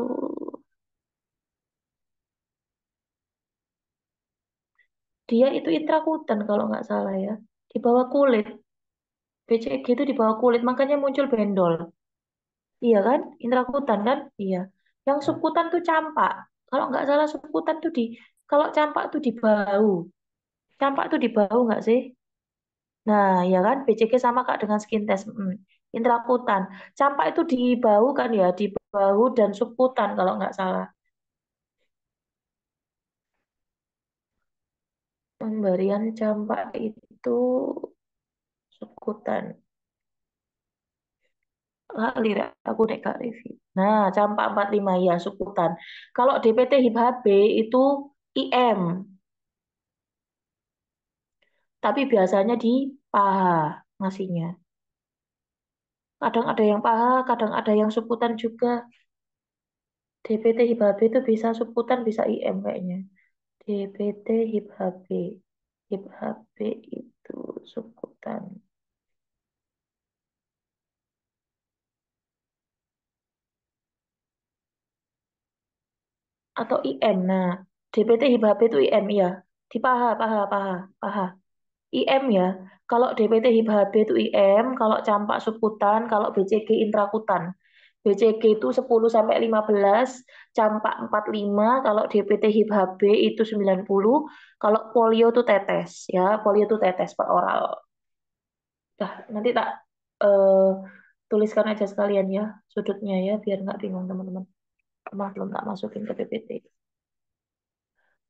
dia itu intrakutan kalau nggak salah ya. Di bawah kulit. BCG itu di bawah kulit, makanya muncul bendol. Iya kan? Intrakutan kan? Iya. Yang subkutan tuh campak. Kalau nggak salah subkutan tuh kalau campak tuh di bahu. Campak tuh di bahu nggak sih? Nah, ya kan? BCG sama Kak dengan skin test. Intrakutan. Campak itu di bahu kan ya? Di bahu dan subkutan kalau nggak salah. Pemberian campak itu subkutan. Kali aku dek Kak review. Nah, campak 45 ya subkutan. Kalau DPT HIP HB itu IM, tapi biasanya di paha ngasihnya. Kadang ada yang paha, kadang ada yang subkutan juga. DPT HIP HB itu bisa subkutan, bisa IM kayaknya. DPT HIP HB. HIP HB itu subkutan. Atau IM. Nah, DPT HIP HB itu IM ya. Di paha, paha. IM ya. Kalau DPT HIP HB itu IM, kalau campak subkutan, kalau BCG intrakutan. BCG itu 10 sampai 15, campak 45, kalau DPT HIP HB itu 90, kalau polio itu tetes ya. Polio itu tetes per oral. Dah, nanti tak eh, tuliskan aja sekalian ya sudutnya ya biar nggak bingung teman-teman. Maaf belum tak masukin ke PPT.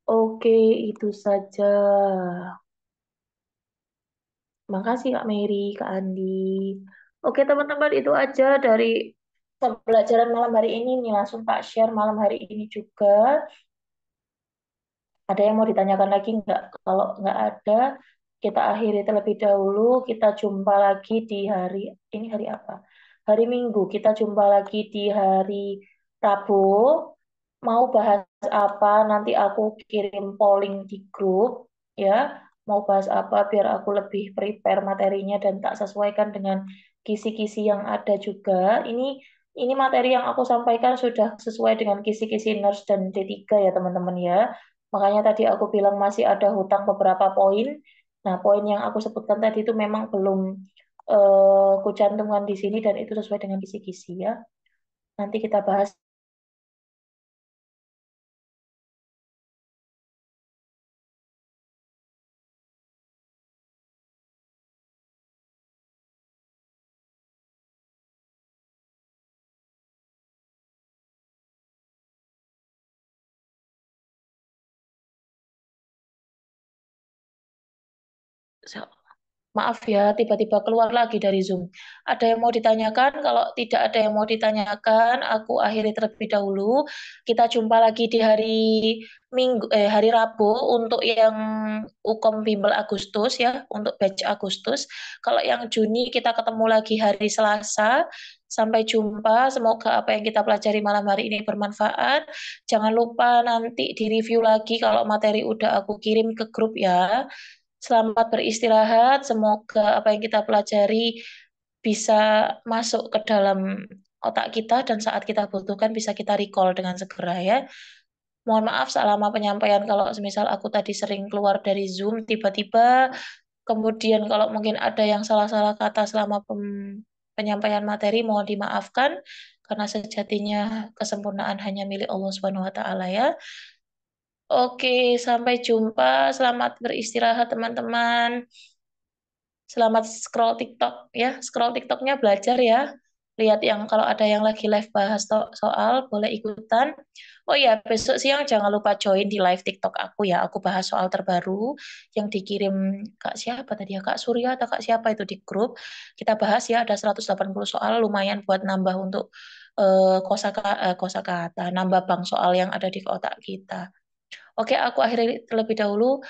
Oke, itu saja. Makasih Kak Mary, Kak Andi. Oke teman-teman, itu aja dari pembelajaran malam hari ini nih. Langsung tak share malam hari ini juga. Ada yang mau ditanyakan lagi nggak? Kalau nggak ada, kita akhiri terlebih dahulu. Kita jumpa lagi di ini hari apa? Hari Minggu. Kita jumpa lagi di hari Rabu. Mau bahas apa? Nanti aku kirim polling di grup ya. Mau bahas apa biar aku lebih prepare materinya dan tak sesuaikan dengan kisi-kisi yang ada juga. Ini materi yang aku sampaikan sudah sesuai dengan kisi-kisi nurse dan D3 ya teman-teman ya. Makanya tadi aku bilang masih ada hutang beberapa poin. Nah, poin yang aku sebutkan tadi itu memang belum kucantumkan di sini dan itu sesuai dengan kisi-kisi ya. Nanti kita bahas. Maaf ya, tiba-tiba keluar lagi dari Zoom. Ada yang mau ditanyakan? Kalau tidak ada yang mau ditanyakan, aku akhiri terlebih dahulu. Kita jumpa lagi di hari Rabu untuk yang Ukom Bimbel Agustus ya, untuk batch Agustus. Kalau yang Juni kita ketemu lagi hari Selasa. Sampai jumpa. Semoga apa yang kita pelajari malam hari ini bermanfaat. Jangan lupa nanti di-review lagi kalau materi udah aku kirim ke grup ya. Selamat beristirahat. Semoga apa yang kita pelajari bisa masuk ke dalam otak kita dan saat kita butuhkan bisa kita recall dengan segera ya. Mohon maaf selama penyampaian kalau semisal aku tadi sering keluar dari Zoom tiba-tiba, kemudian kalau mungkin ada yang salah-salah kata selama penyampaian materi mohon dimaafkan karena sejatinya kesempurnaan hanya milik Allah Subhanahu wa taala ya. Oke, sampai jumpa. Selamat beristirahat teman-teman. Selamat scroll TikTok ya. Scroll TikToknya belajar ya. lihat yang kalau ada yang lagi live bahas soal, boleh ikutan. Oh ya, besok siang jangan lupa join di live TikTok aku ya. Aku bahas soal terbaru yang dikirim Kak siapa tadi ya? Kak Surya atau Kak siapa itu di grup. Kita bahas ya, ada 180 soal, lumayan buat nambah untuk kosakata, nambah bank soal yang ada di otak kita. Oke, aku akhiri terlebih dahulu.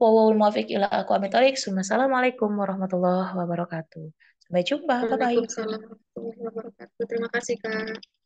Wawul muwafiq ila aqwamit thoriq. Assalamualaikum warahmatullahi wabarakatuh. Sampai jumpa. Bye-bye. Waalaikumsalam warahmatullahi wabarakatuh. Terima kasih, Kak.